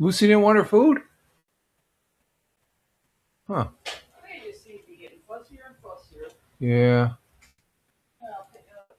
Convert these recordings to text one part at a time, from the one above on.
Lucy didn't want her food? Huh. They just seem to be getting fussier and fussier. Yeah. Well, pick up.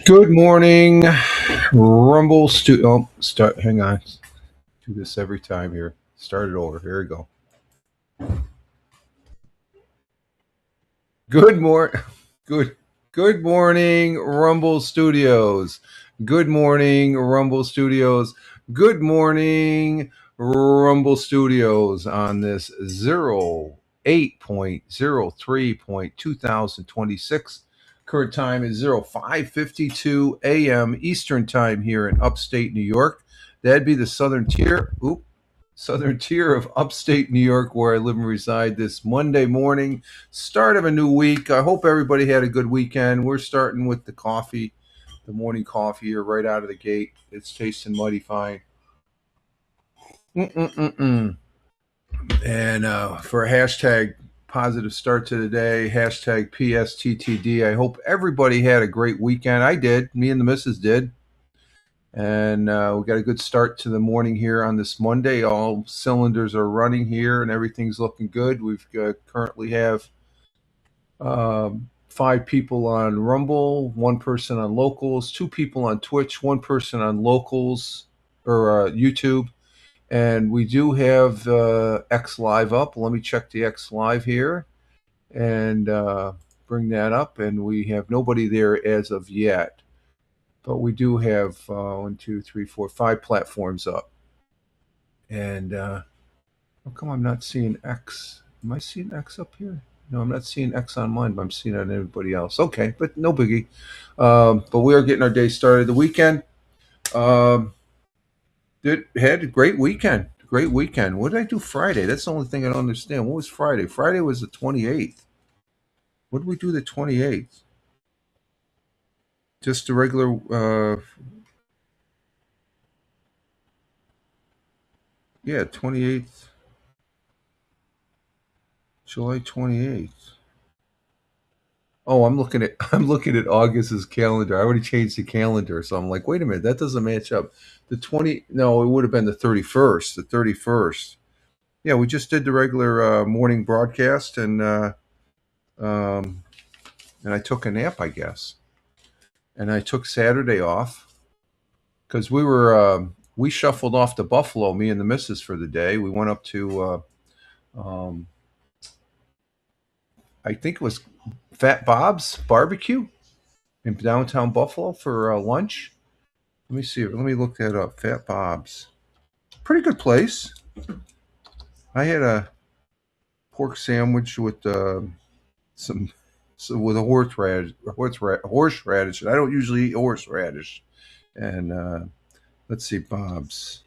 Good morning, Rumble Oh, start. Hang on. Do this every time here. Start it over. Here we go. Good morning. Good. Good morning, Rumble Studios. Good morning, Rumble Studios. Good morning, Rumble Studios on this 08.03.2026. Current time is 05:52 a.m. Eastern time here in upstate New York. That'd be the southern tier. Southern tier of upstate New York, where I live and reside this Monday morning, start of a new week. I hope everybody had a good weekend. We're starting with the coffee, the morning coffee here right out of the gate. It's tasting mighty fine. Mm-mm-mm-mm. And for a hashtag positive start to the day, hashtag PSTTD. I hope everybody had a great weekend. I did. Me and the missus did. And we got a good start to the morning here on this Monday. All cylinders are running here, and everything's looking good. We've currently have 5 people on Rumble, 1 person on Locals, 2 people on Twitch, 1 person on Locals or YouTube, and we do have X Live up. Let me check the X Live here and bring that up, and we have nobody there as of yet. But we do have 1, 2, 3, 4, 5 platforms up. And how come I'm not seeing X? Am I seeing X up here? No, I'm not seeing X on mine, but I'm seeing it on everybody else. Okay, but no biggie. But we are getting our day started. The weekend had a great weekend. Great weekend. What did I do Friday? That's the only thing I don't understand. What was Friday? Friday was the 28th. What did we do the 28th? Just a regular yeah, 28th. July 28th. Oh, I'm looking at August's calendar. I already changed the calendar, so I'm like, wait a minute, that doesn't match up. The 20 No, it would have been the 31st. The 31st. Yeah, we just did the regular morning broadcast, um, and I took a nap, I guess, and I took Saturday off because we shuffled off to Buffalo, me and the missus, for the day. We went up to um, I think it was Fat Bob's Barbecue in downtown Buffalo for lunch. Let me see. Let me look that up. Fat Bob's, pretty good place. I had a pork sandwich with some, with a horseradish. And I don't usually eat horseradish. And let's see, Fat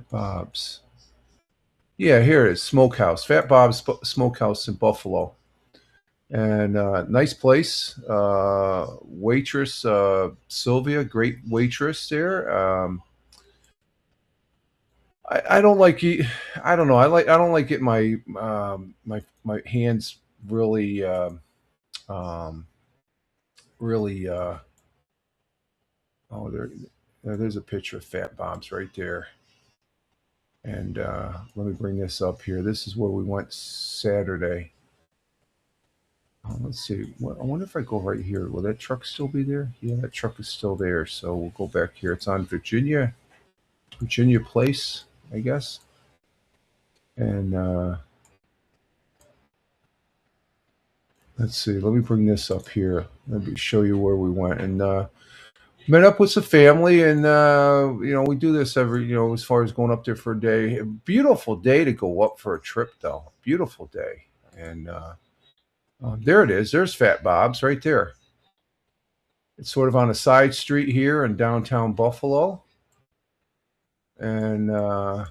Bob's. Yeah, here it is. Smokehouse, Fat Bob's Smokehouse in Buffalo, and nice place. Waitress Sylvia, great waitress there. I don't like I don't know. I don't like getting my hands really um, really. Oh, there's a picture of Fat Bob's right there. And let me bring this up here. This is where we went Saturday. Let's see. I wonder if I go right here. Will that truck still be there? Yeah, that truck is still there. So we'll go back here. It's on Virginia Place, I guess. And let's see. Let me bring this up here. Let me show you where we went. And met up with the family, and we do this every, as far as going up there for a day. A beautiful day to go up for a trip, though. Beautiful day. And there it is. There's Fat Bob's right there. It's sort of on a side street here in downtown Buffalo. And I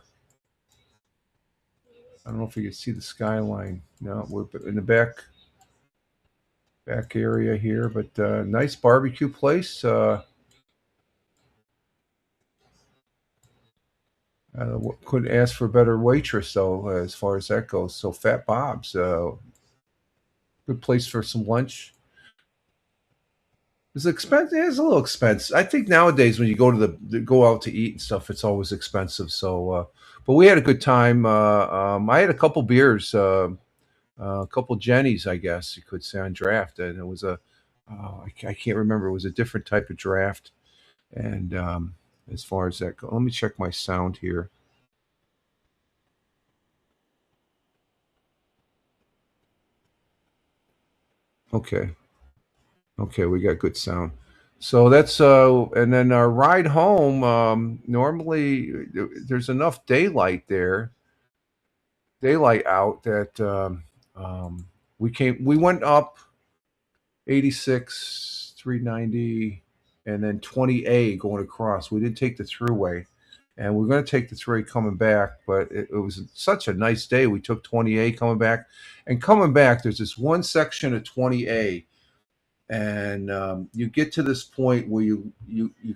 don't know if you can see the skyline. No, we're in the back area here, but nice barbecue place. Couldn't ask for a better waitress, though, as far as that goes. So Fat Bob's, good place for some lunch. It's expensive. It's a little expensive. I think nowadays when you go out to eat and stuff, it's always expensive. So, but we had a good time. I had a couple beers, a couple Jennies, I guess you could say, on draft, and it was a I can't remember. It was a different type of draft. And as far as that goes, let me check my sound here. Okay. Okay, we got good sound. So that's and then our ride home. Normally, there's enough daylight out that um, we went up 86, 390, and then 20A going across. We didn't take the throughway, and we're going to take the throughway coming back. But it was such a nice day. We took 20A coming back, and coming back, there's this one section of 20A, and you get to this point where you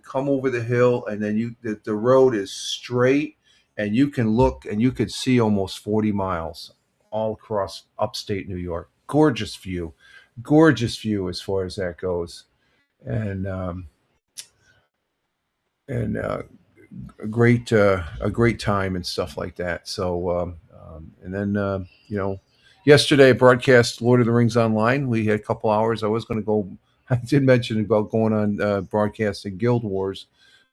come over the hill, and then the road is straight, and you can look and you could see almost 40 miles all across upstate New York. Gorgeous view as far as that goes, and and a great time and stuff like that. So and then yesterday I broadcast Lord of the Rings online. We had a couple hours. I was going to go. I did mention about going on broadcasting Guild Wars,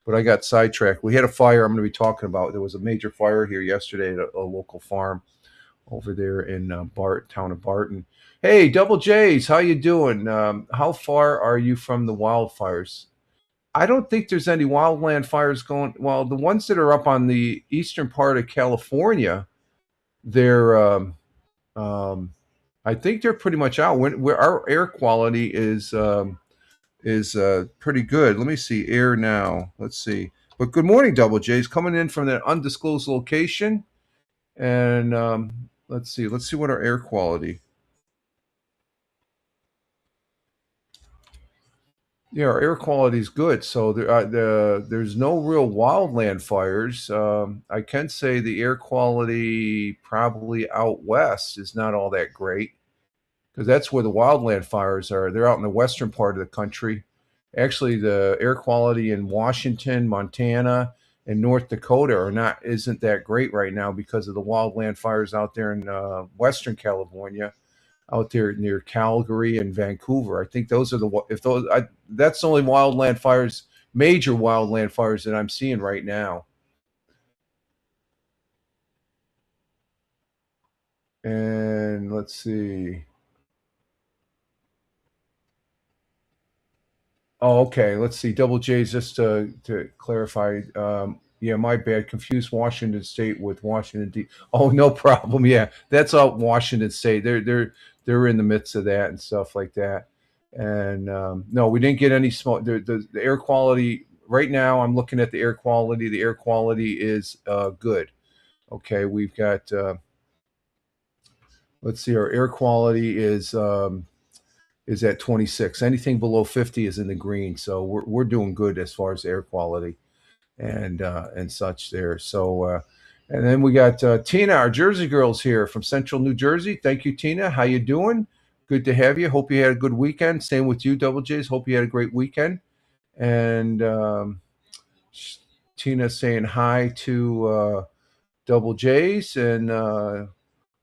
but I got sidetracked. We had a fire. I'm going to be talking about. There was a major fire here yesterday at a local farm over there in town of Barton. Hey, Double J's, how you doing? How far are you from the wildfires? I don't think there's any wildland fires going. Well, the ones that are up on the eastern part of California, they're. Um, I think they're pretty much out. Where our air quality is pretty good. Let me see air now. Let's see. But good morning, Double J's, coming in from that undisclosed location, and let's see. Let's see what our air quality. Yeah, our air quality is good. So there's no real wildland fires. I can say the air quality probably out west is not all that great because that's where the wildland fires are. They're out in the western part of the country. Actually, the air quality in Washington, Montana, and North Dakota isn't that great right now because of the wildland fires out there in Western California, out there near Calgary and Vancouver. I think those are if those that's the only wildland fires, major wildland fires that I'm seeing right now. And let's see. Oh, okay. Let's see. Double J's just to clarify. Yeah, my bad. Confused Washington State with Washington D. Oh, no problem. Yeah, that's out Washington State. They're in the midst of that and stuff like that. And no, we didn't get any smoke. The air quality right now. I'm looking at the air quality. The air quality is good. Okay, we've got. Let's see. Our air quality is at 26. Anything below 50 is in the green. So we're doing good as far as air quality and such there. So and then we got Tina, our Jersey girls here from Central New Jersey. Thank you, Tina. How you doing? Good to have you. Hope you had a good weekend. Same with you, Double J's. Hope you had a great weekend. And Tina saying hi to Double J's and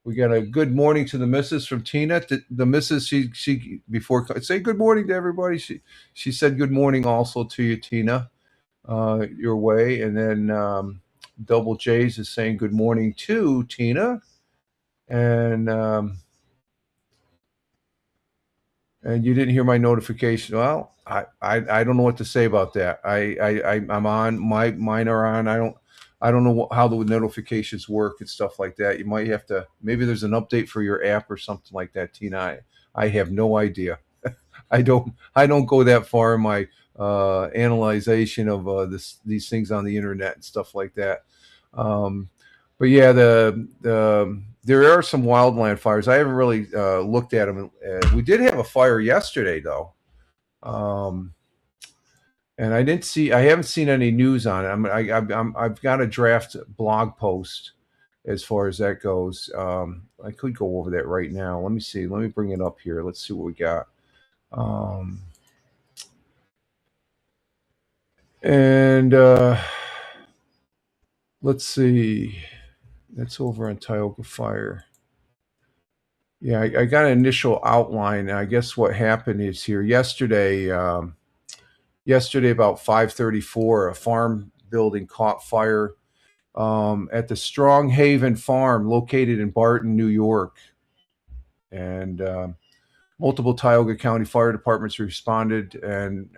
we got a good morning to the missus from Tina. The missus, she before say good morning to everybody. She said good morning also to you, Tina, your way, and then Double J's is saying good morning to Tina, and and you didn't hear my notification. Well, I don't know what to say about that. I'm on mine are on. I don't know how the notifications work and stuff like that. You might have to maybe there's an update for your app or something like that, Tina. I have no idea. I don't go that far in my analyzation of these things on the internet and stuff like that. Um, but yeah, there are some wildland fires. I haven't really looked at them. We did have a fire yesterday, though, um, and I haven't seen any news on it. I've got a draft blog post as far as that goes. I could go over that right now. Let me see. Let me bring it up here. Let's see what we got. Um, and let's see. That's over on Tioga Fire. Yeah, I got an initial outline. I guess what happened is here yesterday. Yesterday about 5:34, a farm building caught fire at the Strong Haven Farm located in Barton, New York, and multiple Tioga County fire departments responded and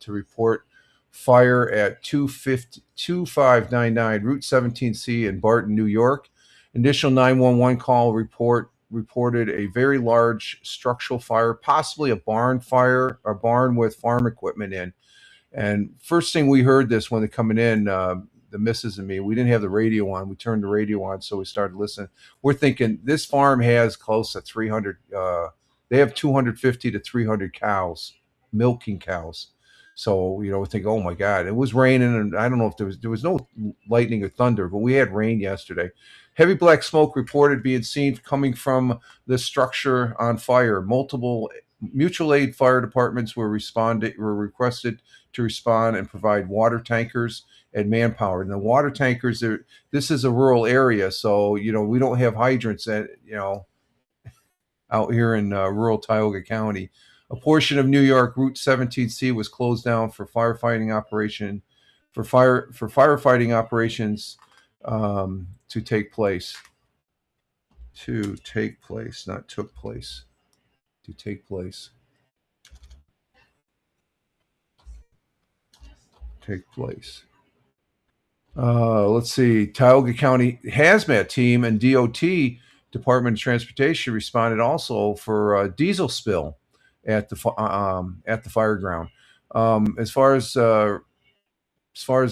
to report fire at 2599 Route 17C in Barton, New York. Initial 911 call reported a very large structural fire, possibly a barn fire, a barn with farm equipment in. And first thing we heard this when they're coming in, the missus and me, we didn't have the radio on. We turned the radio on, so we started listening. We're thinking this farm has close to 300. They have 250 to 300 cows, milking cows. So we think, oh my God, it was raining, and I don't know if there was no lightning or thunder, but we had rain yesterday. Heavy black smoke reported being seen coming from the structure on fire. Multiple mutual aid fire departments were requested to respond and provide water tankers and manpower. And the water tankers are, this is a rural area, so we don't have hydrants out here in rural Tioga County. A portion of New York Route 17C was closed down for firefighting operations to take place. To take place, not took place. To take place. Take place. Let's see. Tioga County Hazmat Team and DOT Department of Transportation responded also for a diesel spill at the fire ground. As far as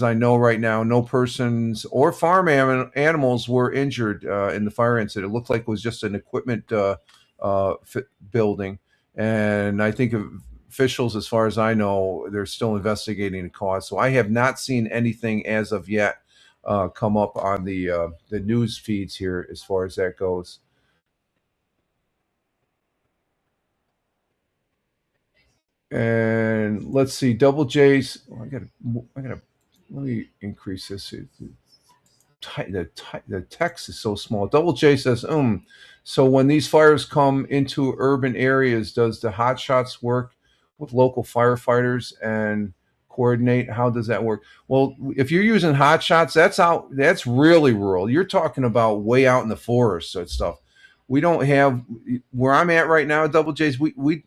I know right now, no persons or farm animals were injured in the fire incident. It looked like it was just an equipment building, and I think officials, as far as I know, they're still investigating the cause. So I have not seen anything as of yet come up on the news feeds here as far as that goes. And let's see, Double J's. Oh, I gotta. Let me increase this. The text is so small. Double J says, So when these fires come into urban areas, does the hot shots work with local firefighters and coordinate? How does that work? Well, if you're using hot shots, that's really rural. You're talking about way out in the forest and stuff. We don't have where I'm at right now, Double J's. We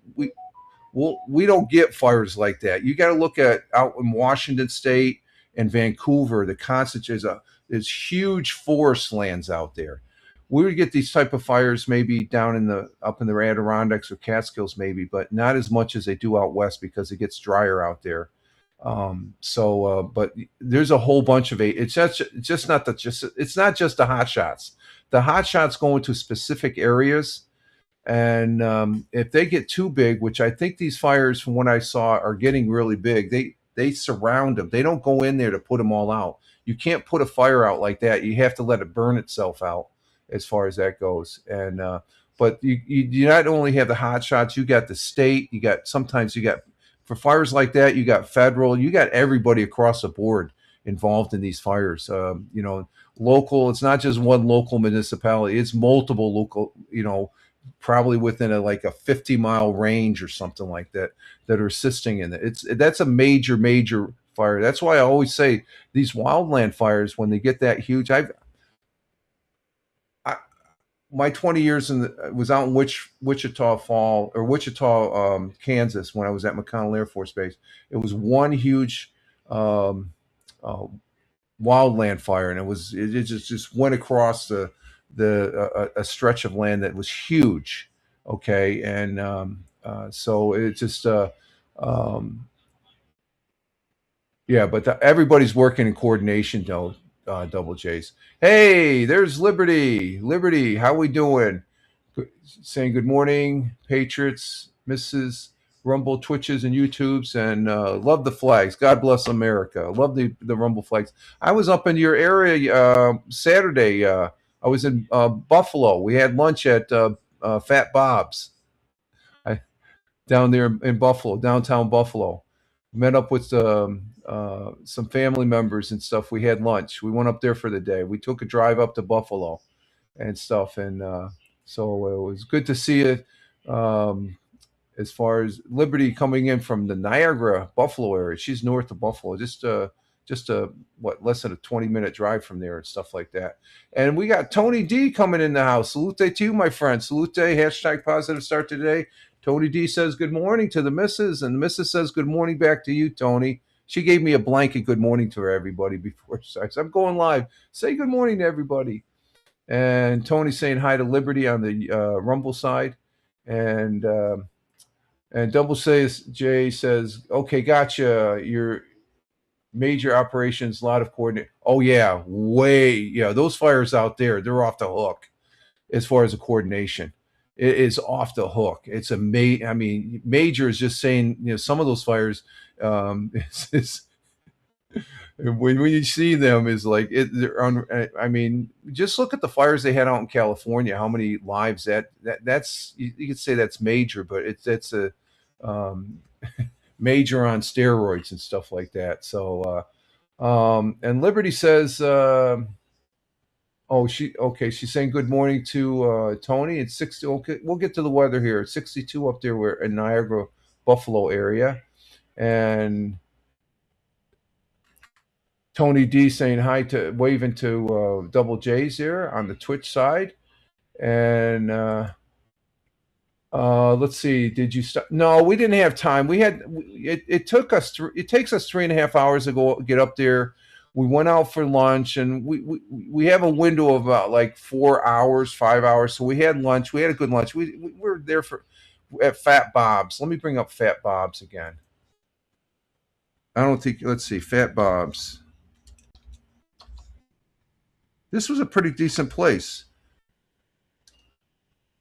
don't get fires like that. You got to look at out in Washington State and Vancouver. The concentrates there's huge forest lands out there. We would get these type of fires maybe down up in the Adirondacks or Catskills maybe, but not as much as they do out west because it gets drier out there. But there's a whole bunch of it. It's not just the hot shots. The hot shots go into specific areas, and if they get too big, which I think these fires, from what I saw, are getting really big, they surround them. They don't go in there to put them all out. You can't put a fire out like that. You have to let it burn itself out, as far as that goes. And but you not only have the hot shots, you got the state. Sometimes you got for fires like that, you got federal. You got everybody across the board involved in these fires. Local. It's not just one local municipality. It's multiple local. Probably within a 50-mile range or something like that are assisting in it. That's a major fire. That's why I always say these wildland fires, when they get that huge, my 20 years was out in Wichita, Kansas, when I was at McConnell Air Force Base. It was one huge wildland fire, and it just went across a stretch of land that was huge. Okay, and so it just yeah, but everybody's working in coordination, though. Double J's. Hey, there's Liberty. Liberty, how we doing? Saying good morning, Patriots, Mrs. Rumble Twitches and YouTubes, and love the flags. God bless America. Love the Rumble flags. I was up in your area Saturday. I was in Buffalo. We had lunch at Fat Bob's down there in Buffalo, downtown Buffalo. Met up with some family members and stuff. We had lunch. We went up there for the day. We took a drive up to Buffalo and stuff. And So it was good to see it. As far as Liberty coming in from the Niagara Buffalo area, she's north of Buffalo, just a what less than a 20-minute drive from there and stuff like that. And we got Tony D coming in the house. Salute to you, my friend. Salute, hashtag positive start today. Tony D says good morning to the missus, and the missus says good morning back to you, Tony. She gave me a blanket good morning to everybody before sex. I'm going live. Say good morning to everybody. And Tony saying hi to Liberty on the Rumble side. And Double says Jay says, okay, gotcha. Your major operations, a lot of coordinate. Oh yeah, those fires out there, they're off the hook as far as the coordination. It is off the hook. It's I mean, major is just saying, some of those fires, it's when you see them is like I mean, just look at the fires they had out in California. How many lives that's you could say that's major, but it's a um, major on steroids and stuff like that. So and Liberty says, she's saying good morning to Tony. It's 60. Okay, we'll get to the weather here. It's 62 up there. We're in Niagara, Buffalo area, and Tony D saying hi to waving to Double J's there on the Twitch side. And let's see, did you start? No, we didn't have time. It took us it takes us 3.5 hours to go get up there. We went out for lunch, and we have a window of about like 4 hours, 5 hours. So we had lunch. We had a good lunch. We were there at Fat Bob's. Let me bring up Fat Bob's again. I don't think. Let's see, Fat Bob's. This was a pretty decent place.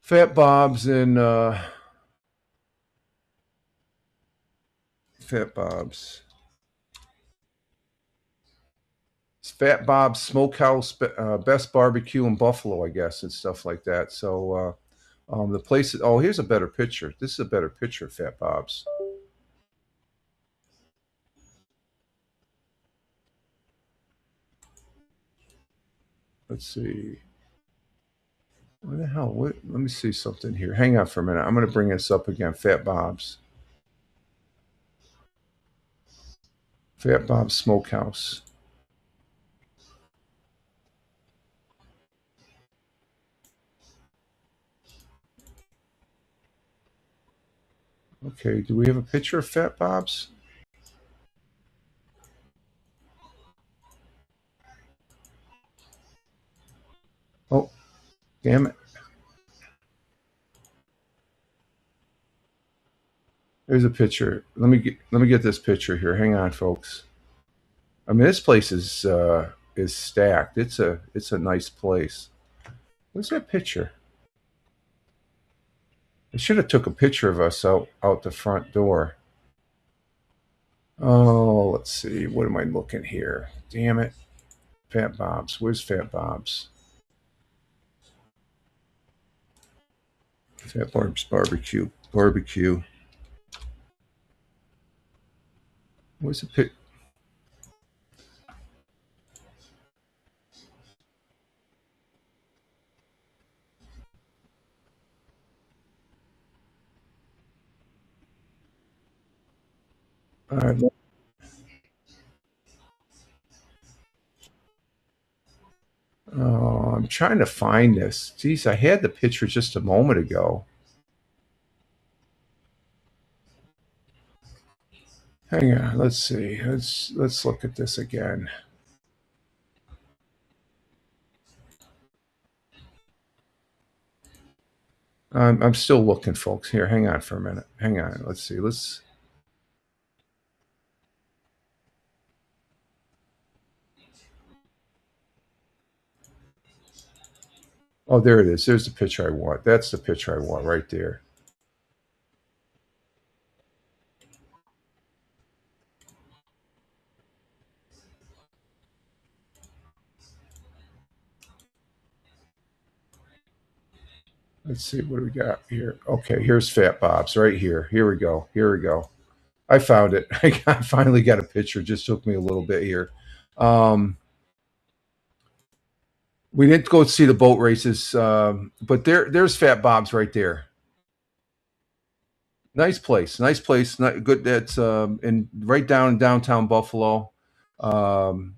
Fat Bob's in Fat Bob's. It's Fat Bob's Smokehouse, best barbecue in Buffalo, I guess, and stuff like that. So the place. Oh, here's a better picture. This is a better picture of Fat Bob's. Let's see. What the hell? Let me see something here. Hang on for a minute. I'm going to bring this up again. Fat Bob's. Fat Bob's Smokehouse. Okay, do we have a picture of Fat Bob's? Oh, damn it. There's a picture. Let me get this picture here. Hang on, folks. I mean, this place is stacked. It's a nice place. What's that picture? I should have took a picture of us out the front door. Oh, let's see. What am I looking here? Damn it. Fat Bob's. Where's Fat Bob's? Fat Bob's barbecue. Barbecue. Where's the pic? All right. Oh, I'm trying to find this. Geez, I had the picture just a moment ago. Hang on. Let's see. Let's look at this again. I'm still looking, folks. Here, hang on for a minute. Hang on. Let's see. Oh, there it is. There's the picture I want. That's the picture I want right there. Let's see what do we got here. Okay, here's Fat Bob's right here. Here we go. Here we go. I found it. I finally got a picture. Just took me a little bit here. We didn't go see the boat races, but there's Fat Bob's right there. Nice place, nice place. Not good. That's in right down in downtown Buffalo. Um,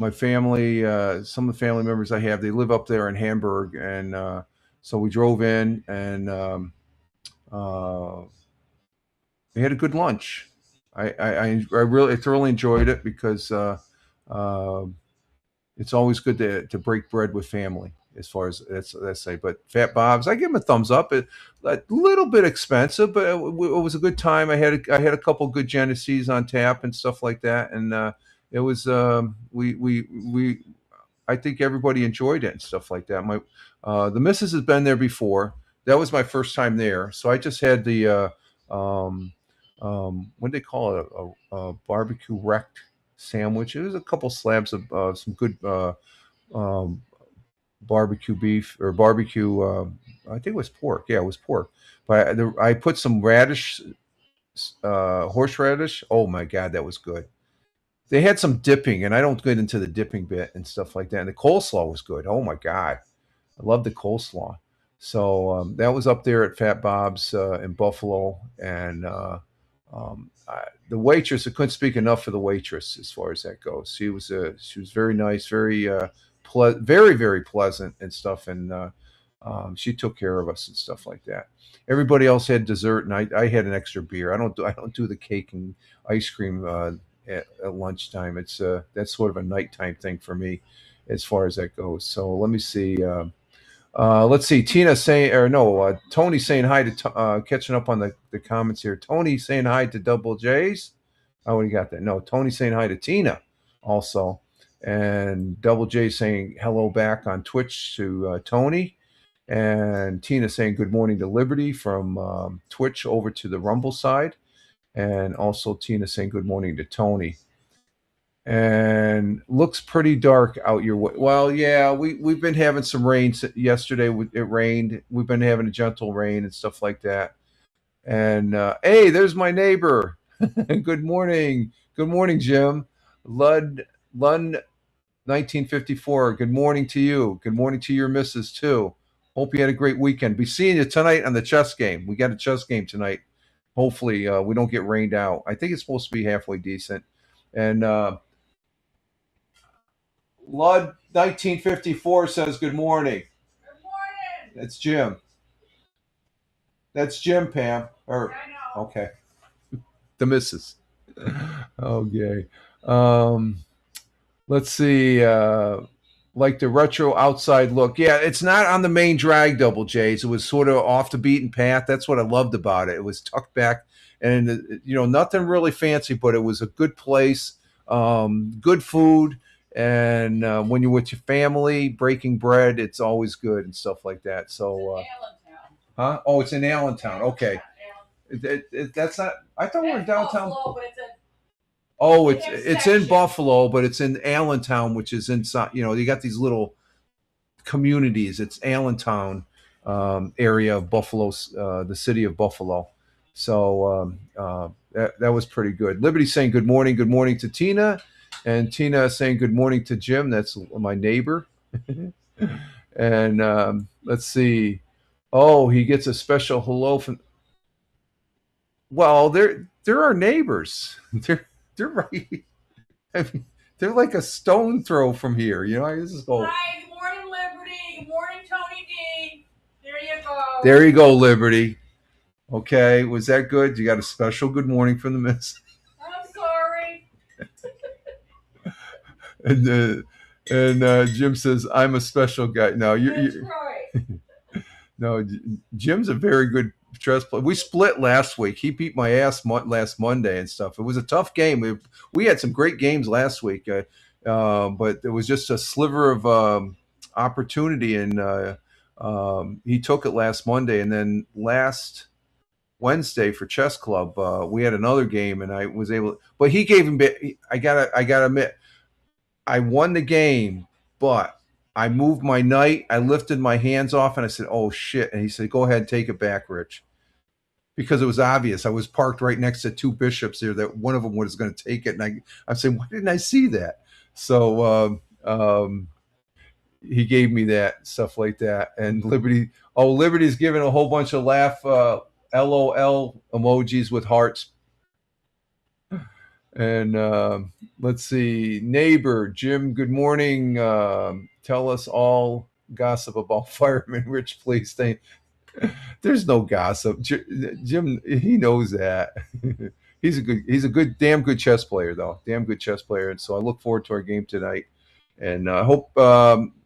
my family, some of the family members I have, they live up there in Hamburg, and so we drove in and uh, we had a good lunch. I really thoroughly enjoyed it because uh, it's always good to break bread with family. As far as that's say, but Fat Bob's, I give them a thumbs up. A little bit expensive, but it was a good time. I had a couple good Genesees on tap and stuff like that, and it was we I think everybody enjoyed it and stuff like that. My the missus has been there before. That was my first time there, so I just had the what do they call it, a barbecue wrecked sandwich. It was a couple slabs of some good um, barbecue beef or barbecue. I think it was pork. Yeah, it was pork. But I put some radish, horseradish. Oh my god, that was good. They had some dipping, and I don't get into the dipping bit and stuff like that. And the coleslaw was good. Oh my god, I love the coleslaw. So that was up there at Fat Bob's in Buffalo, and the waitress. I couldn't speak enough for the waitress as far as that goes. She was very nice, very very pleasant and stuff, and she took care of us and stuff like that. Everybody else had dessert, and I had an extra beer. I don't do the cake and ice cream at lunchtime. It's that's sort of a nighttime thing for me, as far as that goes. So let me see. Let's see. Tina saying, or no, Tony saying hi to, catching up on the comments here. Tony saying hi to Double J's. I already got that. No, Tony saying hi to Tina also. And Double J saying hello back on Twitch to Tony. And Tina saying good morning to Liberty from Twitch over to the Rumble side. And also Tina saying good morning to Tony. And looks pretty dark out your way. Well, yeah, we've been having some rain yesterday. It rained. We've been having a gentle rain and stuff like that. And hey, there's my neighbor. Good morning. Good morning, Jim. Lund 1954. Good morning to you. Good morning to your missus too. Hope you had a great weekend. Be seeing you tonight on the chess game. We got a chess game tonight. Hopefully, we don't get rained out. I think it's supposed to be halfway decent. And Lud 1954 says good morning. Good morning. That's Jim. That's Jim, Pam. Or I know. okay, the missus. Okay. Um, let's see. Like the retro outside look. Yeah, it's not on the main drag, Double J's. It was sort of off the beaten path. That's what I loved about it. It was tucked back, and nothing really fancy, but it was a good place. Good food, and when you're with your family, breaking bread, it's always good and stuff like that. So, Allentown. huh? Oh, it's in Allentown. Okay, that's not. I thought we were downtown. Buffalo, but it's a Oh, They have it's in sections. Buffalo, but it's in Allentown, which is inside. You got these little communities. It's Allentown area of Buffalo, the city of Buffalo. So that was pretty good. Liberty saying good morning to Tina, and Tina saying good morning to Jim. That's my neighbor. And let's see. Oh, he gets a special hello from. Well, they're our neighbors. They're right. I mean, they're like a stone throw from here. I just go. Hi, good morning, Liberty. Good morning, Tony D. There you go. There you go, Liberty. Okay, was that good? You got a special good morning from the miss. I'm sorry. And Jim says, "I'm a special guy." No, That's right. no. Jim's a very good chess player. We split last week. He beat my ass last Monday and stuff. It was a tough game. We had some great games last week, but it was just a sliver of opportunity, and he took it last Monday, and then last Wednesday for chess club, we had another game, and I was able. But he gave him. I gotta admit, I won the game, but I moved my knight. I lifted my hands off, and I said, "Oh shit!" And he said, "Go ahead, take it back, Rich," because it was obvious. I was parked right next to two bishops there. That one of them was going to take it, and I'm saying, "Why didn't I see that?" So he gave me that stuff like that. And Liberty's giving a whole bunch of laugh LOL emojis with hearts. And let's see, neighbor Jim. Good morning. Tell us all gossip about Fireman Rich, please. There's no gossip. Jim, he knows that. He's a good, damn good chess player, though. Damn good chess player. And so I look forward to our game tonight. And I hope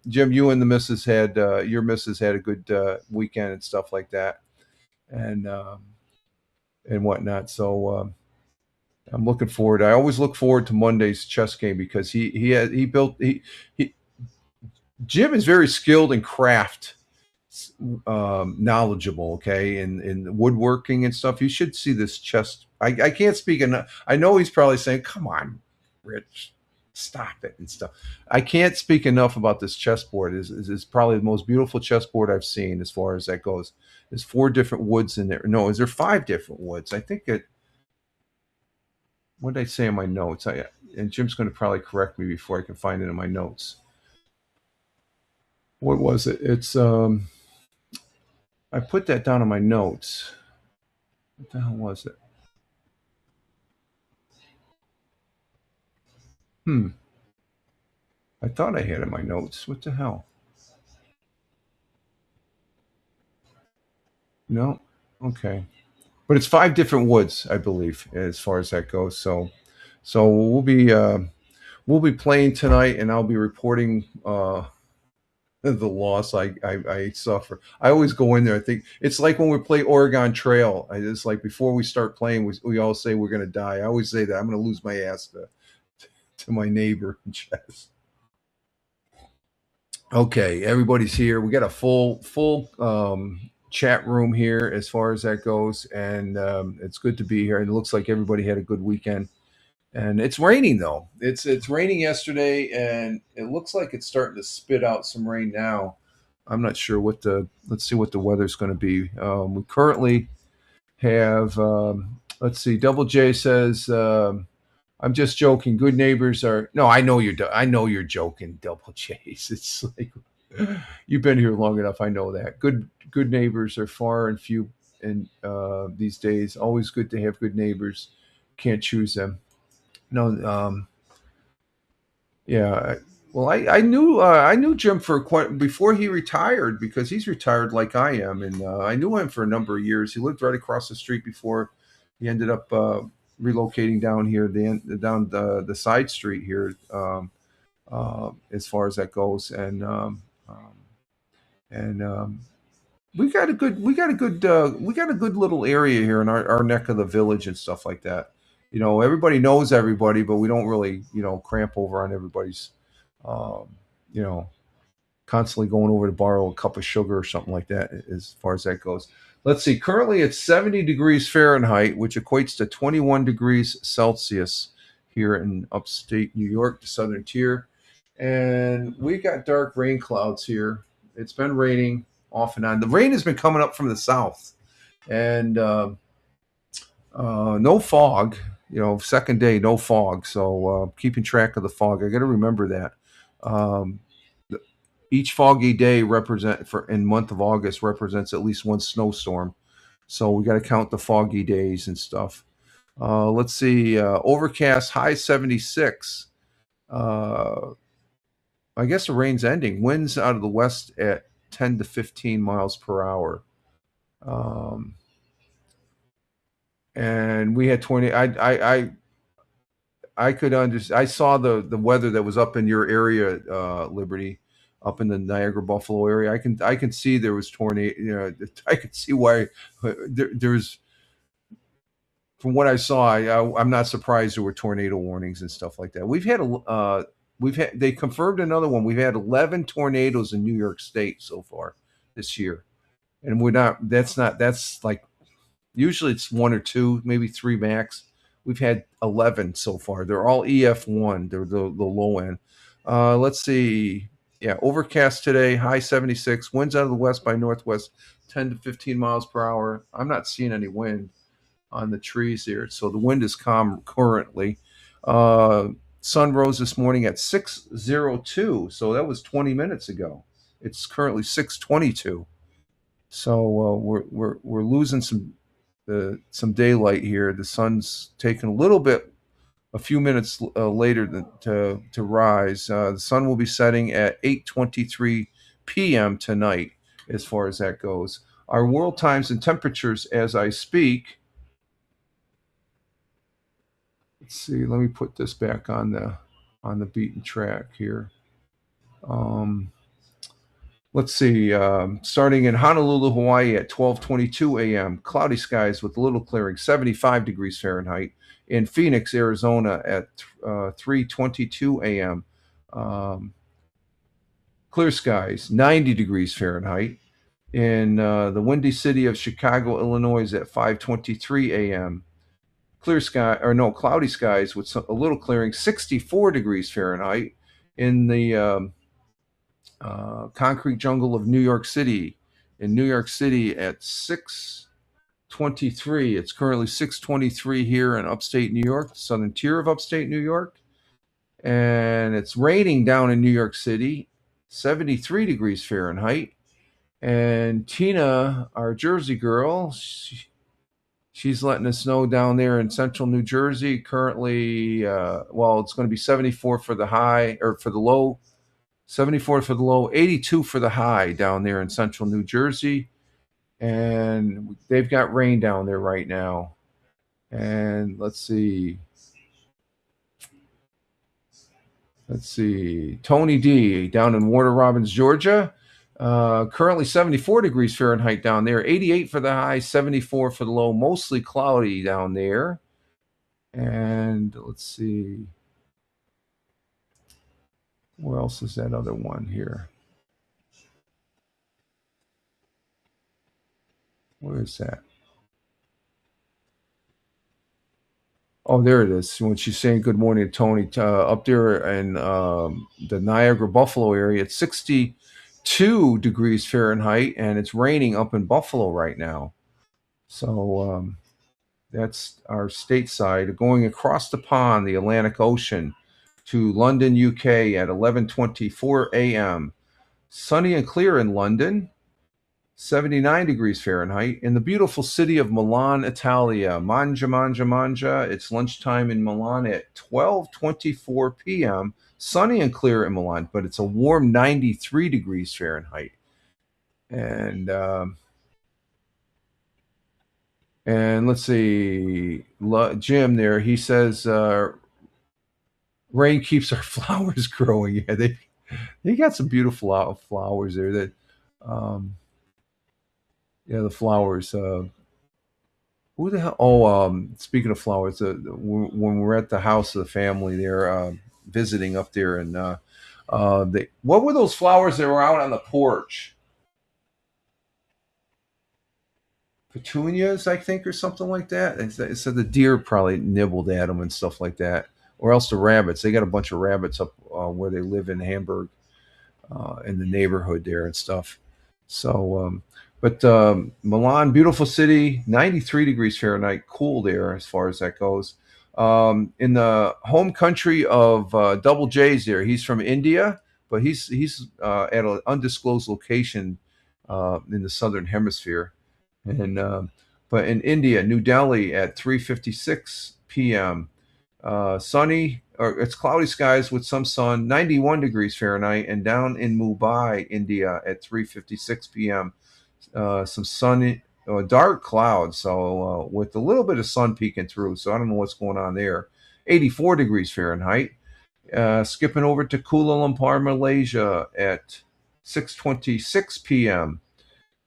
Jim, you and the missus had your missus had a good weekend and stuff like that, and whatnot. So I'm looking forward. I always look forward to Monday's chess game because he Jim is very skilled in craft, knowledgeable. Okay, in woodworking and stuff. You should see this chess. I can't speak enough. I know he's probably saying, "Come on, Rich, stop it," and stuff. I can't speak enough about this chessboard. Is probably the most beautiful chessboard I've seen as far as that goes. There's 4 different woods in there. No, is there 5 different woods? I think it. What did I say in my notes? And Jim's going to probably correct me before I can find it in my notes. What was it? It's I put that down in my notes. What the hell was it? I thought I had it in my notes. What the hell? No. Okay. But it's 5 different woods, I believe, as far as that goes. So we'll be playing tonight, and I'll be reporting the loss I suffer. I always go in there. I think it's like when we play Oregon Trail. It's like before we start playing, we all say we're going to die. I always say that I'm going to lose my ass to my neighbor in chess. Okay, everybody's here. We got a full chat room here as far as that goes, and it's good to be here. And it looks like everybody had a good weekend. And it's raining though. It's raining yesterday, and it looks like it's starting to spit out some rain now. I'm not sure what the. Let's see what the weather's going to be. We currently have. Let's see. Double J says, "I'm just joking. Good neighbors are." No, I know I know you're joking, Double J. It's like you've been here long enough. I know that. Good neighbors are far and few, and these days, always good to have good neighbors. Can't choose them. No, yeah. Well, I knew Jim for quite before he retired because he's retired like I am, and I knew him for a number of years. He lived right across the street before he ended up relocating down here, down the side street here, as far as that goes, and we got a good little area here in our neck of the village and stuff like that. Everybody knows everybody, but we don't really cramp over on everybody's um, you know constantly going over to borrow a cup of sugar or something like that as far as that goes. Let's see, currently it's 70 degrees Fahrenheit, which equates to 21 degrees Celsius here in upstate New York, the southern tier. And we got dark rain clouds here. It's been raining off and on. The rain has been coming up from the south, and no fog. Second day, no fog. So keeping track of the fog, I got to remember that. Um, each foggy day represent for in month of August represents at least one snowstorm. So we got to count the foggy days and stuff. Let's see, overcast, high 76. Uh, I guess the rain's ending. Winds out of the west at 10 to 15 miles per hour. Um, and we had 20. I could understand. I saw the weather that was up in your area, Liberty, up in the Niagara Buffalo area. I can see there was tornado. I could see why there's. From what I saw, I'm not surprised there were tornado warnings and stuff like that. They confirmed another one. We've had 11 tornadoes in New York State so far this year, and we're not. That's not. That's like usually it's 1 or 2, maybe 3 max. We've had 11 so far. They're all EF1. They're the low end. Let's see. Yeah, overcast today, high 76. Winds out of the west by northwest, 10 to 15 miles per hour. I'm not seeing any wind on the trees here, so the wind is calm currently. Uh, sun rose this morning at 6:02, so that was 20 minutes ago. It's currently 6:22, so we're losing some daylight here. The sun's taking a few minutes later to rise. The sun will be setting at 8:23 p.m. tonight, as far as that goes. Our world times and temperatures as I speak. Let's see. Let me put this back on the beaten track here. Let's see. Starting in Honolulu, Hawaii at 12:22 a.m. Cloudy skies with little clearing, 75 degrees Fahrenheit. In Phoenix, Arizona at 3:22 a.m. Clear skies, 90 degrees Fahrenheit. In the windy city of Chicago, Illinois at 5:23 a.m. Cloudy skies with a little clearing, 64 degrees Fahrenheit. In the concrete jungle of New York City, at 6:23. It's currently 6:23 here in upstate New York, the southern tier of upstate New York. And it's raining down in New York City, 73 degrees Fahrenheit. And Tina, our Jersey girl, she's letting us know down there in central New Jersey. Currently, it's going to be 74 for the high, or for the low, 74 for the low, 82 for the high down there in central New Jersey. And they've got rain down there right now. And let's see. Tony D down in Warner Robins, Georgia. Currently 74 degrees Fahrenheit down there, 88 for the high, 74 for the low, mostly cloudy down there. And let's see. Where else is that other one here? Where is that? Oh, there it is. When she's saying good morning to Tony, up there in the Niagara Buffalo area, it's 62 degrees Fahrenheit, and it's raining up in Buffalo right now. So that's our stateside. Going across the pond, the Atlantic Ocean, to London, UK at 11:24 a.m. Sunny and clear in London, 79 degrees Fahrenheit. In the beautiful city of Milan, Italia, mangia. It's lunchtime in Milan at 12:24 p.m. Sunny and clear in Milan, but it's a warm 93 degrees Fahrenheit. And let's see, Jim there, he says rain keeps our flowers growing. Yeah, they got some beautiful flowers there. That the flowers. Who the hell? Oh, speaking of flowers, when we're at the house of the family, they're visiting up there, and what were those flowers that were out on the porch? Petunias, I think, or something like that. It said the deer probably nibbled at them and stuff like that, or else the rabbits. They got a bunch of rabbits up where they live in Hamburg, in the neighborhood there and stuff. So, but Milan, beautiful city, 93 degrees Fahrenheit, cool there as far as that goes. In the home country of Double J's there, he's from India, but he's at an undisclosed location in the southern hemisphere. And but in India, New Delhi at 3:56 p.m. Sunny, or it's cloudy skies with some sun, 91 degrees Fahrenheit, and down in Mumbai, India at 3:56 p.m. Some sunny, dark clouds, so with a little bit of sun peeking through. So I don't know what's going on there. 84 degrees Fahrenheit. Skipping over to Kuala Lumpur, Malaysia at 6:26 p.m.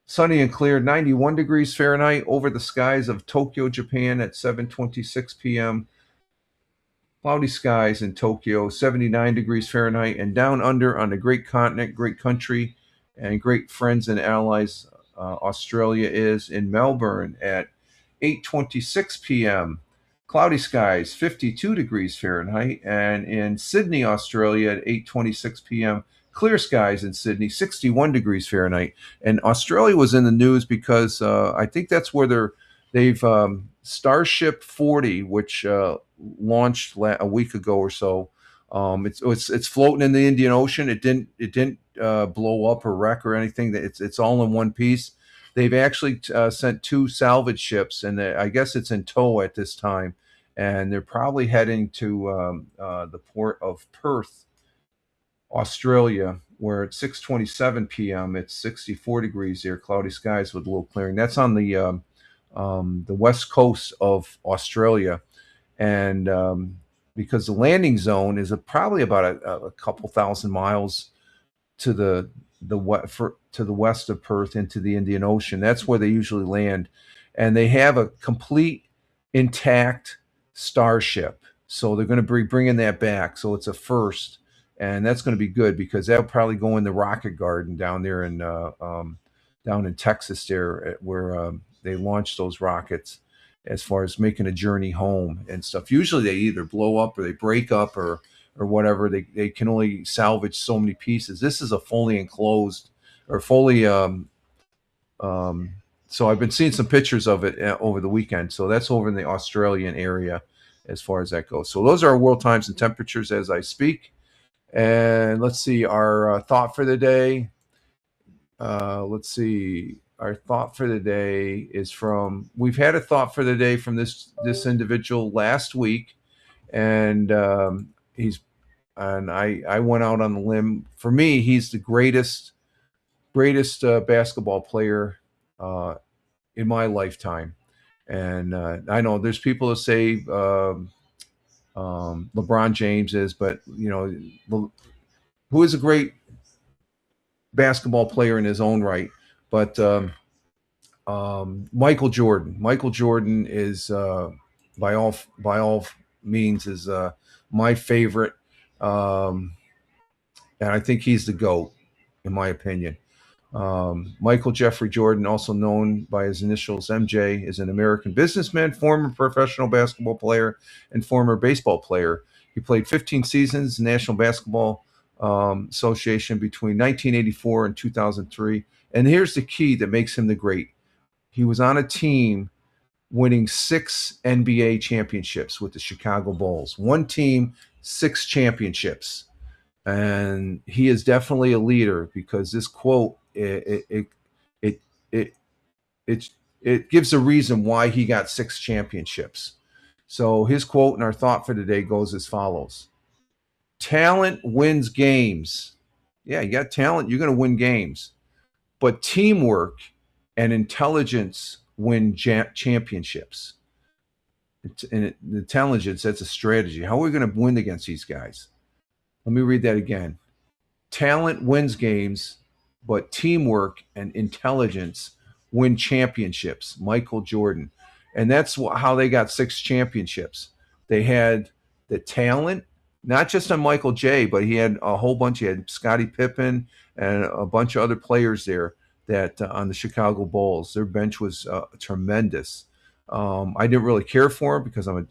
Sunny and clear, 91 degrees Fahrenheit over the skies of Tokyo, Japan at 7:26 p.m. Cloudy skies in Tokyo, 79 degrees Fahrenheit, and down under on the great continent, great country, and great friends and allies Australia is in Melbourne at 8:26 p.m. Cloudy skies, 52 degrees Fahrenheit, and in Sydney, Australia at 8:26 p.m. Clear skies in Sydney, 61 degrees Fahrenheit. And Australia was in the news because I think that's where they've Starship 40, which launched a week ago or so. It's floating in the Indian Ocean. It didn't blow up or wreck or anything. It's all in one piece. They've actually sent 2 salvage ships, and I guess it's in tow at this time, and they're probably heading to the port of Perth, Australia, where at 6:27 p.m. it's 64 degrees there, cloudy skies with a little clearing. That's on the west coast of Australia, and because the landing zone is probably about a couple thousand miles to to the west of Perth into the Indian Ocean. That's where they usually land, and they have a complete intact starship. So they're going to be bringing that back. So it's a first, and that's going to be good because that'll probably go in the rocket garden down there down in Texas there, where they launch those rockets. As far as making a journey home and stuff, usually they either blow up or they break up or whatever. They can only salvage so many pieces. This is a fully enclosed or fully. So I've been seeing some pictures of it over the weekend. So that's over in the Australian area as far as that goes. So those are our world times and temperatures as I speak. And let's see our thought for the day. Let's see. Our thought for the day is from. We've had a thought for the day from this individual last week, and I went out on the limb. For me, he's the greatest basketball player in my lifetime. And I know there's people that say LeBron James is, but who is a great basketball player in his own right. But Michael Jordan. Michael Jordan is by all means is my favorite, and I think he's the GOAT in my opinion. Michael Jeffrey Jordan, also known by his initials MJ, is an American businessman, former professional basketball player, and former baseball player. He played 15 seasons in National Basketball Association between 1984 and 2003. And here's the key that makes him the great. He was on a team winning 6 NBA championships with the Chicago Bulls. One team, 6 championships. And he is definitely a leader because this quote it gives a reason why he got 6 championships. So his quote and our thought for today goes as follows: talent wins games. Yeah, you got talent, you're going to win games. But teamwork and intelligence win championships. And the intelligence, that's a strategy. How are we going to win against these guys? Let me read that again. Talent wins games, but teamwork and intelligence win championships. Michael Jordan. And that's how they got 6 championships. They had the talent, not just on Michael J., but he had a whole bunch. He had Scottie Pippen and a bunch of other players there that on the Chicago Bulls. Their bench was tremendous. I didn't really care for him because I'm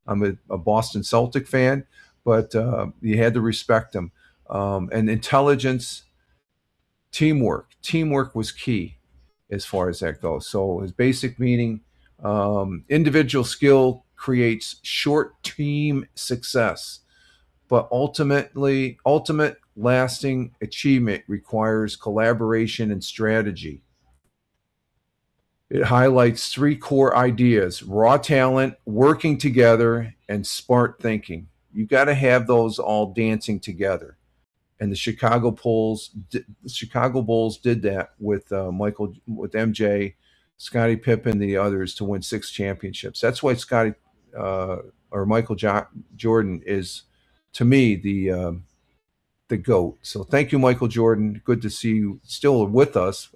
a Boston Celtic fan, but you had to respect him. And intelligence, teamwork was key as far as that goes. So his basic meaning, individual skill creates short team success, but ultimate lasting achievement requires collaboration and strategy. It highlights 3 core ideas: raw talent, working together, and smart thinking. You got to have those all dancing together. And the Chicago Bulls did that with MJ, Scottie Pippen, the others to win 6 championships. That's why Michael Jordan is, to me, the GOAT. So thank you, Michael Jordan. Good to see you still with us.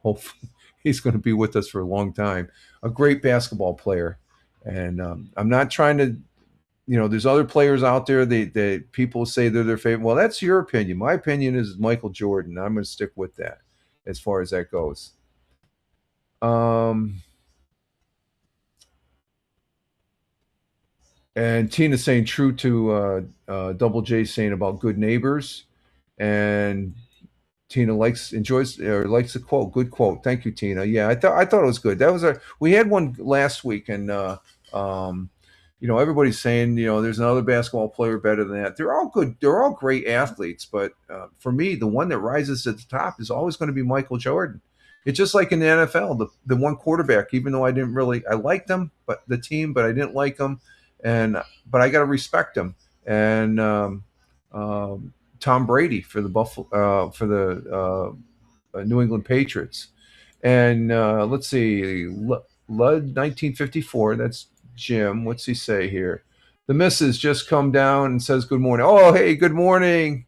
Hopefully, he's going to be with us for a long time. A great basketball player, and I'm not trying to. There's other players out there that people say they're their favorite. Well, that's your opinion. My opinion is Michael Jordan. I'm going to stick with that as far as that goes. And Tina saying true to Double J saying about good neighbors, and Tina likes the quote. Good quote. Thank you, Tina. Yeah, I thought it was good. We had one last week, and everybody's saying, there's another basketball player better than that. They're all good. They're all great athletes. But for me, the one that rises at the top is always going to be Michael Jordan. It's just like in the NFL, the one quarterback, even though I liked him, but the team, but I didn't like him. But I got to respect him. And Tom Brady for the New England Patriots. And let's see, Lud 1954. That's Jim. What's he say here? The missus just come down and says good morning. Oh, hey, good morning.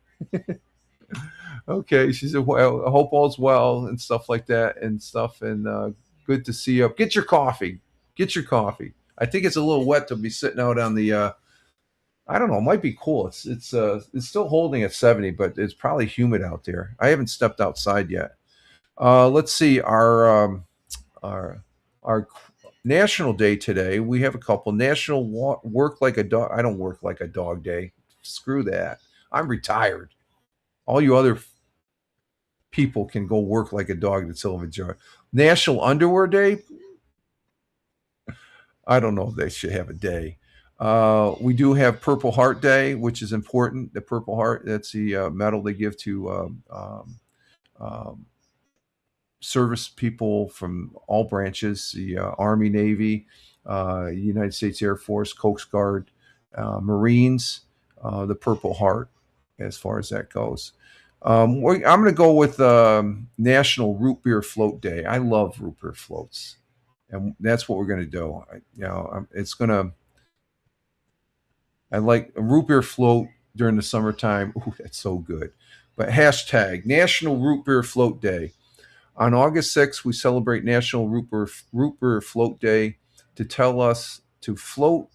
Okay, she said, well, I hope all's well and stuff like that and stuff. And good to see you. Get your coffee. Get your coffee. I think it's a little wet to be sitting out on the. I don't know. It might be cool. It's still holding at 70, but it's probably humid out there. I haven't stepped outside yet. Let's see our our national day today. We have a couple national work like a dog. I don't work like a dog day. Screw that. I'm retired. All you other people can go work like a dog that's Silver Jar. National Underwear Day. I don't know if they should have a day. We do have Purple Heart Day, which is important. The Purple Heart, that's the medal they give to service people from all branches, the Army, Navy, United States Air Force, Coast Guard, Marines, the Purple Heart, as far as that goes. I'm going to go with National Root Beer Float Day. I love root beer floats, and that's what we're going to do. I like a root beer float during the summertime. Ooh, that's so good. But hashtag National Root Beer Float Day. On August 6th, we celebrate National Root Beer Float Day to tell us to float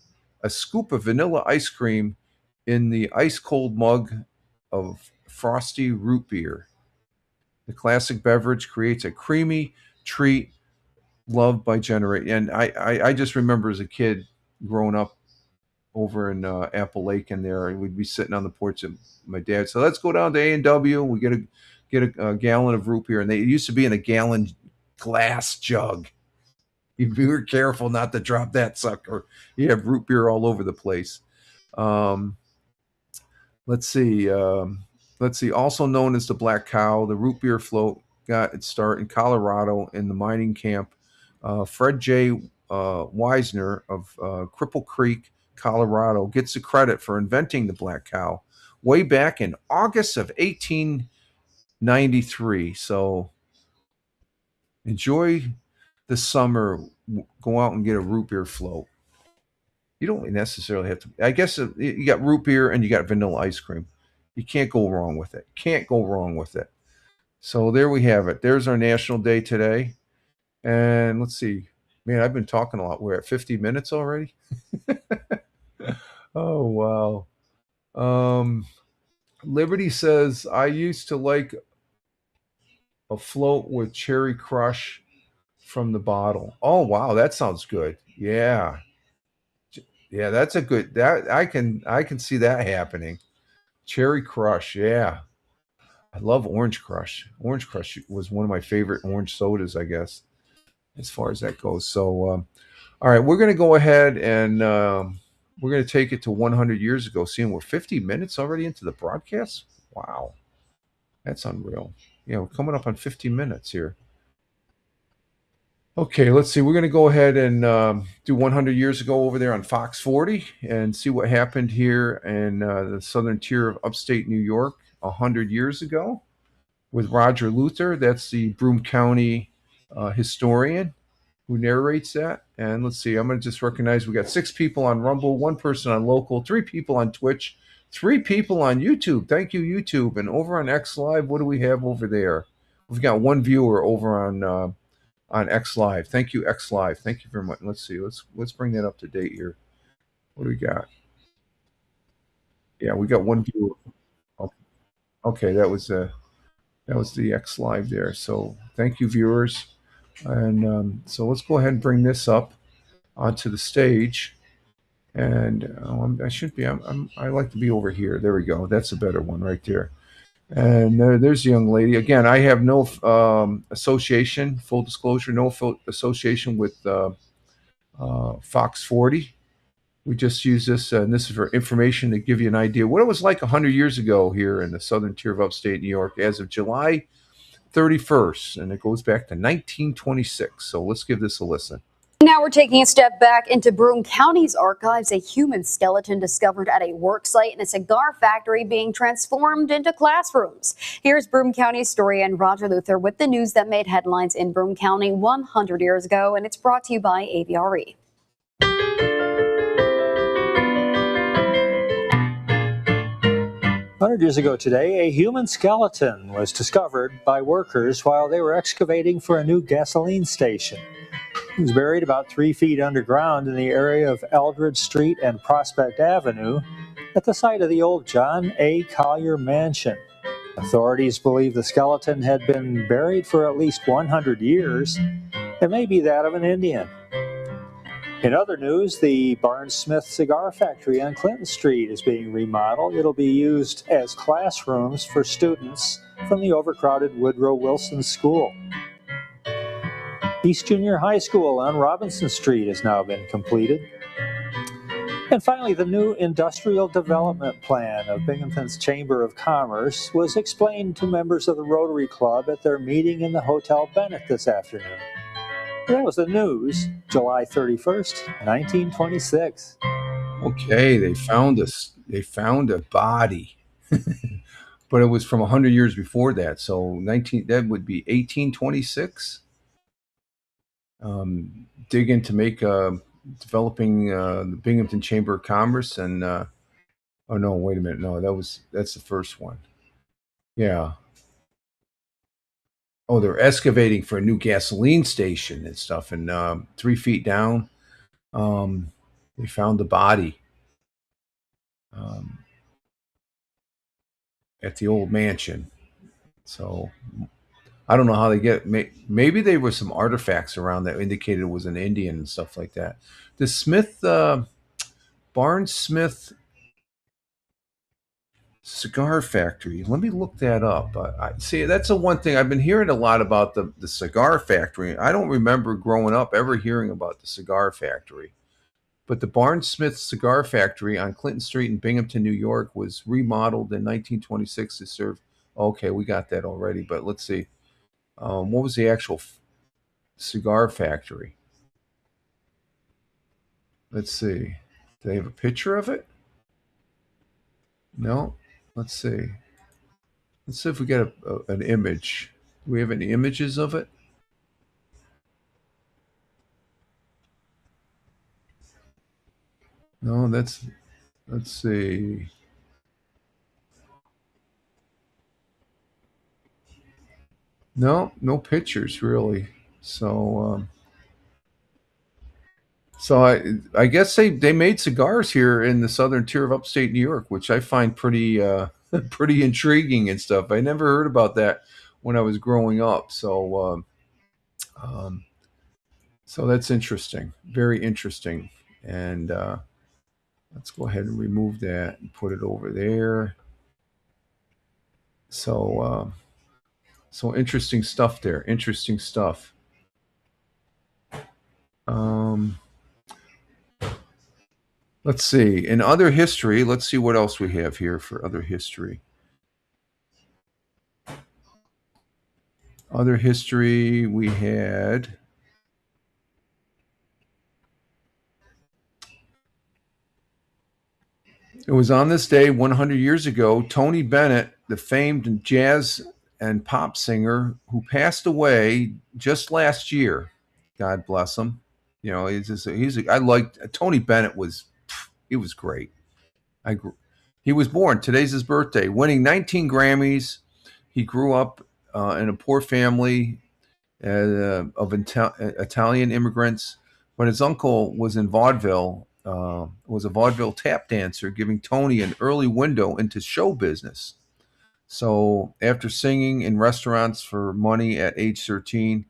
a scoop of vanilla ice cream in the ice cold mug of frosty root beer. The classic beverage creates a creamy treat loved by generation. And I just remember as a kid growing up over in Apple Lake in there, and we'd be sitting on the porch of my dad. So let's go down to A&W. We get a gallon of root beer, and it used to be in a gallon glass jug. You were careful not to drop that sucker. You have root beer all over the place. Let's see. Also known as the Black Cow, the root beer float got its start in Colorado in the mining camp. Fred J. Wisner of Cripple Creek, Colorado, gets the credit for inventing the Black Cow way back in August of 1893. So enjoy the summer. Go out and get a root beer float. You don't necessarily have to. I guess you got root beer and you got vanilla ice cream. You can't go wrong with it. Can't go wrong with it. So there we have it. There's our national day today. And let's see. Man, I've been talking a lot. We're at 50 minutes already. Oh, wow. Liberty says, I used to like a float with Cherry Crush from the bottle. Oh, wow. That sounds good. Yeah. Yeah, that's a good that I can see that happening. Cherry Crush, yeah. I love Orange Crush. Orange Crush was one of my favorite orange sodas, I guess, as far as that goes. So, all right, we're going to go ahead and we're going to take it to 100 years ago. Seeing we're 50 minutes already into the broadcast. Wow, that's unreal. Yeah, we're coming up on 50 minutes here. Okay, let's see. We're going to go ahead and do 100 years ago over there on Fox 40 and see what happened here in the southern tier of upstate New York 100 years ago with Roger Luther. That's the Broome County historian who narrates that. And let's see. I'm going to just recognize we got 6 people on Rumble, 1 person on Local, 3 people on Twitch, 3 people on YouTube. Thank you, YouTube. And over on X Live, what do we have over there? We've got 1 viewer over on X Live. Thank you, X Live. Thank you very much. Let's see. Let's bring that up to date here. What do we got? Yeah, we got 1 viewer. Okay, that was the X Live there. So thank you, viewers. And so let's go ahead and bring this up onto the stage. And I should be. I like to be over here. There we go. That's a better one right there. And there's a young lady. Again, I have no association, full disclosure, no association with Fox 40. We just use this, and this is for information to give you an idea what it was like 100 years ago here in the southern tier of upstate New York as of July 31st, and it goes back to 1926. So let's give this a listen. Now we're taking a step back into Broome County's archives, a human skeleton discovered at a work site in a cigar factory being transformed into classrooms. Here's Broome County historian Roger Luther with the news that made headlines in Broome County 100 years ago, and it's brought to you by AVRE. 100 years ago today, a human skeleton was discovered by workers while they were excavating for a new gasoline station. It was buried about 3 feet underground in the area of Eldridge Street and Prospect Avenue at the site of the old John A. Collier Mansion. Authorities believe the skeleton had been buried for at least 100 years. It may be that of an Indian. In other news, the Barnes Smith Cigar Factory on Clinton Street is being remodeled. It'll be used as classrooms for students from the overcrowded Woodrow Wilson School. East Junior High School on Robinson Street has now been completed. And finally, the new industrial development plan of Binghamton's Chamber of Commerce was explained to members of the Rotary Club at their meeting in the Hotel Bennett this afternoon. That was the news, July 31st, 1926. Okay, they found a body, but it was from 100 years before that. So that would be 1826. Dig into developing the Binghamton Chamber of Commerce, and oh no, wait a minute, no, that's the first one. Yeah. Oh, they're excavating for a new gasoline station and stuff, and 3 feet down, they found the body at the old mansion. So I don't know how they get it. Maybe there were some artifacts around that indicated it was an Indian and stuff like that. The Barnes Smith Cigar Factory. Let me look that up. I see that's the one thing I've been hearing a lot about the cigar factory. I don't remember growing up ever hearing about the cigar factory. But the Barnes Smith Cigar Factory on Clinton Street in Binghamton, New York, was remodeled in 1926 to serve. Okay, we got that already, but let's see. What was the actual cigar factory? Let's see. Do they have a picture of it? No. Let's see. Let's see if we get an image. Do we have any images of it? No, let's see. No pictures really. So I guess they made cigars here in the southern tier of upstate New York, which I find pretty pretty intriguing and stuff. I never heard about that when I was growing up. So that's interesting, very interesting. And let's go ahead and remove that and put it over there. So interesting stuff there. Interesting stuff. Let's see. In other history, let's see what else we have here for other history. Other history, we had. It was on this day 100 years ago, Tony Bennett, the famed jazz and pop singer who passed away just last year. God bless him. You know, I liked Tony Bennett he was great. He was born, today's his birthday, winning 19 Grammys. He grew up in a poor family of Italian immigrants, but his uncle was in vaudeville. Was a vaudeville tap dancer, giving Tony an early window into show business. So after singing in restaurants for money at age 13,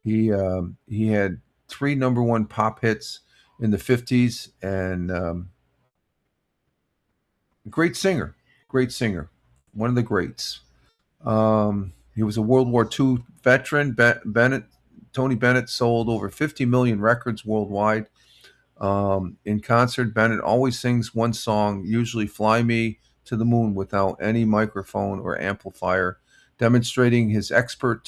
he had 3 number one pop hits in the 50s, and great singer, one of the greats. He was a World War II veteran. Tony Bennett sold over 50 million records worldwide. In concert, Bennett always sings one song, usually Fly Me to the Moon, without any microphone or amplifier, demonstrating his expert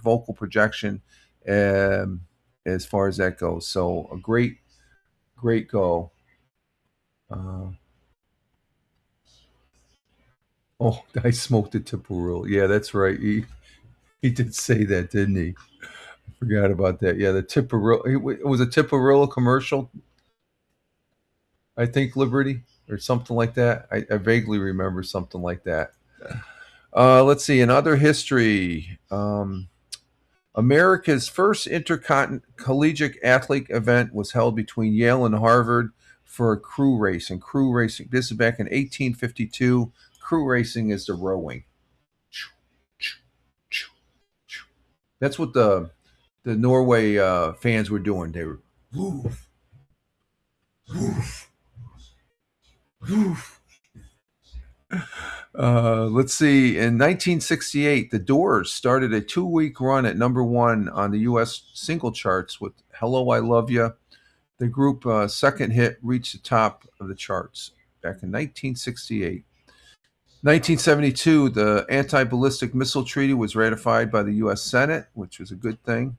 vocal projection as far as that goes. So a great go. Oh, I smoked a Tipperilla. Yeah, that's right. He did say that, didn't he? Forgot about that. Yeah, the Tipperilla. It was a Tipperilla commercial, I think, Liberty, or something like that. I vaguely remember something like that. Let's see. In other history, America's first intercollegiate athletic event was held between Yale and Harvard for a crew racing. Crew racing. This is back in 1852. Crew racing is the rowing. That's what the Norway fans were doing. They were woof, woof, woof. Let's see. In 1968, the Doors started a 2-week run at number one on the U.S. single charts with "Hello, I Love Ya." The group's second hit reached the top of the charts back in 1968. 1972, the Anti-Ballistic Missile Treaty was ratified by the U.S. Senate, which was a good thing.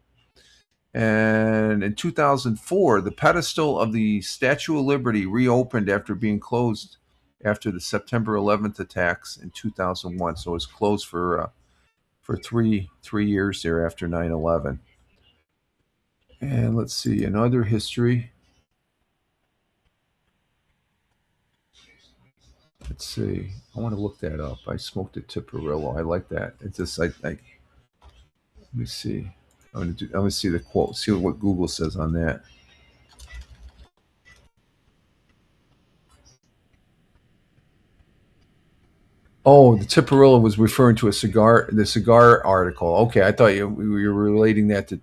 And in 2004, the pedestal of the Statue of Liberty reopened after being closed after the September 11th attacks in 2001. So it was closed for 3 years there after 9/11. And let's see, in other history. Let's see. I want to look that up. I smoked a Tipperillo. I like that. It's just let me see. I'm gonna see the quote. See what Google says on that. Oh, the Tipperillo was referring to the cigar article. Okay, I thought you were relating that to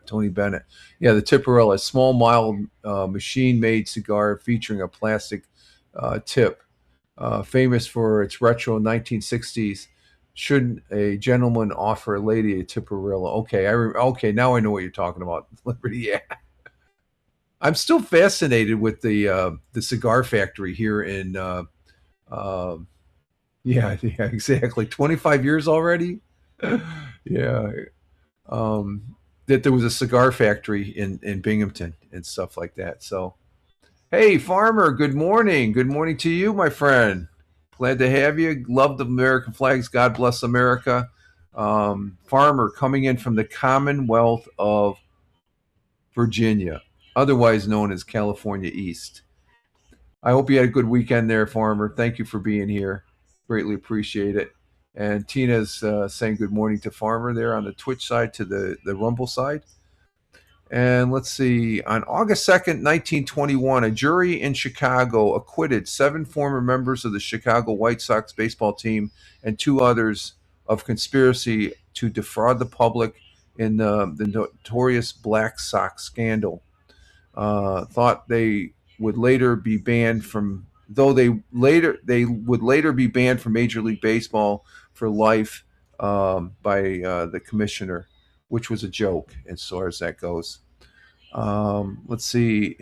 Tony Bennett. Yeah, the Tipperillo, a small, mild, machine-made cigar featuring a plastic tip, famous for its retro 1960s. Should a gentleman offer a lady a Tipperillo? Okay, okay, now I know what you're talking about. Liberty, yeah. I'm still fascinated with the cigar factory here in. Yeah, yeah, exactly. 25 years already. Yeah, that there was a cigar factory in Binghamton and stuff like that. So, hey, Farmer, good morning. Good morning to you, my friend. Glad to have you. Love the American flags. God bless America. Farmer coming in from the Commonwealth of Virginia, otherwise known as California East. I hope you had a good weekend there, Farmer. Thank you for being here. Greatly appreciate it. And Tina's saying good morning to Farmer there on the Twitch side, to the Rumble side. And let's see, on August 2nd, 1921, a jury in Chicago acquitted 7 former members of the Chicago White Sox baseball team and 2 others of conspiracy to defraud the public in the notorious Black Sox scandal. Thought they would later be banned from, they would later be banned from Major League Baseball for life by the commissioner, which was a joke as far as that goes. Let's see,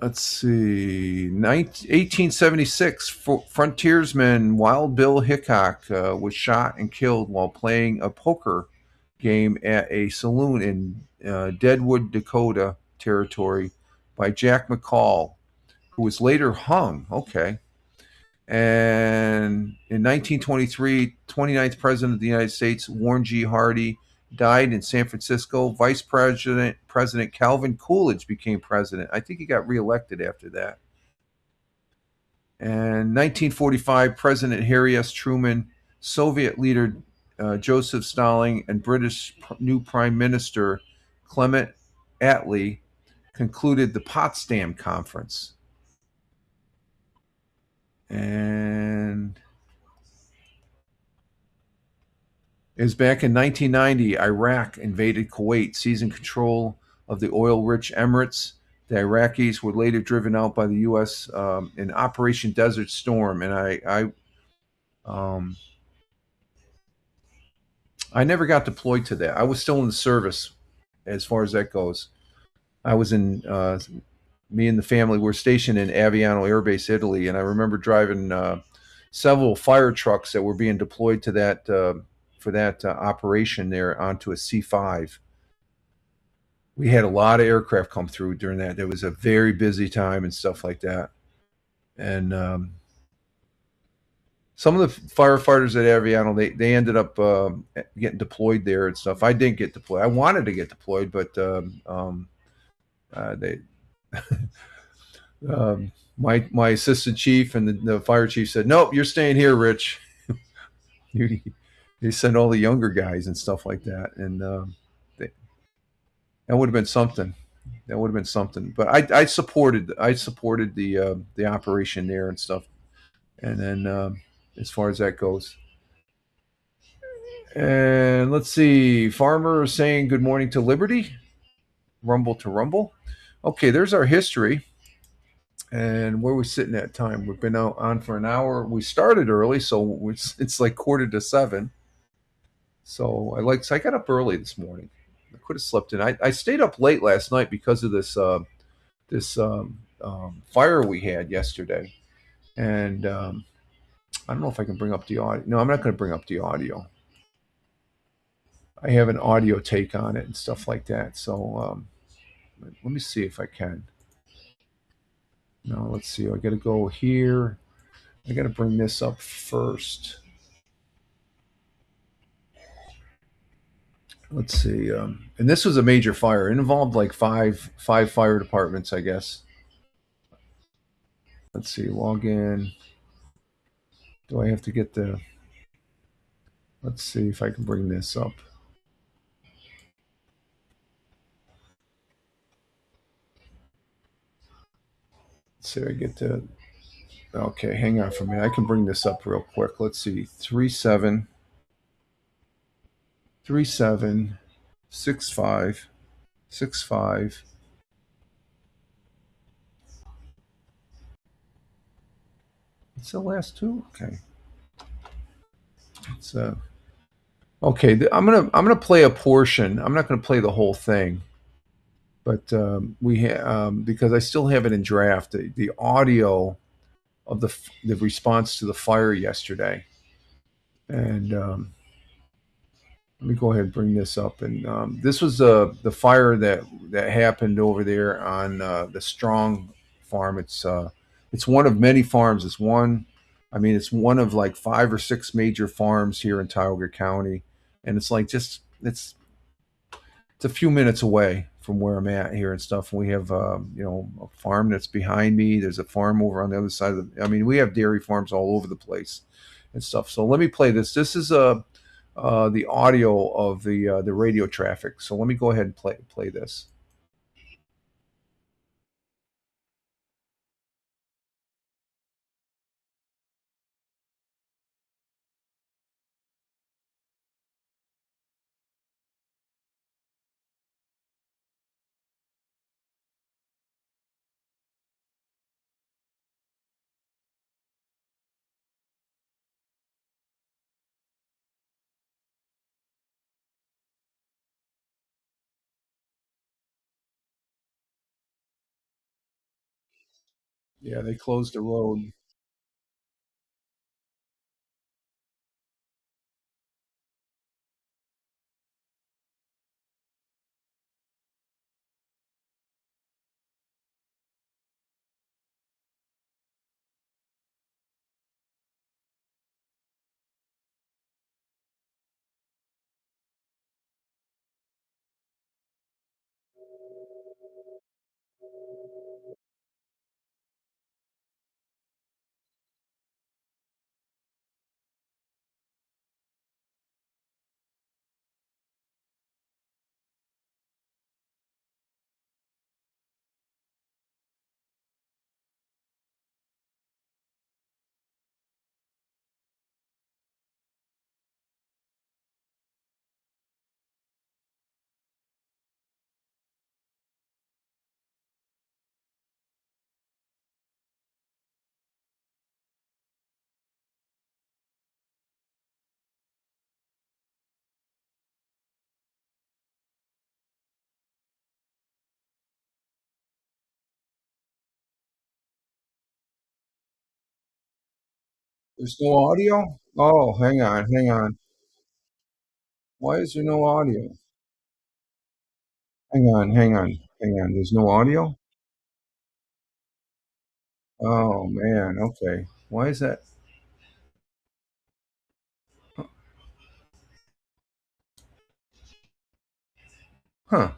let's see, 1876, frontiersman Wild Bill Hickok was shot and killed while playing a poker game at a saloon in Deadwood, Dakota Territory by Jack McCall, who was later hung. Okay. And in 1923, 29th President of the United States, Warren G. Harding, died in San Francisco. Vice President Calvin Coolidge became president. I think he got reelected after that. And 1945, President Harry S. Truman, Soviet leader Joseph Stalin, and British new Prime Minister Clement Attlee concluded the Potsdam Conference. And it was back in 1990, Iraq invaded Kuwait, seizing control of the oil-rich Emirates. The Iraqis were later driven out by the U.S. In Operation Desert Storm, and I never got deployed to that. I was still in the service as far as that goes. I was in, me and the family were stationed in Aviano Air Base, Italy, and I remember driving several fire trucks that were being deployed to that for that operation there onto a C5. We had a lot of aircraft come through during that. There was a very busy time and stuff like that. And some of the firefighters at Aviano, they ended up getting deployed there and stuff. I didn't get deployed. I wanted to get deployed, but they my assistant chief and the fire chief said, "Nope, you're staying here, Rich." You- they send all the younger guys and stuff like that, and they, that would have been something. That would have been something. But I supported the operation there and stuff. And then as far as that goes, and let's see, Farmer is saying good morning to Liberty, Rumble to Rumble. Okay, there's our history. And where we sitting at time? We've been out on for an hour. We started early, so it's like 6:45. So I got up early this morning. I could have slept in. I stayed up late last night because of this fire we had yesterday, and I don't know if I can bring up the audio. No, I'm not going to bring up the audio. I have an audio take on it and stuff like that. So let me see if I can. No, let's see. I got to go here. I got to bring this up first. Let's see. And this was a major fire. It involved like five fire departments, I guess. Let's see. Log in. Do I have to get the? Let's see if I can bring this up. Let's see. I get the. Okay, hang on for a minute. I can bring this up real quick. Let's see. 3765. It's the last two. Okay. It's okay. I'm gonna play a portion. I'm not gonna play the whole thing, but because I still have it in draft. The audio of the response to the fire yesterday, and let me go ahead and bring this up. And this was the fire that happened over there on the Strong farm. It's one of many farms. It's one. I mean, it's one of like 5 or 6 major farms here in Tioga County, and it's like just it's a few minutes away from where I'm at here and stuff. And we have a farm that's behind me. There's a farm over on the other side of the. I mean, we have dairy farms all over the place and stuff. So let me play this. This is the audio of the radio traffic. So let me go ahead and play this. Yeah, they closed the road. There's no audio? Oh, hang on, hang on. Why is there no audio? Hang on, hang on, hang on. There's no audio? Oh man, okay. Why is that? Huh.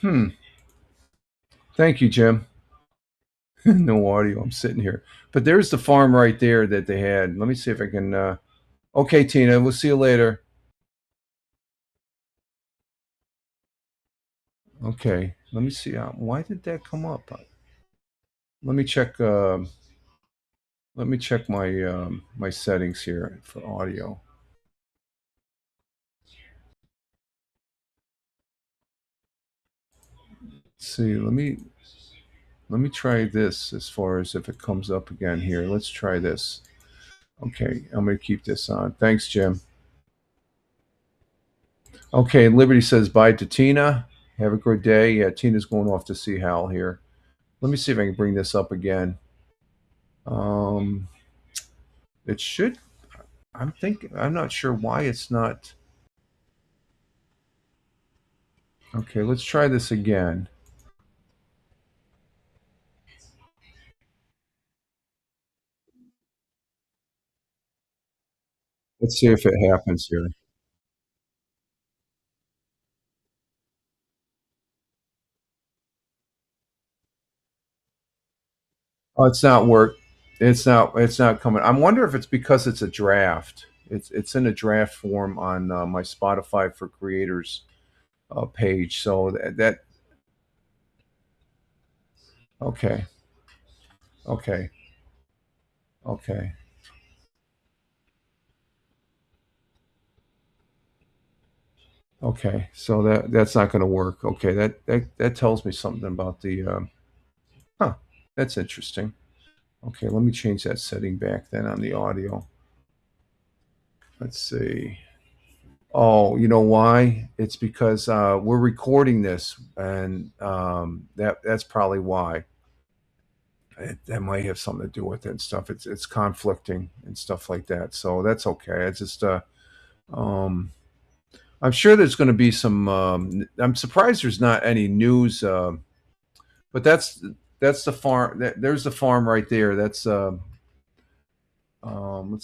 Hmm. Thank you, Jim. No audio. I'm sitting here. But there's the farm right there that they had. Let me see if I can okay, Tina, we'll see you later. Okay. Let me see. Why did that come up? Let me check my my settings here for audio. Let's see. Let me try this as far as if it comes up again here. Let's try this. Okay, I'm going to keep this on. Thanks, Jim. Okay, Liberty says bye to Tina. Have a good day. Yeah, Tina's going off to see Hal here. Let me see if I can bring this up again. Um, it should. I'm thinking. I'm not sure why it's not. Okay, let's try this again. Let's see if it happens here. Oh, it's not work. It's not. It's not coming. I wonder if it's because it's a draft. It's in a draft form on my Spotify for Creators page. So that okay, okay, okay, okay. So that's not going to work. Okay, that tells me something about the. Huh, that's interesting. Okay, let me change that setting back then on the audio. Let's see. Oh, you know why? It's because we're recording this, and that's probably why. That might have something to do with it and stuff. It's conflicting and stuff like that. So that's okay. I just um, I'm sure there's going to be some. I'm surprised there's not any news. But that's the farm. There's the farm right there. That's let's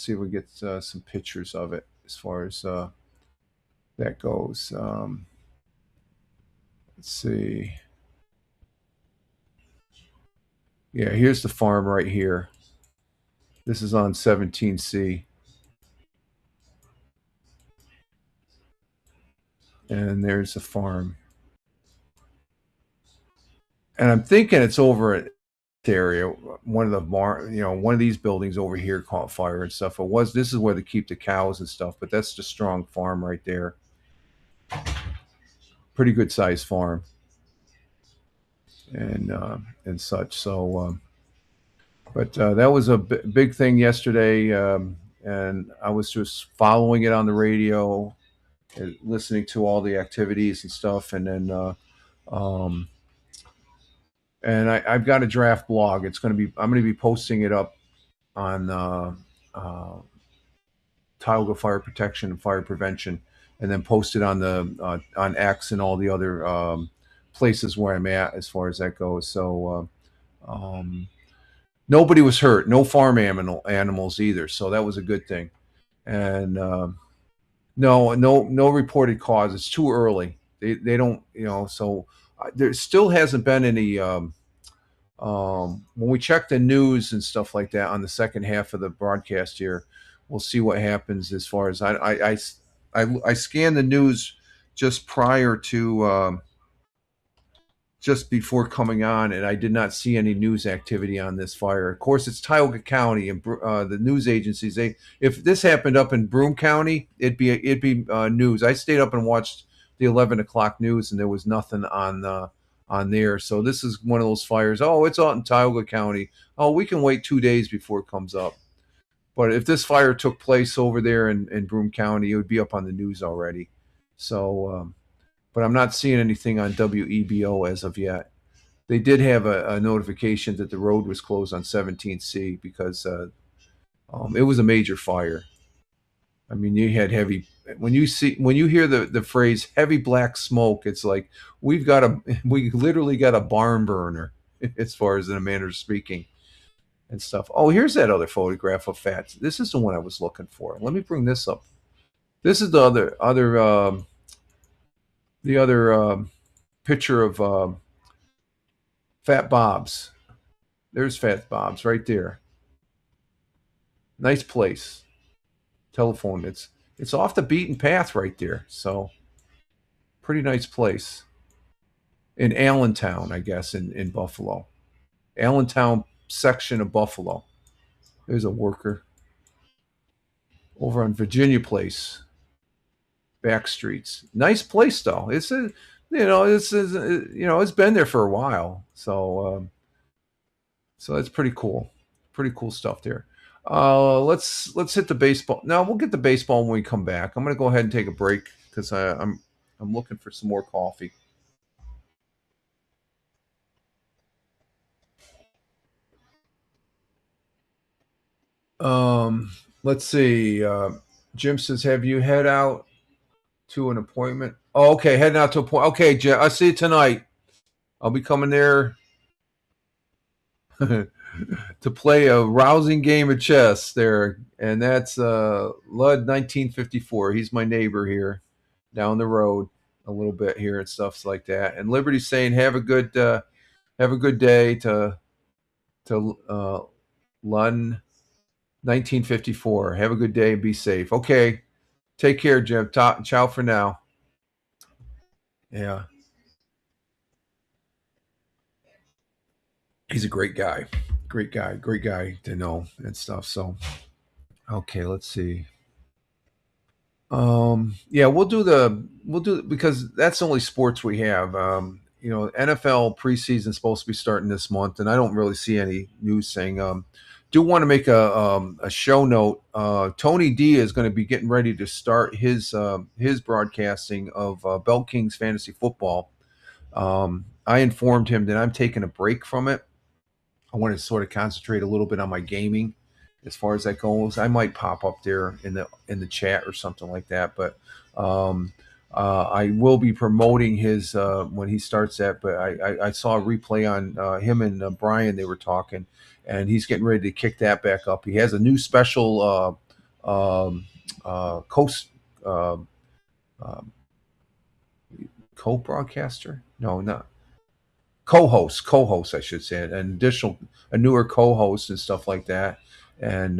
see if we get some pictures of it as far as that goes. Let's see. Yeah, here's the farm right here. This is on 17C. And there's the farm. And I'm thinking it's over at the area. One of the one of these buildings over here caught fire and stuff. This is where they keep the cows and stuff, but that's the Strong farm right there. Pretty good sized farm. And such. So but that was a big thing yesterday, and I was just following it on the radio, listening to all the activities and stuff, and then um, I've got a draft blog. I'm going to be posting it up on Tioga Fire Protection and Fire Prevention, and then post it on the on X and all the other places where I'm at as far as that goes. So nobody was hurt, no farm animals either, so that was a good thing. And no reported cause. It's too early. They don't, so there still hasn't been any. When we check the news and stuff like that on the second half of the broadcast here, we'll see what happens as far as I scan the news just prior to just before coming on, and I did not see any news activity on this fire. Of course, it's Tioga County, and the news agencies. If this happened up in Broome County, it'd be news. I stayed up and watched the 11 o'clock news, and there was nothing on there. So this is one of those fires. Oh, it's out in Tioga County. Oh, we can wait 2 days before it comes up. But if this fire took place over there in Broome County, it would be up on the news already. So. But I'm not seeing anything on WEBO as of yet. they did have a notification that the road was closed on 17C because it was a major fire. I mean, you had heavy. When you hear the phrase "heavy black smoke," it's like we literally got a barn burner, as far as in a manner of speaking, and stuff. Oh, here's that other photograph of Fats. This is the one I was looking for. Let me bring this up. This is the other picture of Fat Bob's. There's Fat Bob's right there. Nice place. Telephone. It's off the beaten path right there. So pretty nice place. In Allentown, I guess, in Buffalo. Allentown section of Buffalo. There's a worker. Over on Virginia Place. Back streets. Nice place though. It's been there for a while. So that's pretty cool. Pretty cool stuff there. Let's hit the baseball. Now we'll get the baseball when we come back. I'm gonna go ahead and take a break because I'm looking for some more coffee. Let's see. Jim says, "Have you head out to an appointment?" Oh, okay, heading out to a point. Okay, Jim, I see you tonight. I'll be coming there to play a rousing game of chess there, and that's Lud 1954. He's my neighbor here down the road a little bit here and stuff like that. And Liberty's saying, have a good day to Lud 1954. Have a good day and be safe. Okay, take care, Jim. Ciao for now. Yeah. He's a great guy to know and stuff. So, okay, let's see. Yeah, we'll do because that's the only sports we have. NFL preseason is supposed to be starting this month, and I don't really see any news saying. Do want to make a show note. Tony D is going to be getting ready to start his broadcasting of Bell Kings Fantasy Football. I informed him that I'm taking a break from it. I want to sort of concentrate a little bit on my gaming as far as that goes. I might pop up there in the chat or something like that, but I will be promoting his when he starts that. But I saw a replay on him and Brian. They were talking, and he's getting ready to kick that back up. He has a new special co-broadcaster. No, not. Co-host, I should say, a newer co-host and stuff like that. And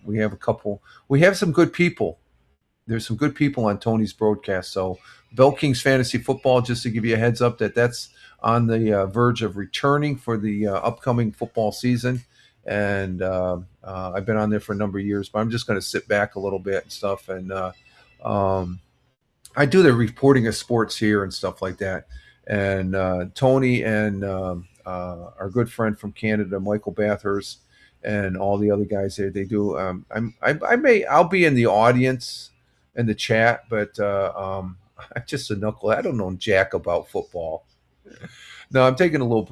we have some good people. There's some good people on Tony's broadcast. So Bell Kings Fantasy Football, just to give you a heads up that's on the verge of returning for the upcoming football season. And I've been on there for a number of years, but I'm just going to sit back a little bit and stuff. And I do the reporting of sports here and stuff like that. And Tony and our good friend from Canada, Michael Bathurst, and all the other guys there, they do. I'll be in the audience in the chat, but I'm just a knuckle. I don't know jack about football. No, I'm taking a little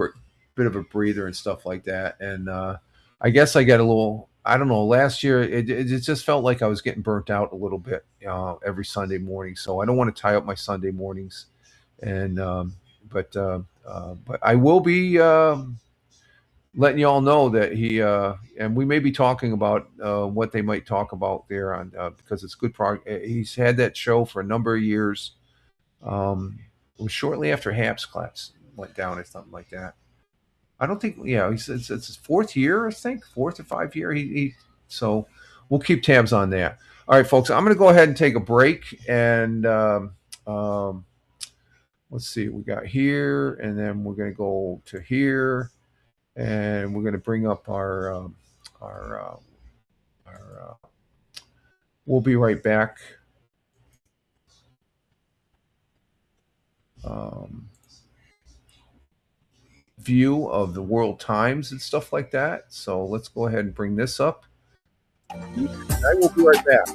bit of a breather and stuff like that. And I guess I got a little. I don't know. Last year, it just felt like I was getting burnt out a little bit every Sunday morning. So I don't want to tie up my Sunday mornings. And but I will be letting you all know that he and we may be talking about what they might talk about there on because it's good. He's had that show for a number of years. It was shortly after Haps class went down or something like that. I don't think. Yeah, it's his fourth year, I think, 4th or 5th year. So we'll keep tabs on that. All right, folks. I'm going to go ahead and take a break and. Let's see what we got here, and then we're going to go to here, and we're going to bring up our we'll be right back. View of the world times and stuff like that. So let's go ahead and bring this up. I will be right back.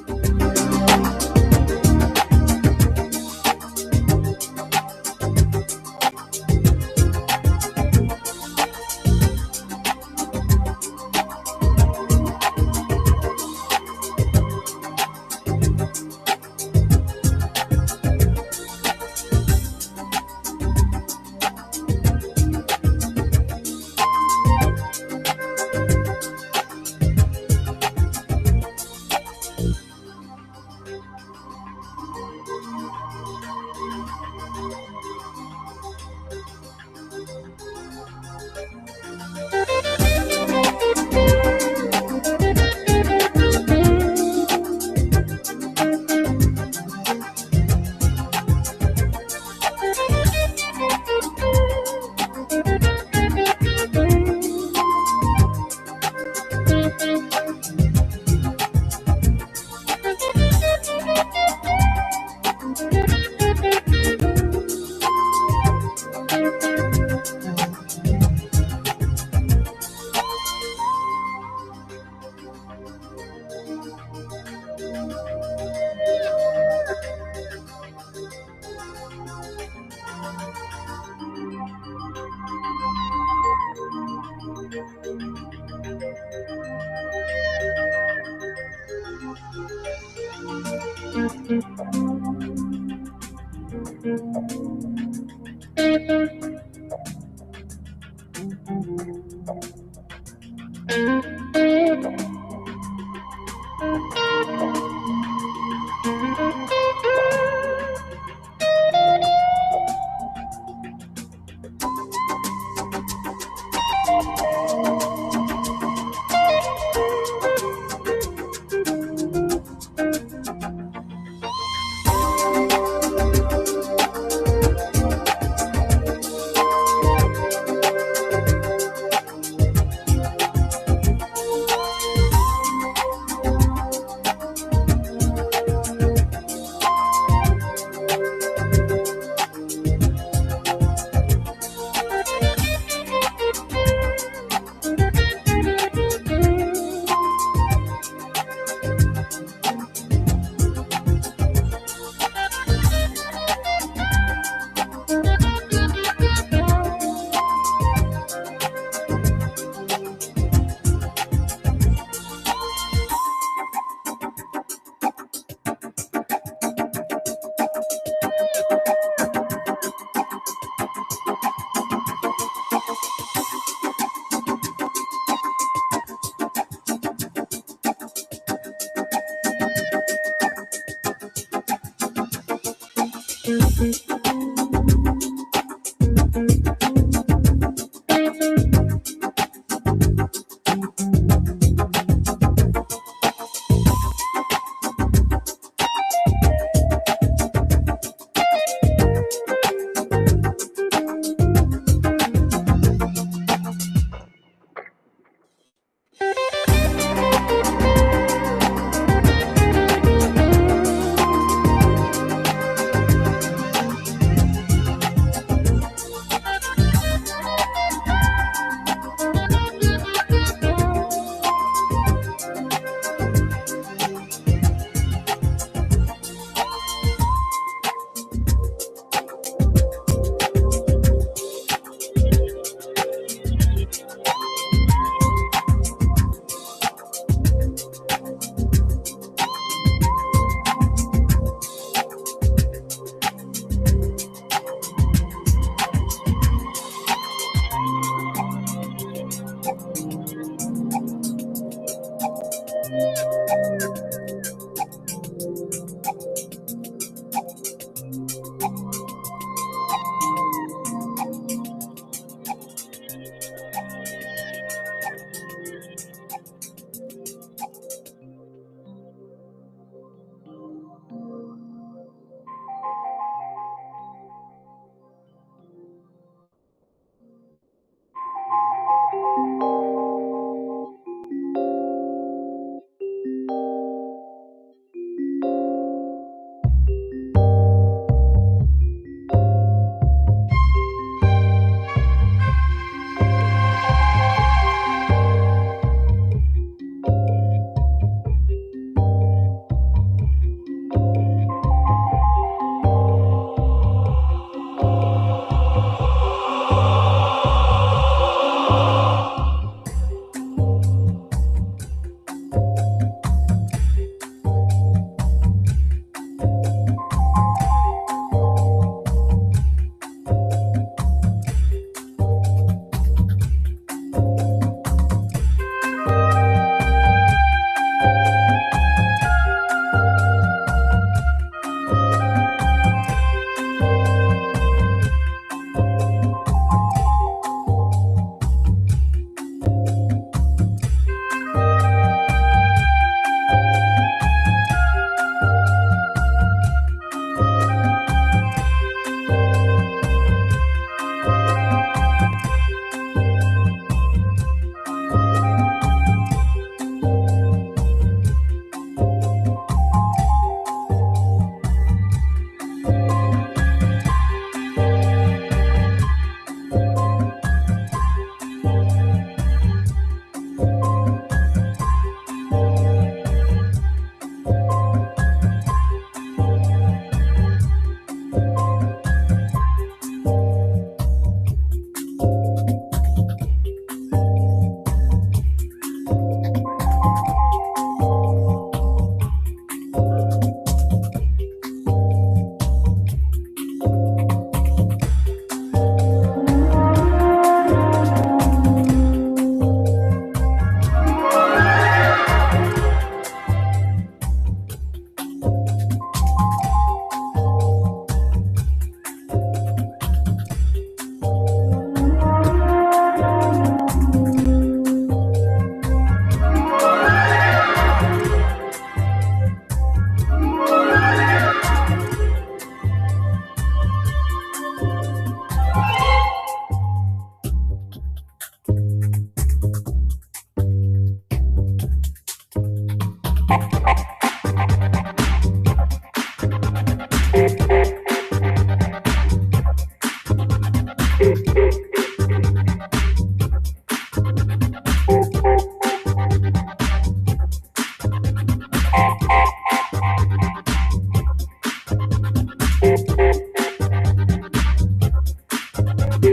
Oh,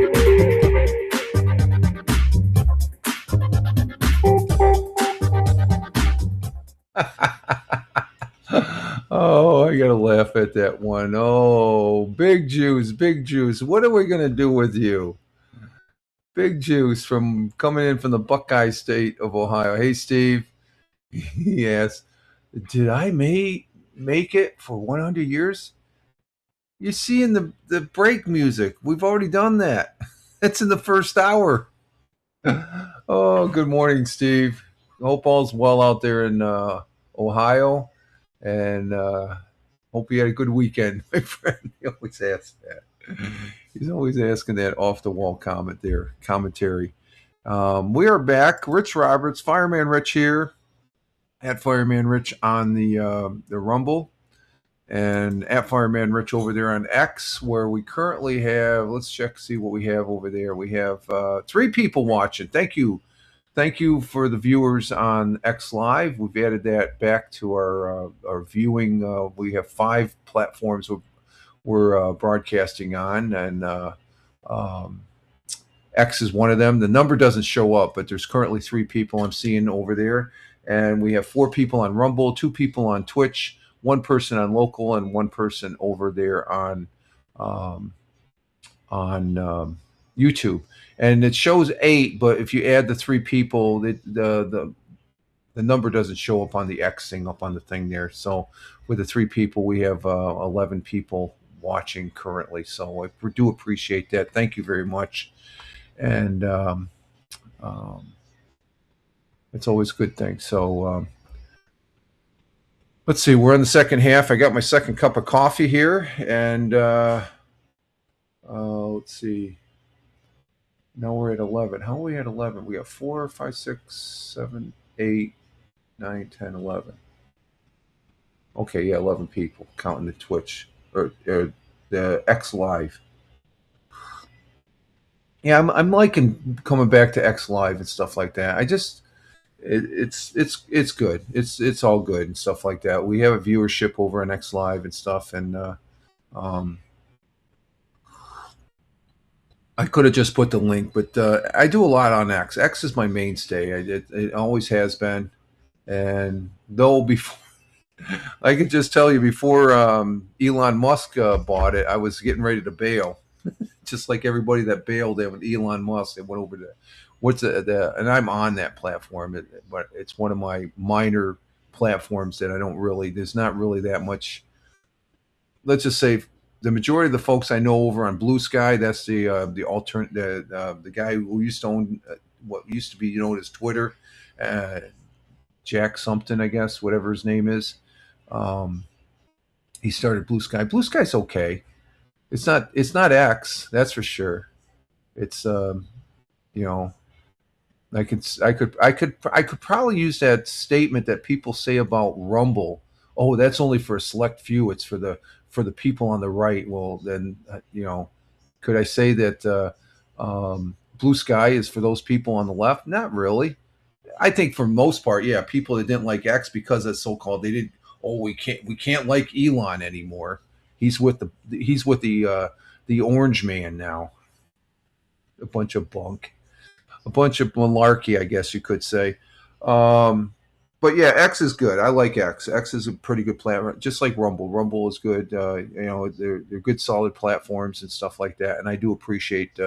I gotta laugh at that one. Oh, Big Juice, Big Juice. What are we gonna do with you? Big Juice from coming in from the Buckeye State of Ohio. Hey, Steve. He asked, "Did I make it for 100 years?" You're seeing the break music. We've already done that. That's in the first hour. Oh, good morning, Steve. Hope all's well out there in Ohio, and hope you had a good weekend, my friend. He always asks that. He's always asking that off the wall commentary. We are back. Rich Roberts, Fireman Rich here at Fireman Rich on the Rumble, and at Fireman Rich over there on X, where we currently have. Let's check see what we have over there. We have 3 people watching. Thank you. Thank you for the viewers on X Live. We've added that back to our viewing. We have 5 platforms we're broadcasting on, and um, X is one of them. The number doesn't show up, but there's currently 3 people I'm seeing over there, and we have 4 people on Rumble, 2 people on Twitch, 1 person on local, and 1 person over there on YouTube. And it shows 8, but if you add the 3 people, the number doesn't show up on the X thing up on the thing there. So with the 3 people, we have 11 people watching currently. So I do appreciate that. Thank you very much. And it's always a good thing. So let's see. We're in the second half. I got my second cup of coffee here, and let's see. Now we're at 11. How are we at 11? We got 4, 5, 6, 7, 8, 9, 10, 11. Okay, yeah, 11 people counting the Twitch or the X Live. Yeah, I'm liking coming back to X Live and stuff like that. I just it's good. It's all good and stuff like that. We have a viewership over on X Live and stuff, and I could have just put the link, but I do a lot on X. X is my mainstay. It always has been. And though before, I could just tell you before Elon Musk bought it, I was getting ready to bail. Just like everybody that bailed there with Elon Musk, they went over to and I'm on that platform, but it's one of my minor platforms that I don't really. There's not really that much. Let's just say the majority of the folks I know over on Blue Sky, that's the guy who used to own what used to be known as Twitter, Jack something, I guess, whatever his name is. He started Blue Sky. Blue Sky's okay. It's not X, that's for sure. It's I could probably use that statement that people say about Rumble. Oh, that's only for a select few. It's for the people on the right. Well, then could I say that Blue Sky is for those people on the left? Not really. I think for most part, yeah, people that didn't like X because it's so-called, they didn't. Oh, we can't like Elon anymore. He's with the orange man now. A bunch of bunk, a bunch of malarkey, I guess you could say. But yeah, X is good. I like X. X is a pretty good platform, just like Rumble. Rumble is good. They're good, solid platforms and stuff like that. And I do appreciate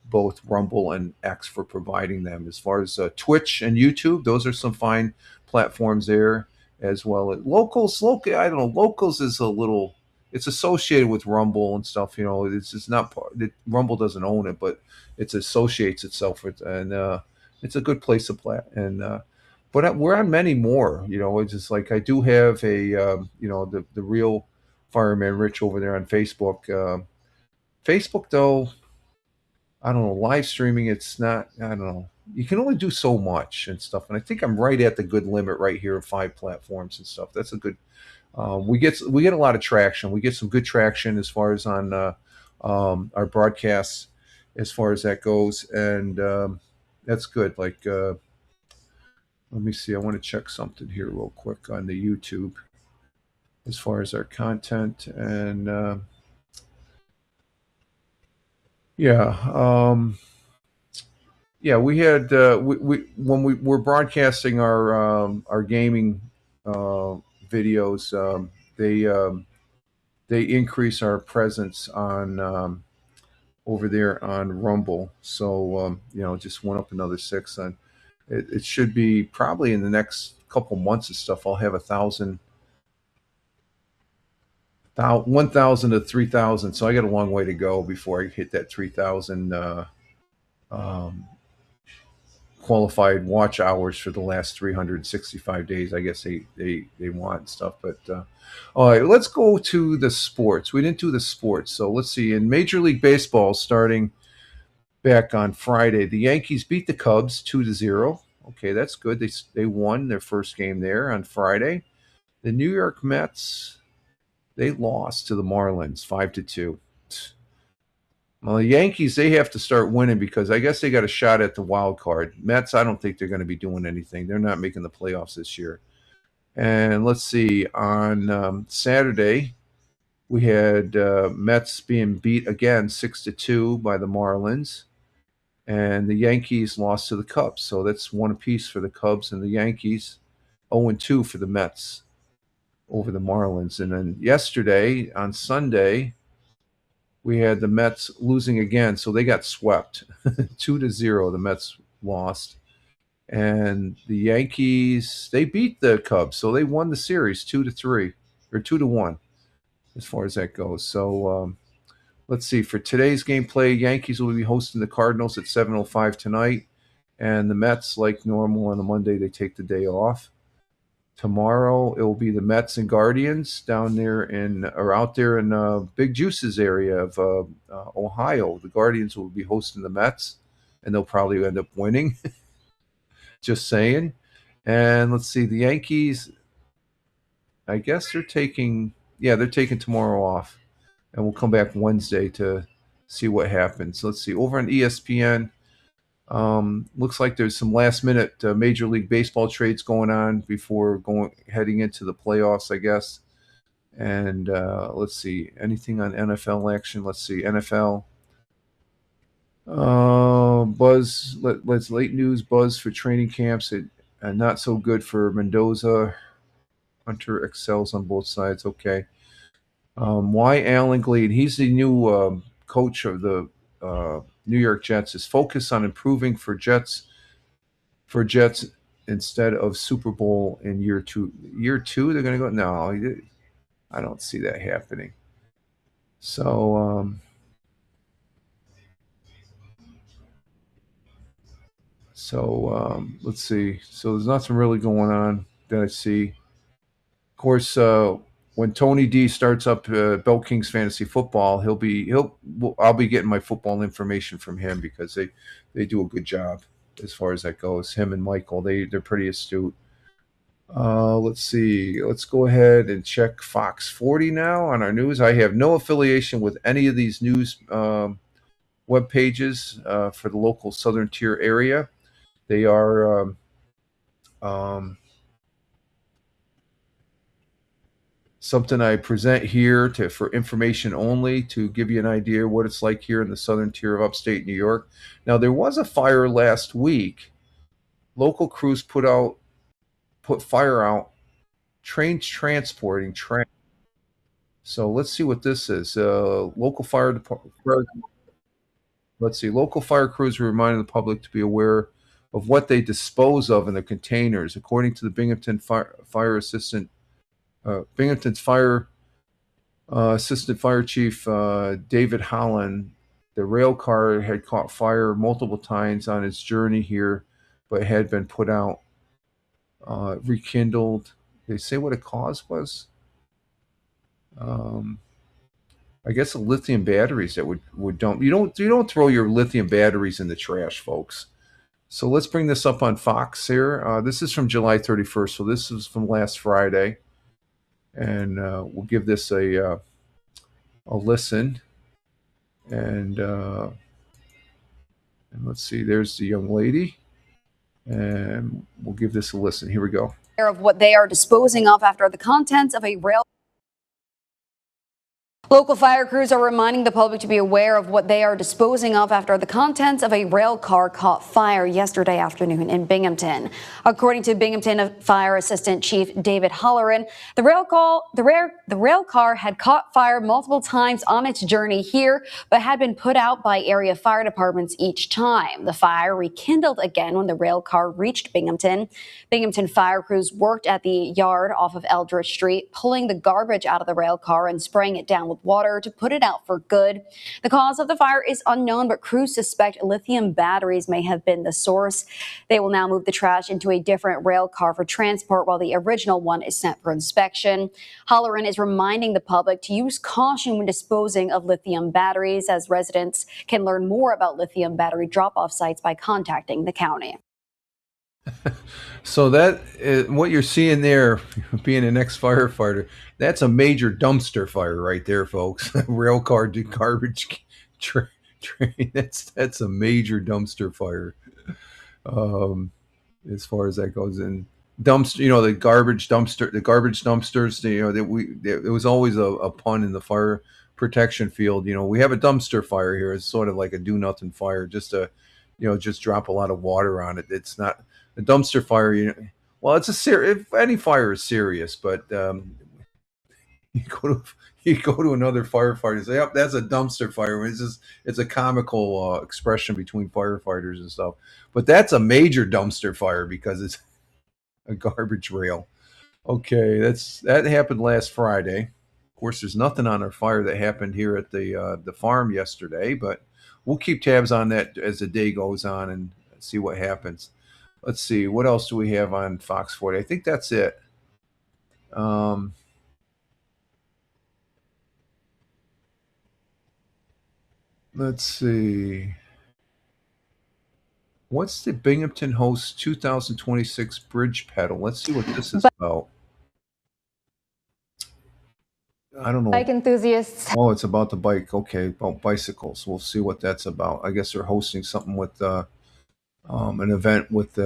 both Rumble and X for providing them. As far as Twitch and YouTube, those are some fine platforms there as well. Locals, I don't know. Locals is a little. It's associated with Rumble and stuff. It's just not part. Rumble doesn't own it, but it associates itself with, and it's a good place to play. And but we're on many more. It's just like I do have a the real Fireman Rich over there on Facebook. Facebook though, I don't know, live streaming. It's not. I don't know. You can only do so much and stuff. And I think I'm right at the good limit right here of 5 platforms and stuff. That's a good. We get a lot of traction. We get some good traction as far as on our broadcasts, as far as that goes, and that's good. Like, let me see. I want to check something here real quick on the YouTube, as far as our content, and Yeah. Yeah, we had we when we were broadcasting our gaming videos, they increase our presence on over there on Rumble. So just went up another six. And it should be probably in the next couple months of stuff. I'll have 1,000 to 3,000. So I got a long way to go before I hit that 3,000 um, qualified watch hours for the last 365 days. I guess they want and stuff. But all right, let's go to the sports. We didn't do the sports, so let's see. In Major League Baseball, starting back on Friday, the Yankees beat the Cubs 2-0. Okay, that's good. They won their first game there on Friday. The New York Mets, they lost to the Marlins 5-2. Well, the Yankees, they have to start winning because I guess they got a shot at the wild card. Mets, I don't think they're going to be doing anything. They're not making the playoffs this year. And let's see, on Saturday, we had Mets being beat again 6-2 by the Marlins. And the Yankees lost to the Cubs. So that's one apiece for the Cubs and the Yankees. 0-2 for the Mets over the Marlins. And then yesterday, on Sunday, we had the Mets losing again. So they got swept 2-0. The Mets lost. And the Yankees, they beat the Cubs. So they won the series 2-3 or 2-1 as far as that goes. So let's see. For today's gameplay, Yankees will be hosting the Cardinals at 7:05 tonight. And the Mets, like normal on a Monday, they take the day off. Tomorrow it will be the Mets and Guardians out there in Big Juice's area of Ohio. The Guardians will be hosting the Mets, and they'll probably end up winning. Just saying. And let's see, the Yankees, I guess they're taking tomorrow off, and we'll come back Wednesday to see what happens. Let's see, over on ESPN. Looks like there's some last-minute Major League Baseball trades going on before heading into the playoffs, I guess. And let's see, anything on NFL action? Let's see, NFL. Buzz. Let's late news. Buzz for training camps. Not so good for Mendoza. Hunter excels on both sides. Okay. Why Alan Gleed? He's the new coach of the New York Jets. Is focused on improving for Jets instead of Super Bowl in year two. Year two, they're going to go. No, I don't see that happening. So let's see. So there's nothing really going on that I see. Of course, when Tony D starts up Bell Kings Fantasy Football, I'll be getting my football information from him because they do a good job as far as that goes. Him and Michael, they're pretty astute. Let's see. Let's go ahead and check Fox 40 now on our news. I have no affiliation with any of these news web pages for the local Southern Tier area. They are something I present here for information only, to give you an idea what it's like here in the Southern Tier of upstate New York. Now, there was a fire last week. Local crews put fire out. Trains transporting trash. So let's see what this is. Local fire department. Let's see. Local fire crews are reminding the public to be aware of what they dispose of in the containers. According to the Binghamton Fire Assistant, Binghamton's Assistant Fire Chief David Holland, the rail car had caught fire multiple times on its journey here, but had been put out, rekindled. They say what the cause was. I guess the lithium batteries that would dump. You don't throw your lithium batteries in the trash, folks. So let's bring this up on Fox here. This is from July 31st, so this is from last Friday, and we'll give this a listen. And let's see. There's the young lady, and we'll give this a listen. Here we go. Of what they are disposing of after the contents of a rail Local fire crews are reminding the public to be aware of what they are disposing of after the contents of a rail car caught fire yesterday afternoon in Binghamton. According to Binghamton Fire Assistant Chief David Holleran, the rail car had caught fire multiple times on its journey here, but had been put out by area fire departments each time. The fire rekindled again when the rail car reached Binghamton. Binghamton fire crews worked at the yard off of Eldridge Street, pulling the garbage out of the rail car and spraying it down with water to put it out for good. The cause of the fire is unknown, but crews suspect lithium batteries may have been the source. They will now move the trash into a different rail car for transport while the original one is sent for inspection. Holleran is reminding the public to use caution when disposing of lithium batteries, as residents can learn more about lithium battery drop-off sites by contacting the county. So that what you're seeing there, being an ex-firefighter, that's a major dumpster fire right there, folks. Rail car garbage train. That's a major dumpster fire. As far as that goes, and dumpster, the garbage dumpsters. It was always a pun in the fire protection field. We have a dumpster fire here. It's sort of like a do nothing fire, just just drop a lot of water on it. It's not a dumpster fire. Well, if any fire is serious, but you go to another firefighter and say, "Yep, that's a dumpster fire." It's a comical expression between firefighters and stuff. But that's a major dumpster fire because it's a garbage rail. Okay, that happened last Friday. Of course, there's nothing on our fire that happened here at the farm yesterday, but we'll keep tabs on that as the day goes on and see what happens. Let's see, what else do we have on Fox 40? I think that's it. Let's see. What's the Binghamton Host 2026 Bridge Pedal? Let's see what this is about. I don't know. Bike enthusiasts. Oh, it's about the bike. Okay, about bicycles. We'll see what that's about. I guess they're hosting something with an event with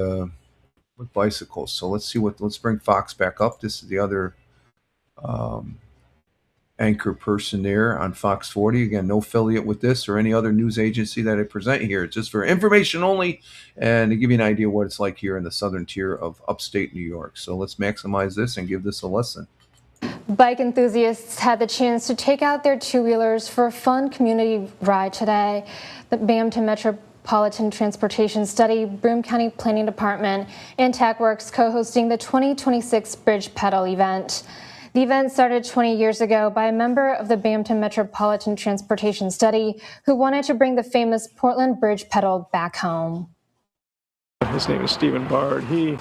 bicycles. So let's bring Fox back up. This is the other anchor person there on Fox 40. Again, no affiliate with this or any other news agency that I present here. It's just for information only and to give you an idea what it's like here in the southern tier of upstate New York. So let's maximize this and give this a listen. Bike enthusiasts had the chance to take out their two-wheelers for a fun community ride today. The Binghamton Metropolitan Transportation Study, Broome County Planning Department, and TechWorks co-hosting the 2026 Bridge Pedal event. The event started 20 years ago by a member of the Binghamton Metropolitan Transportation Study who wanted to bring the famous Portland Bridge Pedal back home. His name is Stephen Bard. He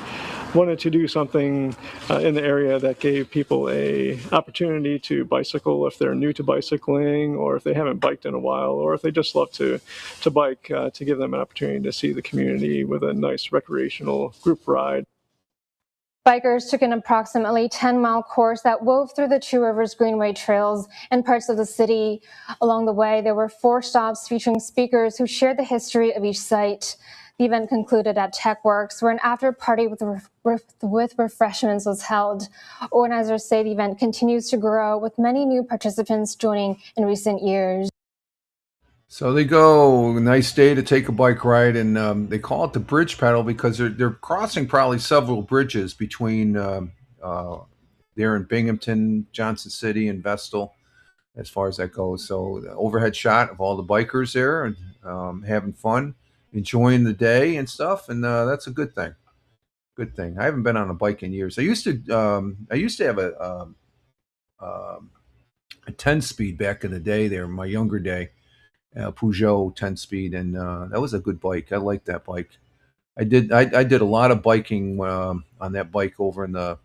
wanted to do something in the area that gave people a opportunity to bicycle if they're new to bicycling, or if they haven't biked in a while, or if they just love to bike, to give them an opportunity to see the community with a nice recreational group ride. Bikers took an approximately 10-mile course that wove through the Two Rivers Greenway trails and parts of the city. Along the way, there were 4 stops featuring speakers who shared the history of each site. The event concluded at TechWorks, where an after-party with refreshments was held. Organizers say the event continues to grow, with many new participants joining in recent years. So they go, nice day to take a bike ride, and they call it the Bridge Pedal because they're crossing probably several bridges between there in Binghamton, Johnson City, and Vestal, as far as that goes. So the overhead shot of all the bikers there and having fun, enjoying the day and stuff, and that's a good thing. Good thing. I haven't been on a bike in years. I used to have a 10-speed back in the day there, in my younger day. Peugeot 10-speed, and that was a good bike. I liked that bike. I did a lot of biking on that bike over in the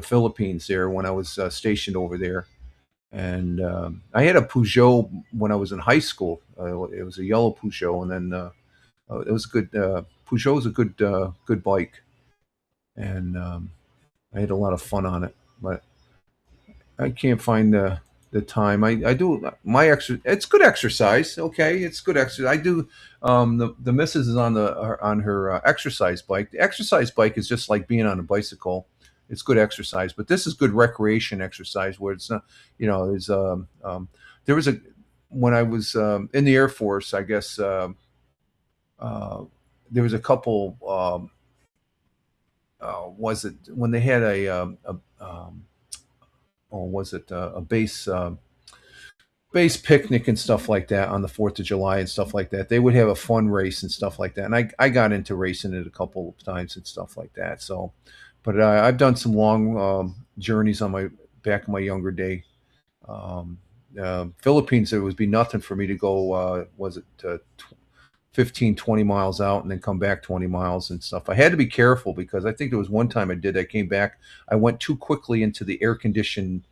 Philippines there when I was stationed over there. And I had a Peugeot when I was in high school. It was a yellow Peugeot, and then it was good. Peugeot was a good bike, and I had a lot of fun on it. But I can't find the time. I do my exercise. It's good exercise. Okay, it's good exercise. I do. The missus is on her exercise bike. The exercise bike is just like being on a bicycle. it's good exercise. But this is good recreation exercise where it's not, there's there was when I was in the Air Force, I guess there was a couple. Was it when they had or was it a base picnic and stuff like that on the 4th of July and stuff like that? They would have a fun race and stuff like that. And I got into racing it a couple of times and stuff like that. So, but I've done some long journeys on my back in my younger day. Philippines, it would be nothing for me to go, 15, 20 miles out and then come back 20 miles and stuff. I had to be careful because I think there was one time I came back, I went too quickly into the air conditioned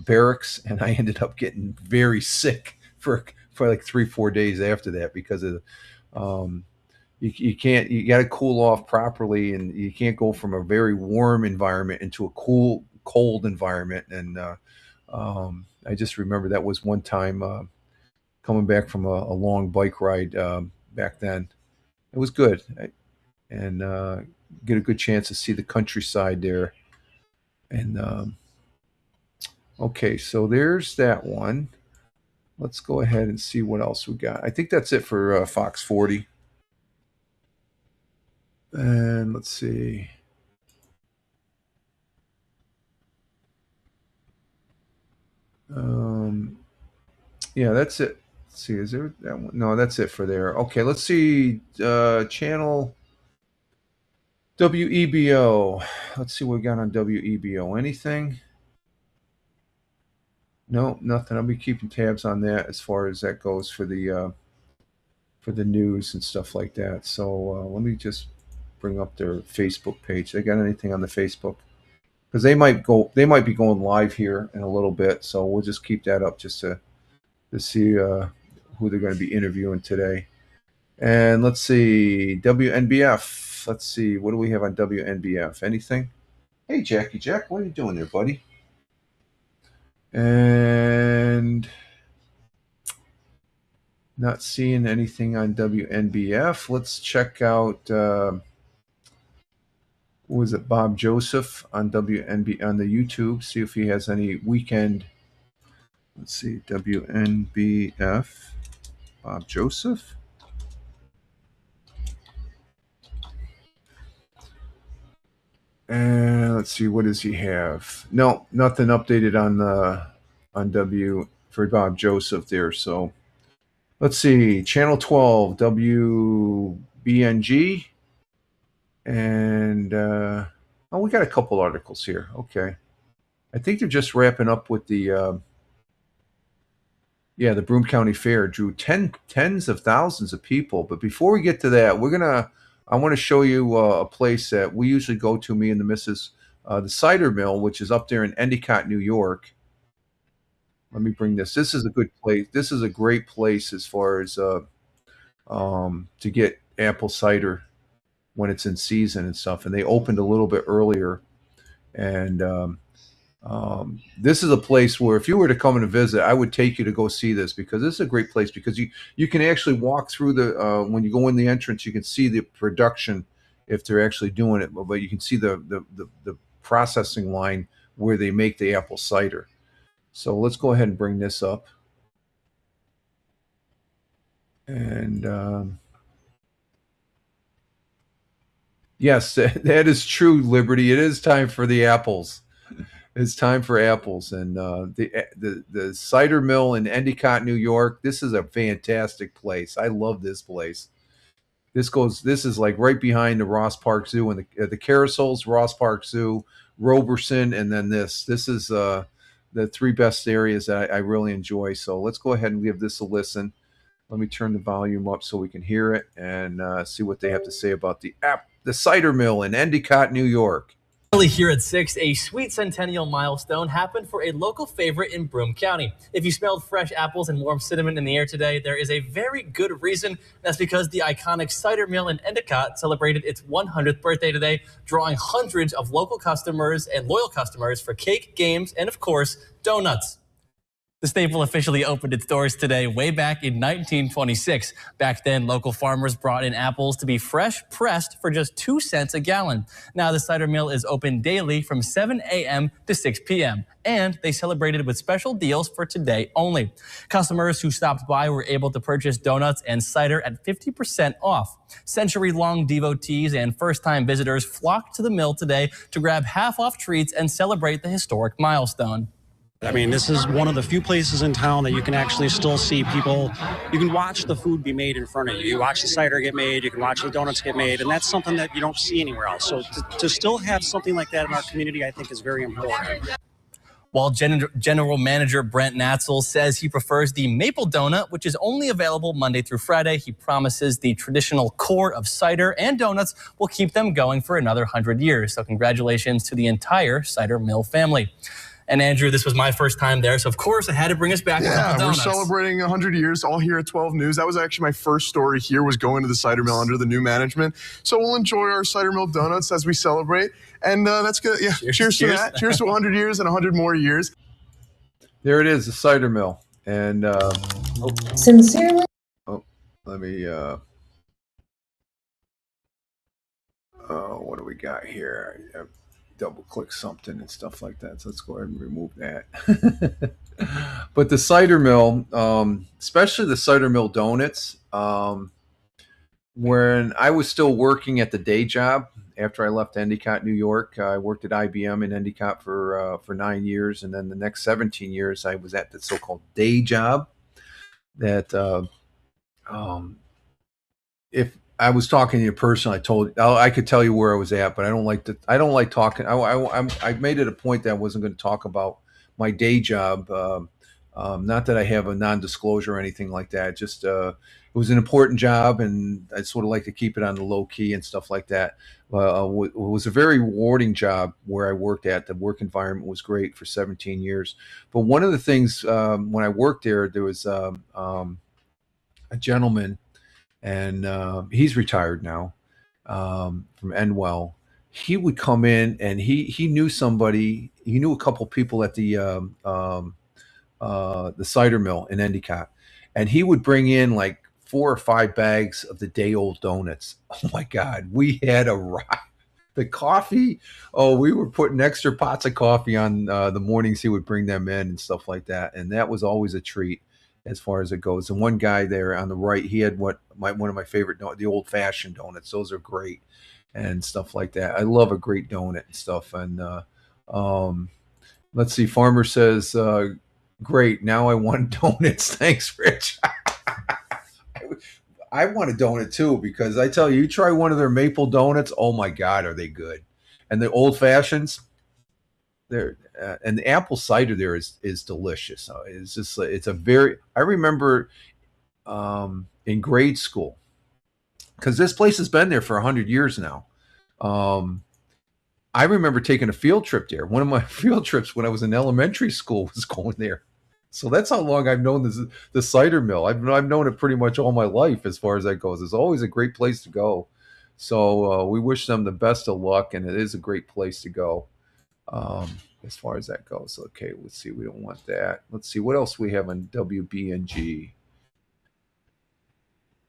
barracks, and I ended up getting very sick for like 3-4 days after that because of you got to cool off properly, and you can't go from a very warm environment into a cold environment. And I just remember that was one time coming back from a long bike ride back then. It was good, and get a good chance to see the countryside there. And okay, so there's that one. Let's go ahead and see what else we got. I think that's it for Fox 40. And let's see. Yeah, that's it. Let's see, is there that one? No, that's it for there. Okay, let's see. Channel WEBO. Let's see what we got on WEBO. Anything? No, nothing. I'll be keeping tabs on that as far as that goes for the news and stuff like that. So let me just bring up their Facebook page. They got anything on the Facebook? Because they might be going live here in a little bit. So we'll just keep that up just to see who they're going to be interviewing today. And let's see, WNBF. Let's see, what do we have on WNBF? Anything? Hey, Jackie Jack, what are you doing there, buddy? And not seeing anything on WNBF. Let's check out, what was it, Bob Joseph on WNB on the YouTube. See if he has any weekend. Let's see, WNBF, Bob Joseph. And let's see, what does he have? No, nothing updated on W for Bob Joseph there. So let's see, Channel 12, WBNG. And we got a couple articles here. Okay. I think they're just wrapping up with the Broome County Fair drew tens of thousands of people. But before we get to that, I want to show you a place that we usually go to, me and the missus, the Cider Mill, which is up there in Endicott, New York. Let me bring this. This is a good place. This is a great place as far as to get apple cider when it's in season and stuff. And they opened a little bit earlier. And this is a place where if you were to come and visit, I would take you to go see this, because this is a great place, because you can actually walk through the when you go in the entrance, you can see the production if they're actually doing it, but you can see the processing line where they make the apple cider. So let's go ahead and bring this up. And yes, that is true, Liberty. It is time for the apples. It's time for apples. And the cider mill in Endicott, New York. This is a fantastic place. I love this place. This is like right behind the Ross Park Zoo and the Carousels, Ross Park Zoo, Roberson, and then this. This is the three best areas that I really enjoy. So let's go ahead and give this a listen. Let me turn the volume up so we can hear it and see what they have to say about the cider mill in Endicott, New York. Here at 6, a sweet centennial milestone happened for a local favorite in Broome County. If you smelled fresh apples and warm cinnamon in the air today, there is a very good reason. That's because the iconic cider mill in Endicott celebrated its 100th birthday today, drawing hundreds of local customers and loyal customers for cake, games, and of course, donuts. The staple officially opened its doors today, way back in 1926. Back then, local farmers brought in apples to be fresh pressed for just 2 cents a gallon. Now the cider mill is open daily from 7 a.m. to 6 p.m. And they celebrated with special deals for today only. Customers who stopped by were able to purchase donuts and cider at 50% off. Century-long devotees and first-time visitors flocked to the mill today to grab half-off treats and celebrate the historic milestone. I mean, this is one of the few places in town that you can actually still see people. You can watch the food be made in front of you. You watch the cider get made, you can watch the donuts get made, and that's something that you don't see anywhere else. So to still have something like that in our community, I think is very important. While General Manager Brent Natzel says he prefers the maple donut, which is only available Monday through Friday, he promises the traditional core of cider and donuts will keep them going for another 100 years. So congratulations to the entire cider mill family. And Andrew, this was my first time there, so of course I had to bring us back a couple donuts. We're celebrating 100 years all here at 12 News. That was actually my first story here, was going to the cider mill under the new management. So we'll enjoy our cider mill donuts as we celebrate. And that's good. Yeah, cheers to that. Cheers to 100 years and 100 more years. There it is, the cider mill. And Sincerely. oh, let me what do we got here? Double click something and stuff like that. So let's go ahead and remove that. But the cider mill, especially the cider mill donuts, when I was still working at the day job after I left Endicott, New York, I worked at IBM in Endicott for 9 years, and then the next 17 years I was at the so-called day job. That if I was talking to you personally, I could tell you where I was at, but I don't like talking. I made it a point that I wasn't going to talk about my day job. Not that I have a non-disclosure or anything like that. Just it was an important job, and I'd sort of like to keep it on the low key and stuff like that. It was a very rewarding job where I worked at. The work environment was great for 17 years. But one of the things when I worked there was a gentleman. And he's retired now from Endwell. He would come in, and he knew somebody. He knew a couple people at the cider mill in Endicott, and he would bring in like 4 or 5 bags of the day-old donuts. Oh my God, we had a ride. The coffee. Oh, we were putting extra pots of coffee on the mornings he would bring them in and stuff like that, and that was always a treat as far as it goes. And one guy there on the right, he had one of my favorite the old-fashioned donuts. Those are great and stuff like that. I love a great donut and stuff. And let's see, Farmer says, great, now I want donuts. Thanks, Rich. I want a donut too, because I tell you, you try one of their maple donuts, oh my God, are they good. And the old-fashions, and the apple cider there is delicious. It's just, I remember in grade school, because this place has been there for 100 years now. I remember taking a field trip there. One of my field trips when I was in elementary school was going there. So that's how long I've known the cider mill. I've known it pretty much all my life as far as that goes. It's always a great place to go. So we wish them the best of luck, and it is a great place to go. As far as that goes. Okay, let's see. We don't want that. Let's see what else we have on WBNG.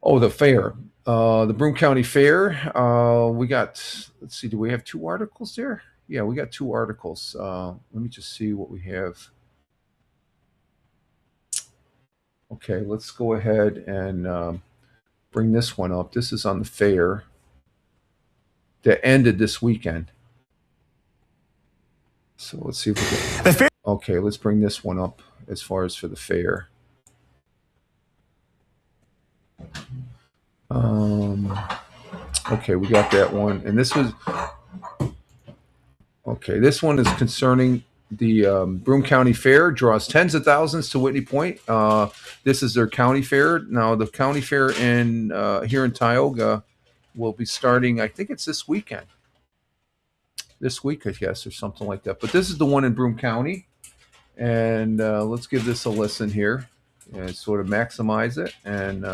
Oh, the fair. The Broome County Fair. We got, let's see, do we have 2 articles there? Yeah, we got 2 articles. Let me just see what we have. Okay, let's go ahead and bring this one up. This is on the fair that ended this weekend. So let's see if we can. Okay, let's bring this one up as far as for the fair. Okay, we got that one. And this was... Okay, this one is concerning the Broome County Fair. Draws tens of thousands to Whitney Point. This is their county fair. Now, the county fair here in Tioga will be starting, I think it's this weekend. This week, I guess, or something like that. But this is the one in Broome County. And let's give this a listen here and sort of maximize it and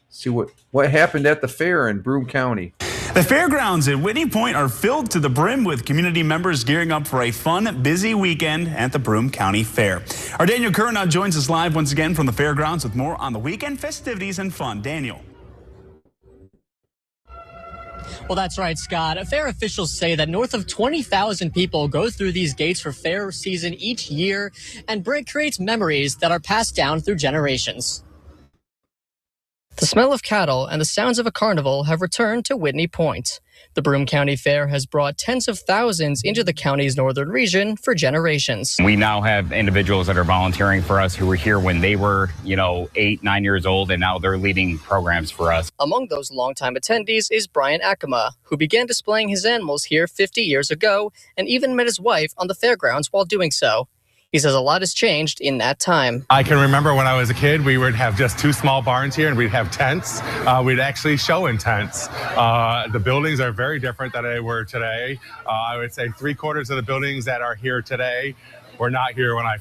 see what happened at the fair in Broome County. The fairgrounds at Whitney Point are filled to the brim with community members gearing up for a fun, busy weekend at the Broome County Fair. Our Daniel Curran now joins us live once again from the fairgrounds with more on the weekend festivities and fun. Daniel. Well, that's right, Scott. Fair officials say that north of 20,000 people go through these gates for fair season each year, and creates memories that are passed down through generations. The smell of cattle and the sounds of a carnival have returned to Whitney Point. The Broome County Fair has brought tens of thousands into the county's northern region for generations. We now have individuals that are volunteering for us who were here when they were, 8, 9 years old, and now they're leading programs for us. Among those longtime attendees is Brian Akama, who began displaying his animals here 50 years ago and even met his wife on the fairgrounds while doing so. He says a lot has changed in that time. I can remember when I was a kid, we would have just 2 small barns here and we'd have tents. We'd actually show in tents. The buildings are very different than they were today. I would say 3/4 of the buildings that are here today were not here when I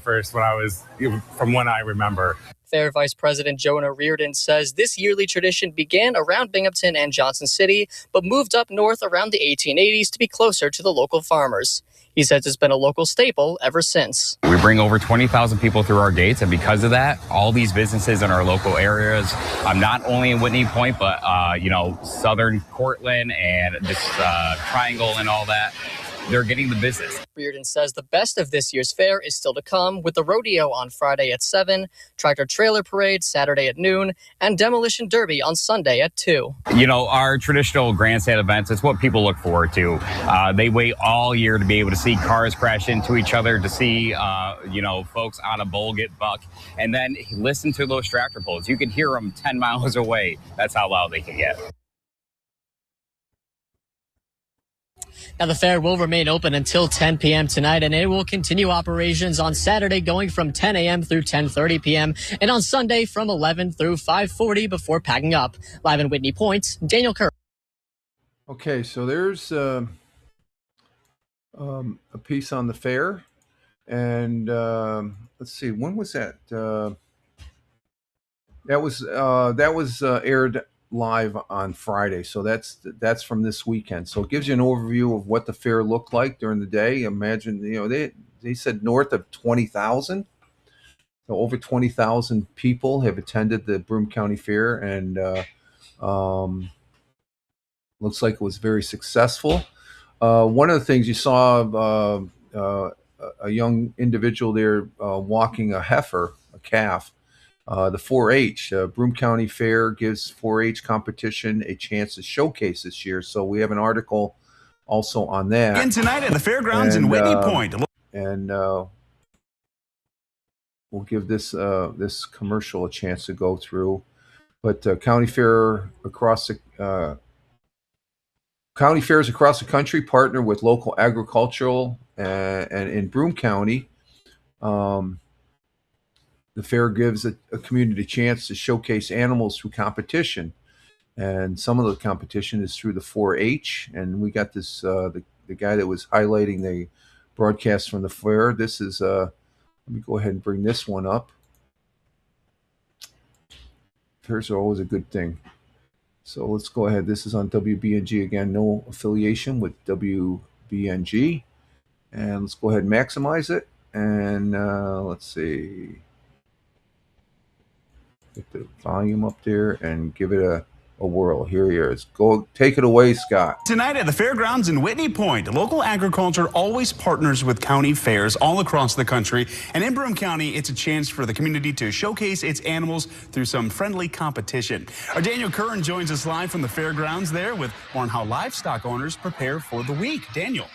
remember. Fair Vice President Jonah Reardon says this yearly tradition began around Binghamton and Johnson City, but moved up north around the 1880s to be closer to the local farmers. He says it's been a local staple ever since. We bring over 20,000 people through our gates, and because of that, all these businesses in our local areas, not only in Whitney Point, but southern Cortland and this triangle and all that, they're getting the business. Reardon says the best of this year's fair is still to come, with the rodeo on Friday at 7, tractor trailer parade Saturday at noon, and demolition derby on Sunday at 2. Our traditional grandstand events, it's what people look forward to. They wait all year to be able to see cars crash into each other, to see, folks on a bull get bucked, and then listen to those tractor pulls. You can hear them 10 miles away. That's how loud they can get. Now, the fair will remain open until 10 p.m. tonight, and it will continue operations on Saturday going from 10 a.m. through 10:30 p.m. and on Sunday from 11 through 5:40 before packing up. Live in Whitney Point, Daniel Kerr. Okay, so there's a piece on the fair, and let's see, when was that? That was aired live on Friday, so that's from this weekend. So it gives you an overview of what the fair looked like during the day. Imagine, they said north of 20,000, so over 20,000 people have attended the Broome County Fair, and looks like it was very successful. One of the things you saw, a young individual there walking a heifer, a calf. The 4-H, Broome County Fair gives 4-H competition a chance to showcase this year. So we have an article also on that. Again tonight at the fairgrounds in Whitney Point. And we'll give this commercial a chance to go through. But county fairs across the country partner with local agricultural and in Broome County. The fair gives a community chance to showcase animals through competition, and some of the competition is through the 4-H. And we got this the guy that was highlighting the broadcast from the fair. This is let me go ahead and bring this one up. Fairs are always a good thing. So let's go ahead. This is on WBNG again. No affiliation with WBNG, and let's go ahead and maximize it. And let's see. Get the volume up there and give it a whirl. Here he is. Go, take it away, Scott. Tonight at the fairgrounds in Whitney Point, local agriculture always partners with county fairs all across the country. And in Broome County, it's a chance for the community to showcase its animals through some friendly competition. Our Daniel Curran joins us live from the fairgrounds there with more on how livestock owners prepare for the week. Daniel.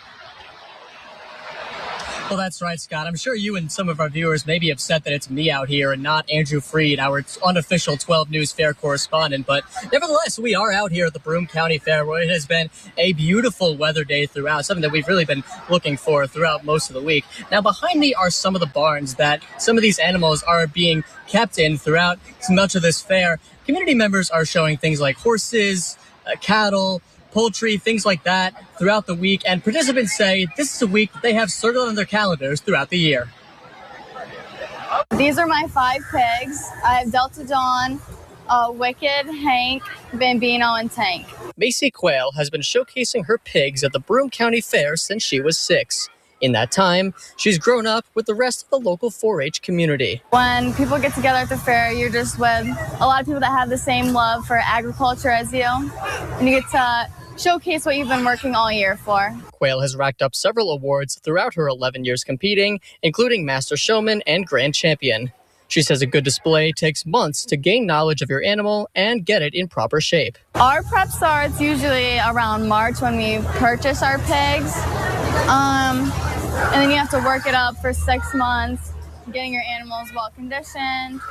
Well, that's right, Scott. I'm sure you and some of our viewers may be upset that it's me out here and not Andrew Freed, our unofficial 12 News Fair correspondent. But nevertheless, we are out here at the Broome County Fair, where it has been a beautiful weather day throughout, something that we've really been looking for throughout most of the week. Now, behind me are some of the barns that some of these animals are being kept in throughout much of this fair. Community members are showing things like horses, cattle, poultry, things like that throughout the week, and participants say this is a week that they have circled on their calendars throughout the year. These are my 5 pigs. I have Delta Dawn, Wicked, Hank, Bambino, and Tank. Macy Quayle has been showcasing her pigs at the Broome County Fair since she was 6. In that time, she's grown up with the rest of the local 4-H community. When people get together at the fair, you're just with a lot of people that have the same love for agriculture as you, and you get to showcase what you've been working all year for. Quayle has racked up several awards throughout her 11 years competing, including Master Showman and Grand Champion. She says a good display takes months to gain knowledge of your animal and get it in proper shape. Our prep starts usually around March when we purchase our pigs. And then you have to work it up for 6 months, getting your animals well conditioned,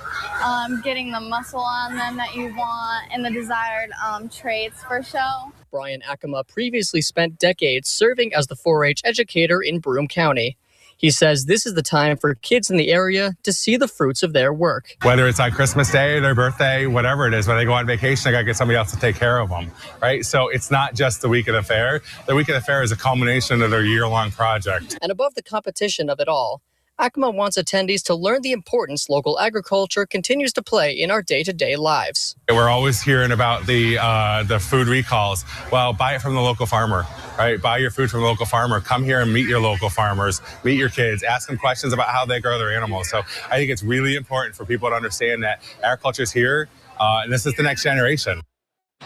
getting the muscle on them that you want, and the desired traits for show. Brian Acoma previously spent decades serving as the 4-H educator in Broome County. He says this is the time for kids in the area to see the fruits of their work. Whether it's on Christmas Day, their birthday, whatever it is, when they go on vacation, I got to get somebody else to take care of them, right? So it's not just the week of the fair. The week of the fair is a culmination of their year-long project. And above the competition of it all, Acoma wants attendees to learn the importance local agriculture continues to play in our day-to-day lives. We're always hearing about the food recalls. Well, buy it from the local farmer, right? Buy your food from the local farmer. Come here and meet your local farmers, meet your kids, ask them questions about how they grow their animals. So I think it's really important for people to understand that agriculture is here, and this is the next generation.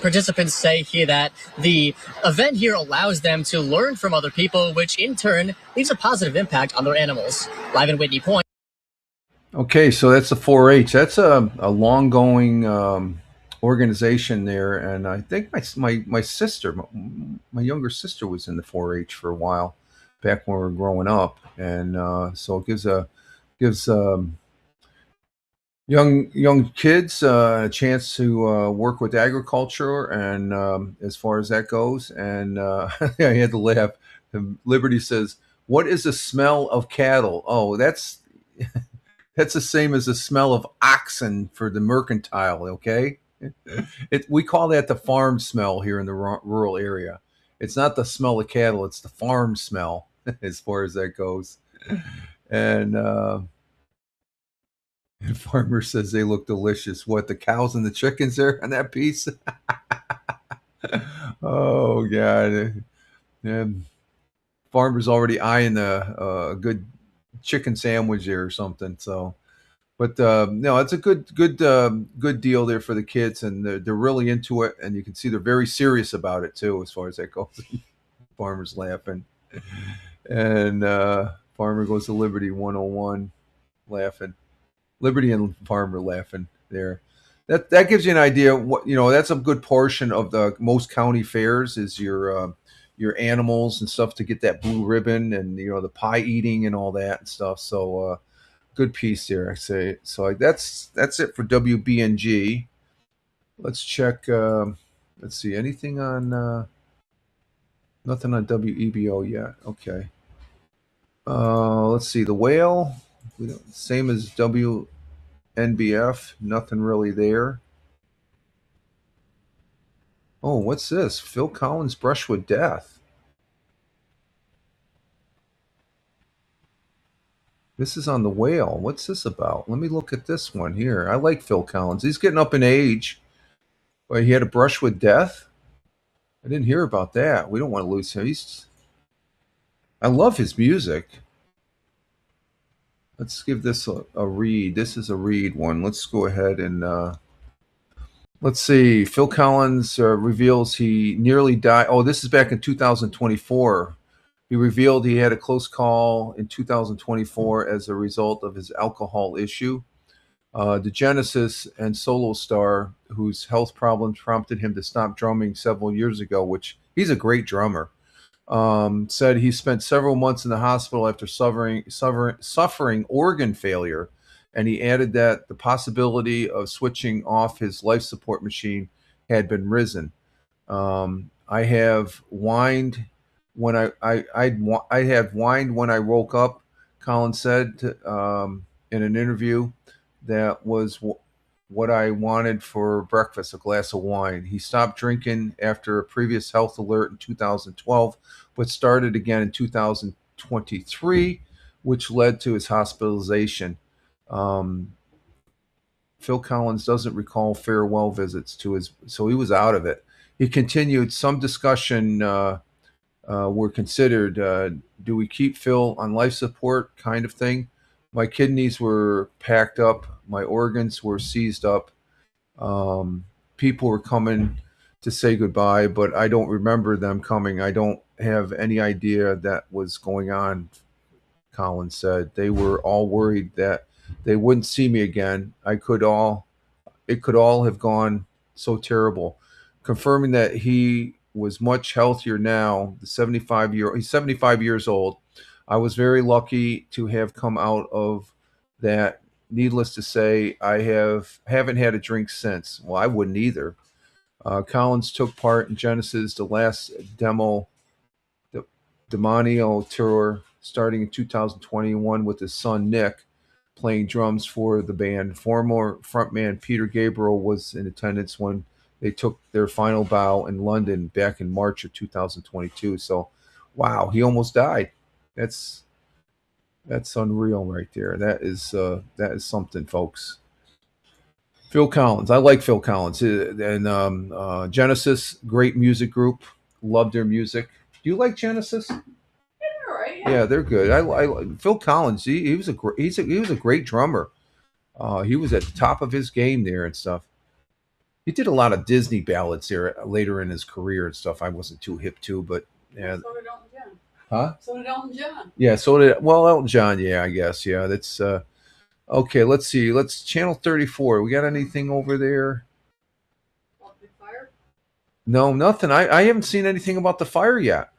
Participants say here that the event here allows them to learn from other people, which in turn leaves a positive impact on their animals. Live in Whitney Point. Okay, so that's the 4-H. That's a long-going organization there, and I think my sister, my younger sister, was in the 4-H for a while back when we were growing up, and so it gives young kids a chance to work with agriculture, and as far as that goes, and I had to laugh. Liberty says, "What is the smell of cattle?" Oh, that's the same as the smell of oxen for the mercantile. Okay, we call that the farm smell here in the rural area. It's not the smell of cattle; it's the farm smell as far as that goes, and. And Farmer says they look delicious. What, the cows and the chickens there on that piece? Oh, God. Farmer's already eyeing a good chicken sandwich there or something. So, but no, it's a good deal there for the kids, and they're really into it, and you can see they're very serious about it too, as far as that goes. Farmer's laughing, and Farmer goes to Liberty 101, laughing. Liberty and Farmer laughing there. That gives you an idea. What that's a good portion of the most county fairs is your animals and stuff to get that blue ribbon, and the pie eating and all that and stuff. So good piece there, I say. So that's it for WBNG. Let's check. Let's see, anything on nothing on WEBO yet. Okay. Let's see, the Whale. Same as WNBF, nothing really there. Oh, what's this? Phil Collins brushed with death. This is on the Whale. What's this about? Let me look at this one here. I like Phil Collins. He's getting up in age, but he had a brush with death. I didn't hear about that. We don't want to lose him. I love his music. Let's give this a read. This is a read one. Let's go ahead and let's see. Phil Collins reveals he nearly died. Oh, this is back in 2024. He revealed he had a close call in 2024 as a result of his alcohol issue. The Genesis and solo star, whose health problems prompted him to stop drumming several years ago, which he's a great drummer, said he spent several months in the hospital after suffering organ failure, and he added that the possibility of switching off his life support machine had been risen. I have whined when I had whined when I woke up, Collins said in an interview. That was what I wanted for breakfast, a glass of wine. He stopped drinking after a previous health alert in 2012, but started again in 2023, which led to his hospitalization. Phil Phil Collins doesn't recall farewell visits to his, so he was out of it. He continued, some discussion were considered. Do we keep Phil on life support kind of thing? My kidneys were packed up. My organs were seized up. People were coming to say goodbye, but I don't remember them coming. I don't have any idea that was going on, Collins said. They were all worried that they wouldn't see me again. It could all have gone so terrible. Confirming that he was much healthier now, he's 75 years old. I was very lucky to have come out of that. Needless to say, I haven't had a drink since. Well, I wouldn't either. Collins took part in Genesis, the last Demonio tour, starting in 2021 with his son Nick playing drums for the band. Former frontman Peter Gabriel was in attendance when they took their final bow in London back in March of 2022. So, wow, he almost died. That's unreal right there. That is something, folks. Phil Collins. I like Phil Collins. And Genesis, great music group. Love their music. Do you like Genesis? Right. Yeah, they're good. I Phil Collins. He was a great drummer. He was at the top of his game there and stuff. He did a lot of Disney ballads there later in his career and stuff. I wasn't too hip to, but yeah. So did Elton John. Huh? So did Elton John. Yeah, so did Elton John. Yeah, I guess. Yeah, that's okay. Let's see. Let's channel 34. We got anything over there? Fire? No, nothing. I haven't seen anything about the fire yet.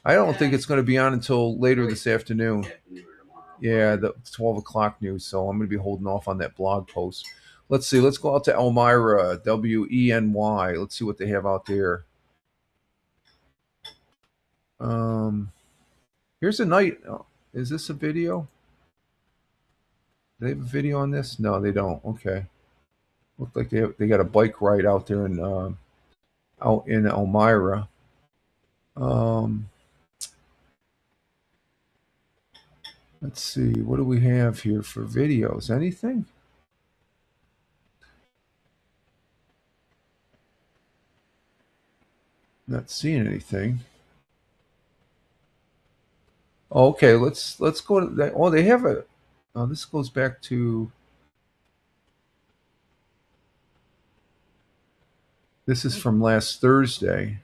I don't think it's going to be on until later this afternoon. Yeah, the 12 o'clock news. So I'm going to be holding off on that blog post. Let's see. Let's go out to Elmira, WENY. Let's see what they have out there. Here's a night. Oh, is this a video? Do they have a video on this? No, they don't. Okay. Look like they got a bike ride out there in out in Elmira. Let's see. What do we have here for videos? Anything? Not seeing anything. Okay, let's go to that. Oh, they have a. Oh, this goes back to. This is from last Thursday.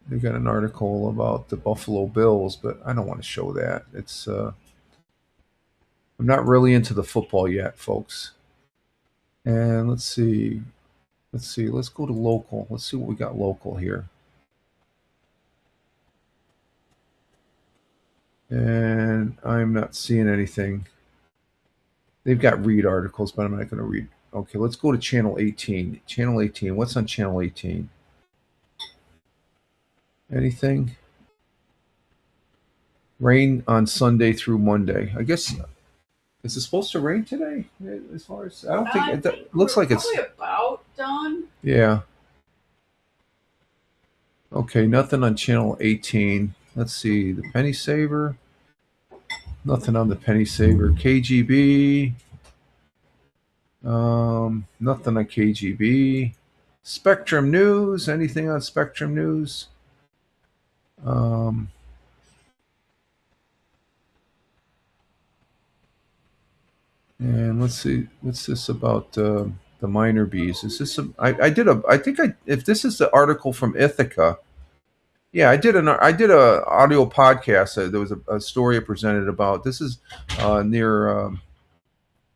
They got an article about the Buffalo Bills, but I don't want to show that. It's. I'm not really into the football yet, folks. And let's see. Let's go to local. Let's see what we got local here. And I'm not seeing anything. They've got read articles, but I'm not going to read. Okay, let's go to channel 18. Channel 18. What's on channel 18? Anything? Rain on Sunday through Monday. I guess. Is it supposed to rain today? As far as I don't think it looks like it's probably about done. Yeah. Okay, nothing on channel 18. Let's see, the Penny Saver. Nothing on the Penny Saver. KGB. Nothing on KGB. Spectrum News. Anything on Spectrum News? And let's see, what's this about the minor bees? Is this if this is the article from Ithaca. Yeah, I did a audio podcast. There was a story I presented about. This is near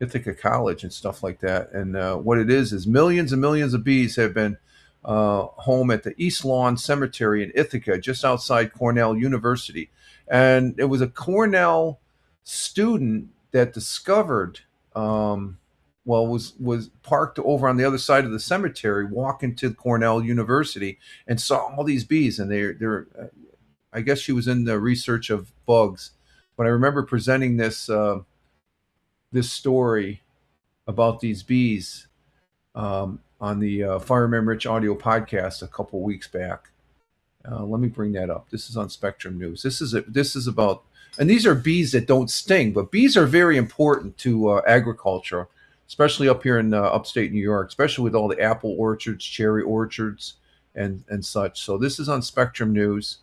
Ithaca College and stuff like that. And what it is millions and millions of bees have been home at the East Lawn Cemetery in Ithaca, just outside Cornell University. And it was a Cornell student that discovered, was parked over on the other side of the cemetery, walking to Cornell University, and saw all these bees. And they're I guess she was in the research of bugs, but I remember presenting this this story about these bees on the Fireman Rich audio podcast a couple weeks back. Let me bring that up. This is on Spectrum News. This is about And these are bees that don't sting, but bees are very important to agriculture, especially up here in upstate New York, especially with all the apple orchards, cherry orchards, and such. So this is on Spectrum News.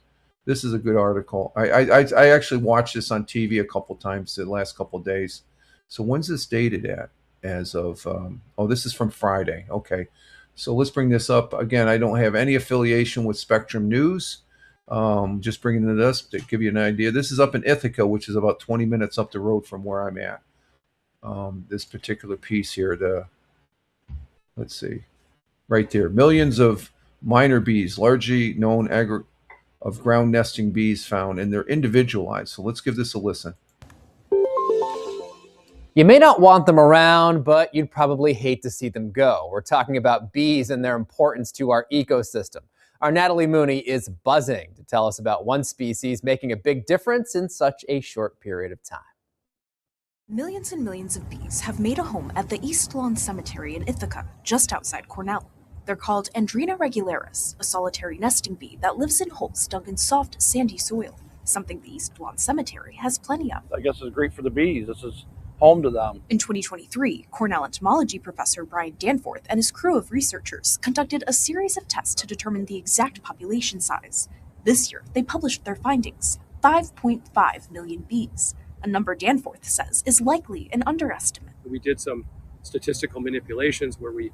This is a good article. I actually watched this on TV a couple times the last couple of days. So when's this dated at? As of this is from Friday. Okay, so let's bring this up again. I don't have any affiliation with Spectrum News. Just bringing it up to give you an idea. This is up in Ithaca, which is about 20 minutes up the road from where I'm at. This particular piece here, let's see, right there. Millions of minor bees, largely known of ground nesting bees found, and they're individualized. So let's give this a listen. You may not want them around, but you'd probably hate to see them go. We're talking about bees and their importance to our ecosystem. Our Natalie Mooney is buzzing to tell us about one species making a big difference in such a short period of time. Millions and millions of bees have made a home at the East Lawn Cemetery in Ithaca, just outside Cornell. They're called Andrena regularis, a solitary nesting bee that lives in holes dug in soft, sandy soil, something the East Lawn Cemetery has plenty of. I guess it's great for the bees. This is home to them. In 2023, Cornell entomology professor Brian Danforth and his crew of researchers conducted a series of tests to determine the exact population size. This year, they published their findings: 5.5 million bees, a number Danforth says is likely an underestimate. We did some statistical manipulations where we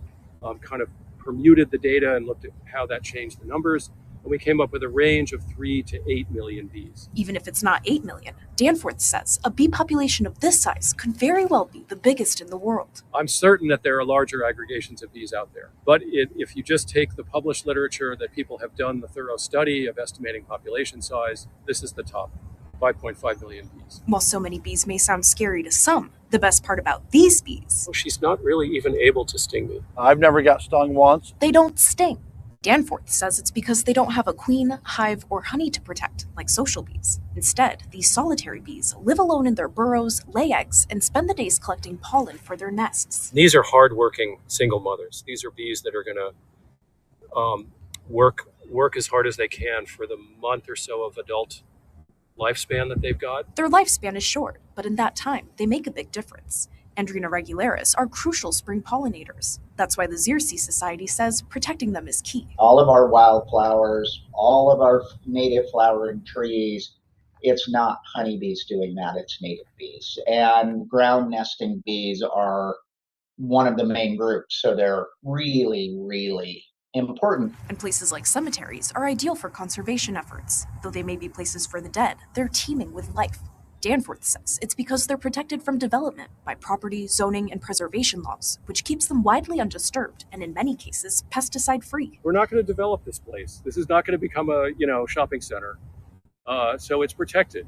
kind of permuted the data and looked at how that changed the numbers, and we came up with a range of 3 to 8 million bees. Even if it's not 8 million, Danforth says a bee population of this size could very well be the biggest in the world. I'm certain that there are larger aggregations of bees out there, but if you just take the published literature that people have done the thorough study of estimating population size, this is the top. 5.5 million bees. While so many bees may sound scary to some, the best part about these bees... Well, she's not really even able to sting me. I've never got stung once. They don't sting. Danforth says it's because they don't have a queen, hive, or honey to protect, like social bees. Instead, these solitary bees live alone in their burrows, lay eggs, and spend the days collecting pollen for their nests. These are hardworking single mothers. These are bees that are going to work as hard as they can for the month or so of adult lifespan that they've got. Their lifespan is short, but in that time, they make a big difference. Andrena regularis are crucial spring pollinators. That's why the Xerces Society says protecting them is key. All of our wildflowers, all of our native flowering trees, it's not honeybees doing that, it's native bees. And ground nesting bees are one of the main groups, so they're really, really important. And places like cemeteries are ideal for conservation efforts. Though they may be places for the dead, they're teeming with life. Danforth says it's because they're protected from development by property, zoning, and preservation laws, which keeps them widely undisturbed and in many cases pesticide-free. We're not going to develop this place. This is not going to become a shopping center. So it's protected.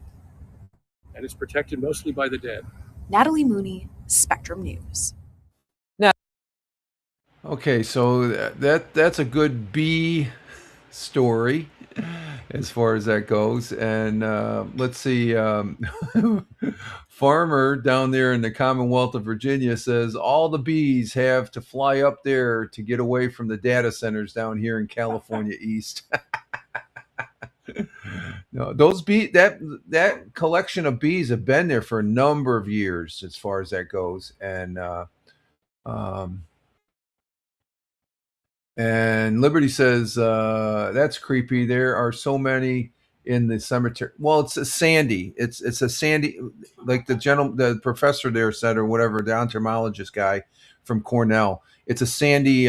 And it's protected mostly by the dead. Natalie Mooney, Spectrum News. Okay, so that's a good bee story as far as that goes. And let's see, farmer down there in the Commonwealth of Virginia says all the bees have to fly up there to get away from the data centers down here in California East. No, those that collection of bees have been there for a number of years as far as that goes. And Liberty says, that's creepy. There are so many in the cemetery. Well, it's a sandy. It's a sandy, like the professor there said, or whatever, the entomologist guy from Cornell. It's a sandy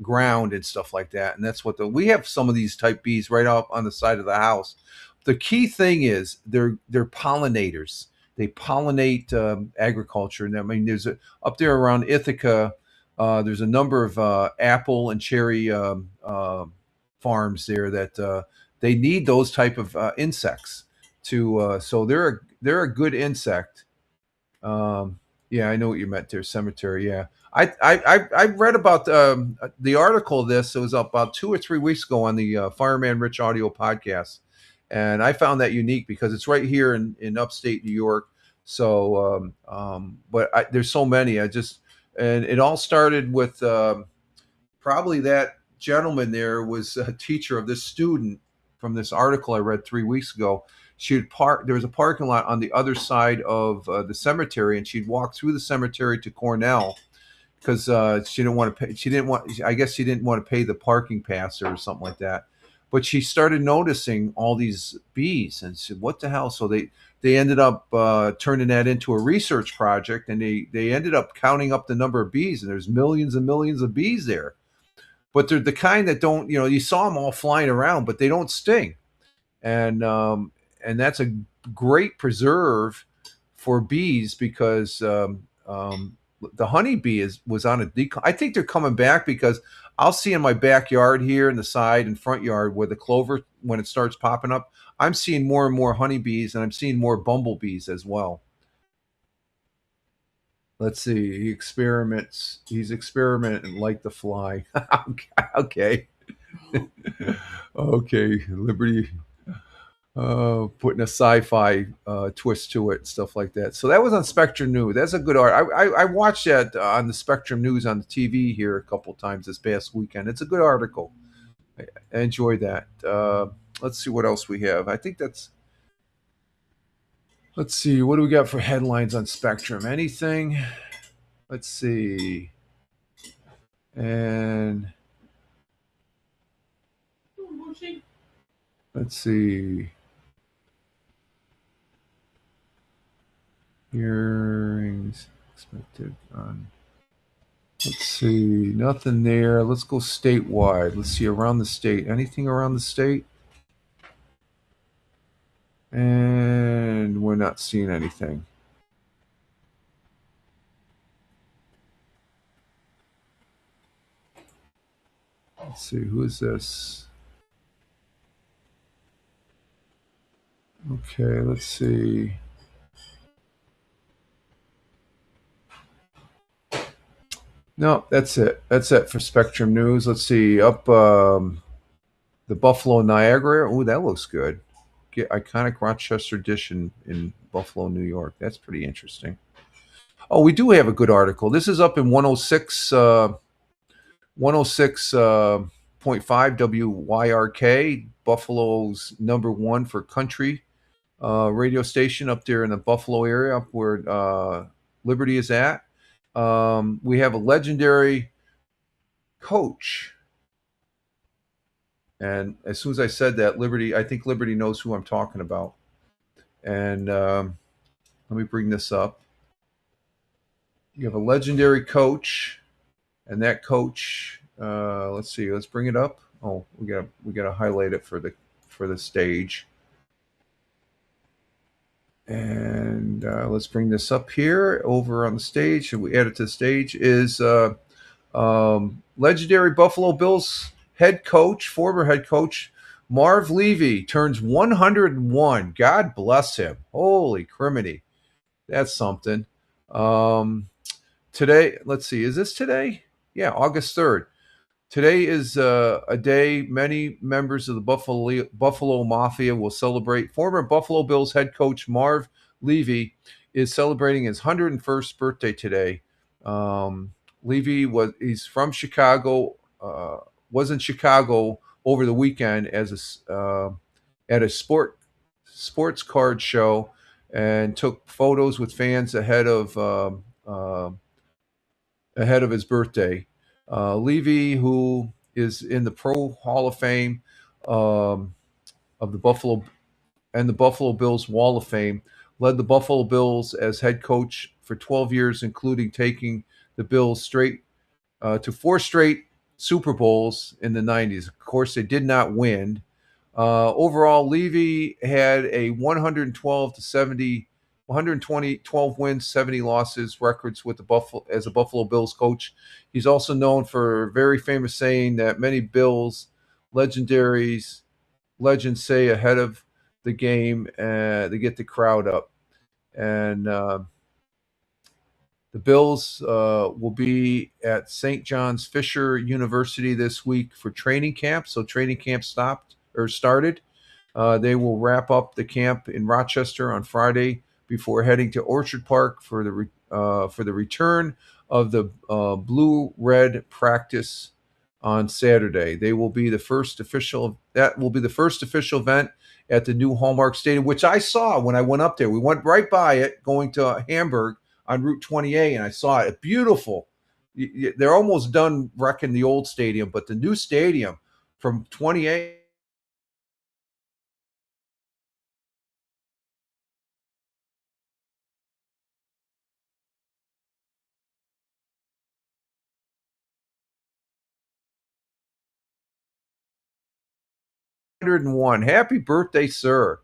ground and stuff like that. And that's what we have some of these type bees right up on the side of the house. The key thing is they're pollinators. They pollinate agriculture. And I mean, there's up there around Ithaca, there's a number of apple and cherry farms there that they need those type of insects to. So they're a good insect. Yeah, I know what you meant there. Cemetery. Yeah, I read about the article of this. It was about 2 or 3 weeks ago on the Fireman Rich audio podcast, and I found that unique because it's right here in upstate New York. So, but there's so many. And it all started with probably that gentleman there was a teacher of this student from this article I read 3 weeks ago. she would park. There was a parking lot on the other side of the cemetery, and she'd walk through the cemetery to Cornell because she didn't want to pay. She didn't want. I guess she didn't want to pay the parking pass or something like that. But she started noticing all these bees and said, "What the hell?" So they ended up turning that into a research project, and they ended up counting up the number of bees, and there's millions and millions of bees there. But they're the kind that don't, you saw them all flying around, but they don't sting, and that's a great preserve for bees because the honeybee was on a decline. I think they're coming back because I'll see in my backyard here in the side and front yard where the clover, when it starts popping up, I'm seeing more and more honeybees, and I'm seeing more bumblebees as well. Let's see. He's experimenting like the fly. Okay. Okay. Liberty putting a sci-fi twist to it and stuff like that. So that was on Spectrum News. That's a good art. I watched that on the Spectrum News on the TV here a couple times this past weekend. It's a good article. I enjoyed that. Let's see what else we have. I think that's... Let's see. What do we got for headlines on Spectrum? Anything? Let's see. And... let's see. Hearings expected on. Let's see. Nothing there. Let's go statewide. Let's see around the state. Anything around the state? And we're not seeing anything. Let's see. Who is this? Okay, let's see. No, that's it. That's it for Spectrum News. Let's see. Up the Buffalo Niagara. Oh, that looks good. Get iconic Rochester dish in Buffalo, New York. That's pretty interesting. Oh, we do have a good article. This is up in 106.5 WYRK, Buffalo's #1 for country radio station up there in the Buffalo area, up where Liberty is at. We have a legendary coach. And as soon as I said that, I think Liberty knows who I'm talking about. And let me bring this up. You have a legendary coach, and that coach, let's see, let's bring it up. Oh, we gotta highlight it for the stage. And let's bring this up here over on the stage. Should we add it to the stage? Is legendary Buffalo Bills former head coach, Marv Levy turns 101. God bless him. Holy criminy. That's something. Today, let's see, is this today? Yeah, August 3rd. Today is a day many members of the Buffalo Mafia will celebrate. Former Buffalo Bills head coach Marv Levy is celebrating his 101st birthday today. Levy he's from Chicago. Was in Chicago over the weekend as at a sports card show, and took photos with fans ahead of his birthday. Levy, who is in the Pro Hall of Fame of the Buffalo and the Buffalo Bills Wall of Fame, led the Buffalo Bills as head coach for 12 years, including taking the Bills to 4 straight Super Bowls in the 90s. Of course, they did not win. Overall, Levy had a 12 wins, 70 losses records with as a Buffalo Bills coach. He's also known for a very famous saying that many Bills legends say ahead of the game, to get the crowd up. And the Bills will be at St. John's Fisher University this week for training camp. So training camp started. They will wrap up the camp in Rochester on Friday before heading to Orchard Park for the return of the Blue-Red practice on Saturday. That will be the first official event at the new Hallmark Stadium, which I saw when I went up there. We went right by it going to Hamburg on Route 28, and I saw it. Beautiful. They're almost done wrecking the old stadium, but the new stadium from 28. Happy birthday, sir.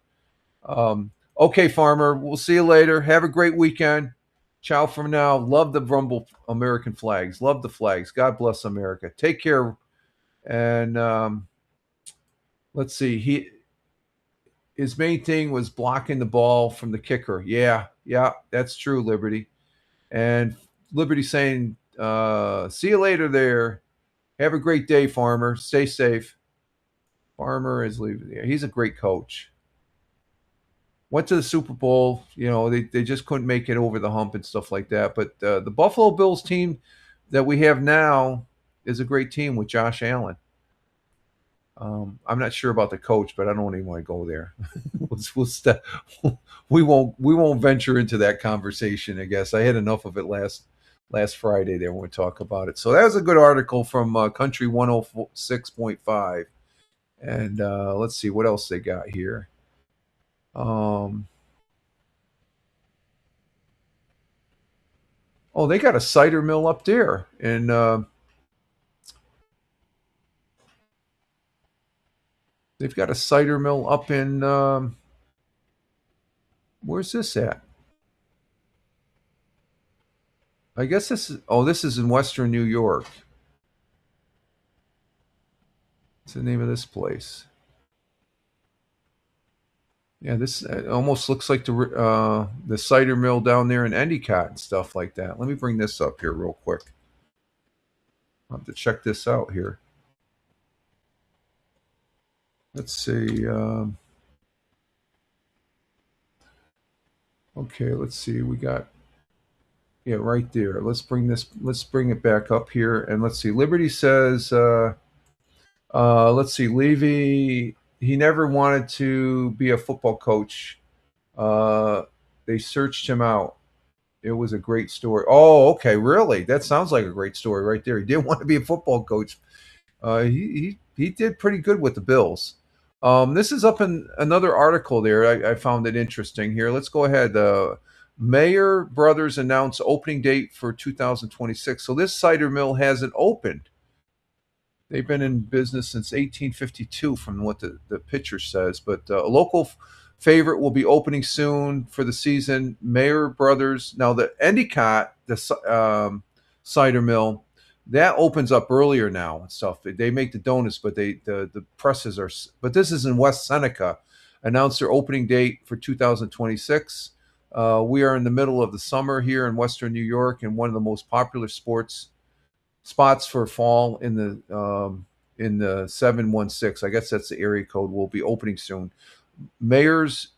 Okay, Farmer, we'll see you later. Have a great weekend. Ciao for now. Love the Rumble American flags. Love the flags. God bless America. Take care. And let's see. His main thing was blocking the ball from the kicker. Yeah, that's true, Liberty. And Liberty saying, see you later there. Have a great day, Farmer. Stay safe. Farmer is leaving. Yeah, he's a great coach. Went to the Super Bowl. You know, they just couldn't make it over the hump and stuff like that. But the Buffalo Bills team that we have now is a great team with Josh Allen. I'm not sure about the coach, but I don't even want to go there. We won't venture into that conversation. I guess I had enough of it last Friday there when we talk about it. So that was a good article from Country 106.5. And let's see what else they got here. They got a cider mill up there, and they've got a cider mill up in where's this at? I guess this is in Western New York. What's the name of this place? Yeah, this almost looks like the cider mill down there in Endicott and stuff like that. Let me bring this up here real quick. I'll have to check this out here. Let's see. Okay, let's see. We got right there. Let's bring it back up here, and let's see. Liberty says, let's see. Levy. He never wanted to be a football coach. They searched him out. It was a great story. Oh, okay, really? That sounds like a great story right there. He didn't want to be a football coach. He did pretty good with the Bills. This is up in another article there. I found it interesting here. Let's go ahead. Mayer Brothers announced opening date for 2026. So this cider mill hasn't opened. They've been in business since 1852 from what the picture says. But a local favorite will be opening soon for the season. Mayer Brothers. Now the Endicott, the cider mill, that opens up earlier now and stuff. They make the donuts, but the presses are. But this is in West Seneca. Announced their opening date for 2026. We are in the middle of the summer here in Western New York, and one of the most popular spots for fall in the 716. I guess that's the area code. Will be opening soon. Myers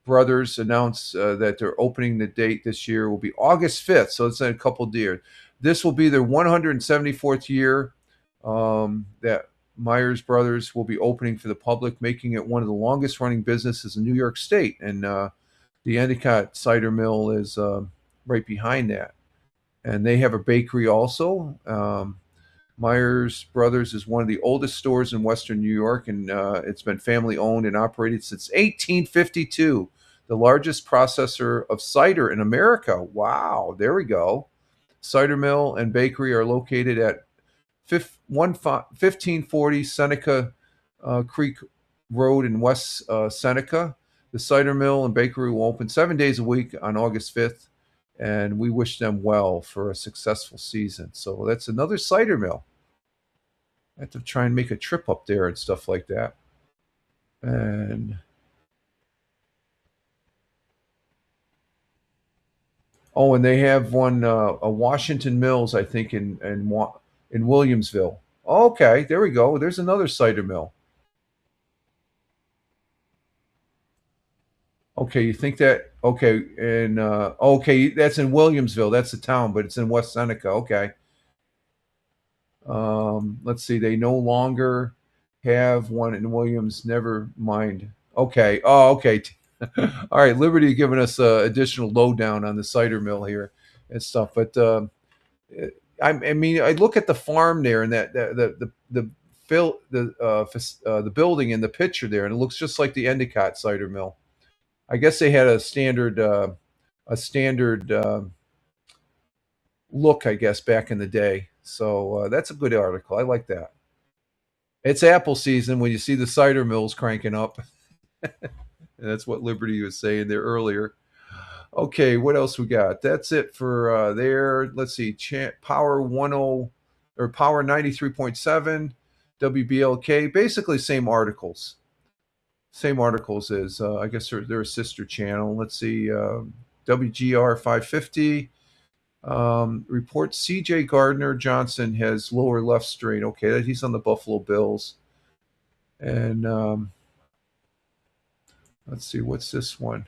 Brothers announced that they're opening the date this year will be August 5th. So it's in a couple of years. This will be their 174th year that Myers Brothers will be opening for the public, making it one of the longest running businesses in New York State. And the Endicott Cider Mill is right behind that. And they have a bakery also. Myers Brothers is one of the oldest stores in Western New York, and it's been family owned and operated since 1852. The largest processor of cider in America. Wow, there we go. Cider mill and bakery are located at 1540 Seneca Creek Road in West Seneca. The cider mill and bakery will open 7 days a week on August 5th. And we wish them well for a successful season. So that's another cider mill. I have to try and make a trip up there and stuff like that. And and they have one, a Washington Mills, I think, in Williamsville. Okay, there we go. There's another cider mill. Okay, you think that? Okay, and okay, that's in Williamsville. That's the town, but it's in West Seneca. Okay. Let's see. They no longer have one in Williams. Never mind. Okay. Oh, okay. All right. Liberty giving us additional lowdown on the cider mill here and stuff. But I mean, I look at the farm there and that the building in the picture there, and it looks just like the Endicott cider mill. I guess they had a standard look, I guess, back in the day. So that's a good article. I like that. It's apple season when you see the cider mills cranking up. And that's what Liberty was saying there earlier. Okay, what else we got? That's it for there. Let's see. Power 10 or Power 93.7, WBLK. Basically, same articles. Same articles as I guess they're a sister channel. Let's see. WGR 550. Reports C.J. Gardner Johnson has lower left strain. Okay, he's on the Buffalo Bills. And let's see, what's this one?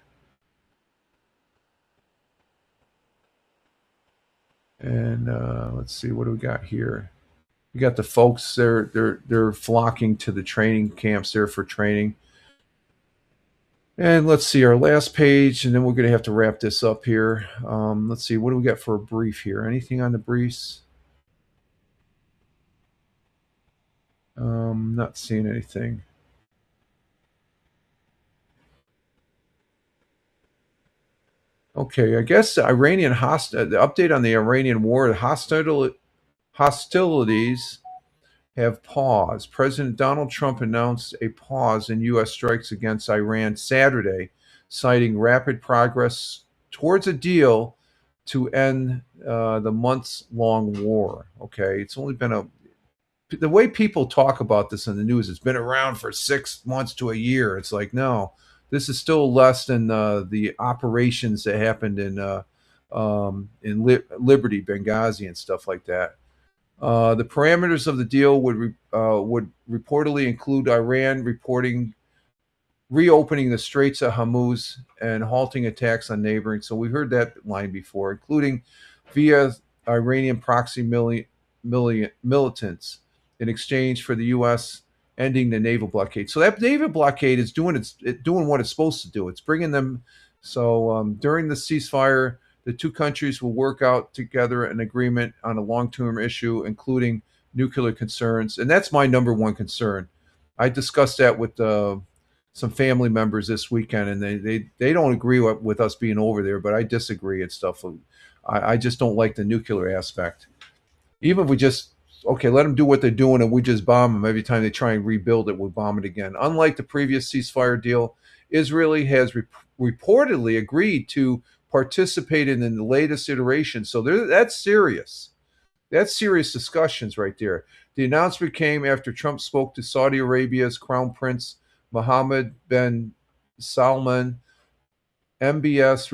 And let's see, what do we got here? We got the folks. They're flocking to the training camps there for training. And let's see our last page, and then we're going to have to wrap this up here. Let's see, what do we got for a brief here? Anything on the briefs? Not seeing anything. Okay, I guess the Iranian the update on the Iranian war, the hostilities have paused. President Donald Trump announced a pause in U.S. strikes against Iran Saturday, citing rapid progress towards a deal to end the months-long war. Okay, it's only been the way people talk about this in the news, it's been around for 6 months to a year. It's like, no, this is still less than the operations that happened in Liberty, Benghazi, and stuff like that. The parameters of the deal would reportedly include Iran reopening the Straits of Hormuz and halting attacks on neighboring. So we heard that line before, including via Iranian proxy militants in exchange for the U.S. ending the naval blockade. So that naval blockade is doing what it's supposed to do. It's bringing them. So during the ceasefire, the two countries will work out together an agreement on a long-term issue, including nuclear concerns. And that's my number one concern. I discussed that with some family members this weekend, and they don't agree with us being over there, but I disagree and stuff. I just don't like the nuclear aspect. Even if we just, let them do what they're doing and we just bomb them every time they try and rebuild it, we'll bomb it again. Unlike the previous ceasefire deal, Israel has reportedly agreed to participate in the latest iteration. So that's serious. That's serious discussions right there. The announcement came after Trump spoke to Saudi Arabia's Crown Prince Mohammed bin Salman. MBS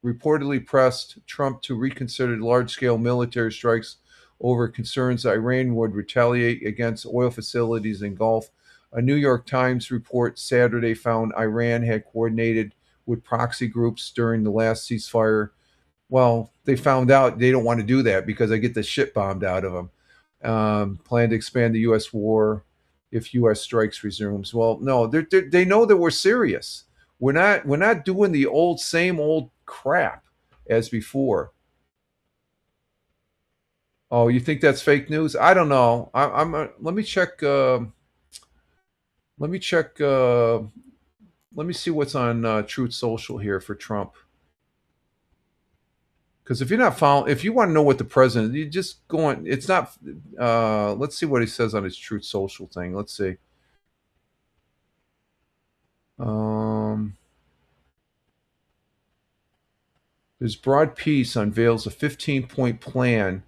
reportedly pressed Trump to reconsider large-scale military strikes over concerns that Iran would retaliate against oil facilities in Gulf. A New York Times report Saturday found Iran had coordinated with proxy groups during the last ceasefire. Well, they found out they don't want to do that because they get the shit bombed out of them. Plan to expand the U.S. war if U.S. strikes resumes. Well, no, they know that we're serious. We're not doing the same old crap as before. Oh, you think that's fake news? I don't know. Let me check. Let me see what's on Truth Social here for Trump. Because if you want to know what the president, you just go on. It's not. Let's see what he says on his Truth Social thing. Let's see. His broad peace unveils a 15-point plan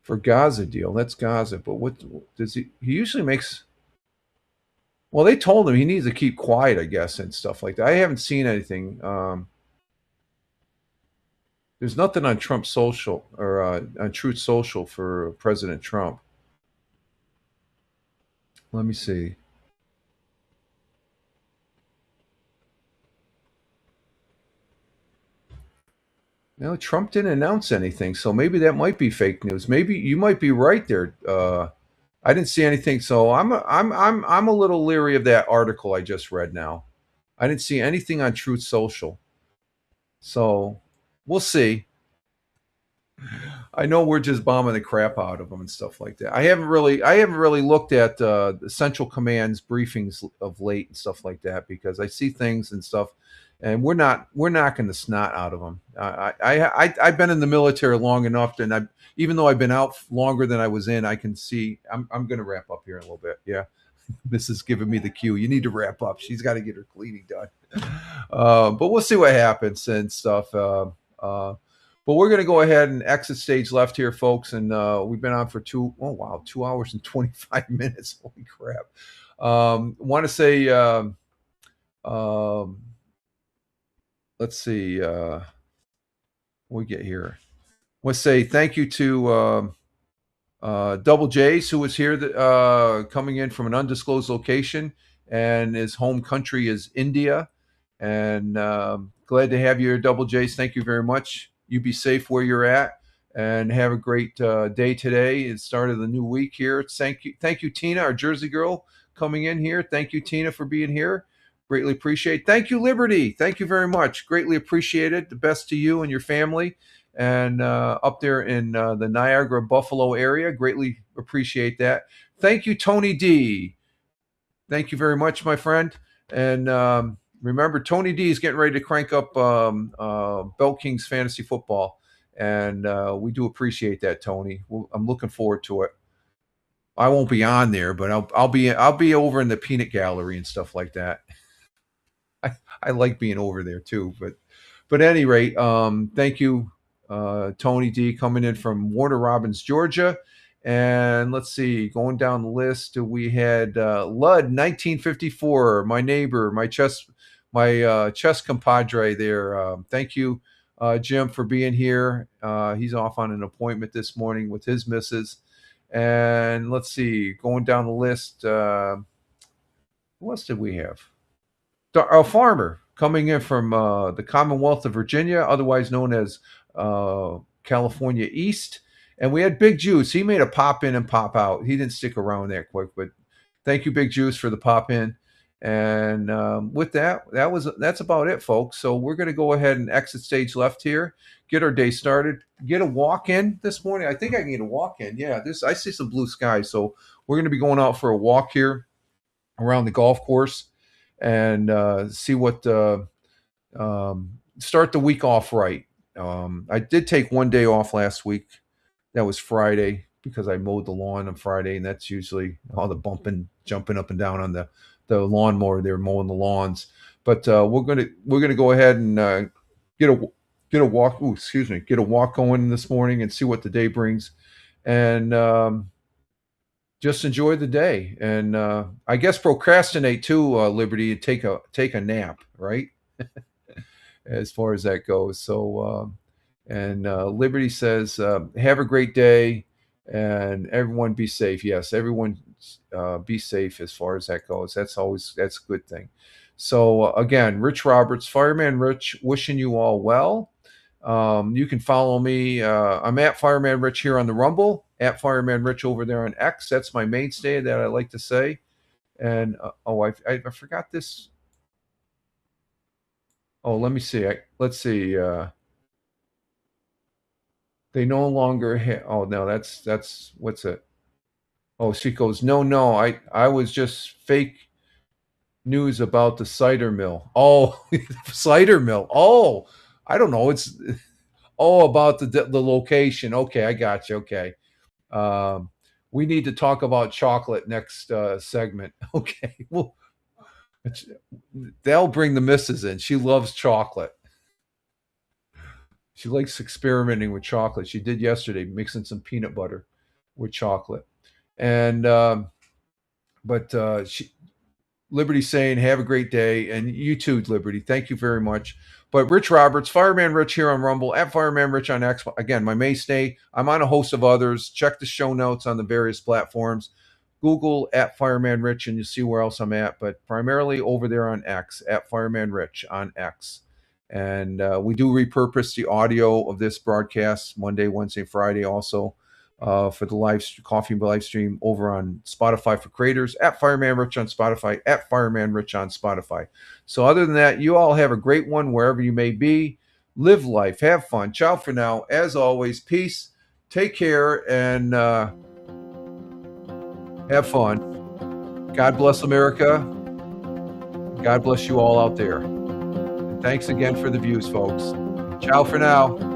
for Gaza deal. That's Gaza, but what does he usually makes? Well, they told him he needs to keep quiet, I guess, and stuff like that. I haven't seen anything. There's nothing on Trump Social or on Truth Social for President Trump. Let me see. No, Trump didn't announce anything, so maybe that might be fake news. Maybe you might be right there, I didn't see anything, so I'm a little leery of that article I just read now. I didn't see anything on Truth Social. So we'll see. I know we're just bombing the crap out of them and stuff like that. I haven't really looked at the Central Command's briefings of late and stuff like that, because I see things and stuff, and we're knocking the snot out of them. I've been in the military long enough, and even though I've been out longer than I was in, I can see. I'm going to wrap up here in a little bit. Yeah, this is giving me the cue. You need to wrap up. She's got to get her cleaning done. But we'll see what happens and stuff. But we're going to go ahead and exit stage left here, folks. And we've been on for 2 hours and 25 minutes. Holy crap. Want to say, let's see, what we get here. Let's say thank you to Double J's, who was here coming in from an undisclosed location, and his home country is India. And glad to have you here, Double J's. Thank you very much. You be safe where you're at, and have a great day today. It's start of the new week here. Thank you, Tina, our Jersey girl, coming in here. Thank you, Tina, for being here. Greatly appreciate. Thank you, Liberty. Thank you very much. Greatly appreciated. The best to you and your family, and up there in the Niagara Buffalo area. Greatly appreciate that. Thank you, Tony D. Thank you very much, my friend. And remember, Tony D is getting ready to crank up Bell Kings Fantasy Football, and we do appreciate that, Tony. I'm looking forward to it. I won't be on there, but I'll be over in the peanut gallery and stuff like that. I like being over there too. But at any rate, thank you, Tony D, coming in from Warner Robins, Georgia. And let's see, going down the list, we had Lud 1954, my neighbor, my chess compadre there. Thank you, Jim, for being here. He's off on an appointment this morning with his missus. And let's see, going down the list, what else did we have? A farmer coming in from the Commonwealth of Virginia, otherwise known as California East. And we had Big Juice. He made a pop in and pop out. He didn't stick around that quick, but thank you, Big Juice, for the pop in. And with that's about it, folks. So we're going to go ahead and exit stage left here, get our day started, get a walk in this morning. I think I can get a walk in. Yeah, I see some blue skies. So we're going to be going out for a walk here around the golf course, and see what start the week off right. I did take one day off last week. That was Friday, because I mowed the lawn on Friday, and that's usually all the bumping, jumping up and down on the lawnmower. They're mowing the lawns. But we're gonna go ahead and get a walk. Get a walk going this morning and see what the day brings, and just enjoy the day. And I guess procrastinate too, Liberty, and take a nap, right? As far as that goes. So. And Liberty says, have a great day, and everyone be safe. Yes, everyone be safe as far as that goes. That's a good thing. So again, Rich Roberts, Fireman Rich, wishing you all well. You can follow me. I'm at Fireman Rich here on the Rumble, at Fireman Rich over there on X. That's my mainstay that I like to say. And I forgot this. Oh, let me see. Let's see. They no longer have. Oh no, that's what's it? Oh, she goes, no. I was just fake news about the cider mill. Oh, cider mill. Oh, I don't know. It's about the location. Okay, I got you. Okay, we need to talk about chocolate next segment. Okay, well, they'll bring the missus in. She loves chocolate. She likes experimenting with chocolate. She did yesterday, mixing some peanut butter with chocolate. And Liberty saying, have a great day. And you too, Liberty. Thank you very much. But Rich Roberts, Fireman Rich here on Rumble, at Fireman Rich on X. Again, my mainstay. I'm on a host of others. Check the show notes on the various platforms. Google at Fireman Rich, and you'll see where else I'm at. But primarily over there on X, at Fireman Rich on X. And we do repurpose the audio of this broadcast Monday, Wednesday, Friday also. for the coffee live stream over on Spotify for creators, at Fireman Rich on Spotify, at Fireman Rich on Spotify. So other than that, you all have a great one wherever you may be. Live life, have fun. Ciao for now. As always, peace, take care, and have fun. God bless America. God bless you all out there. And thanks again for the views, folks. Ciao for now.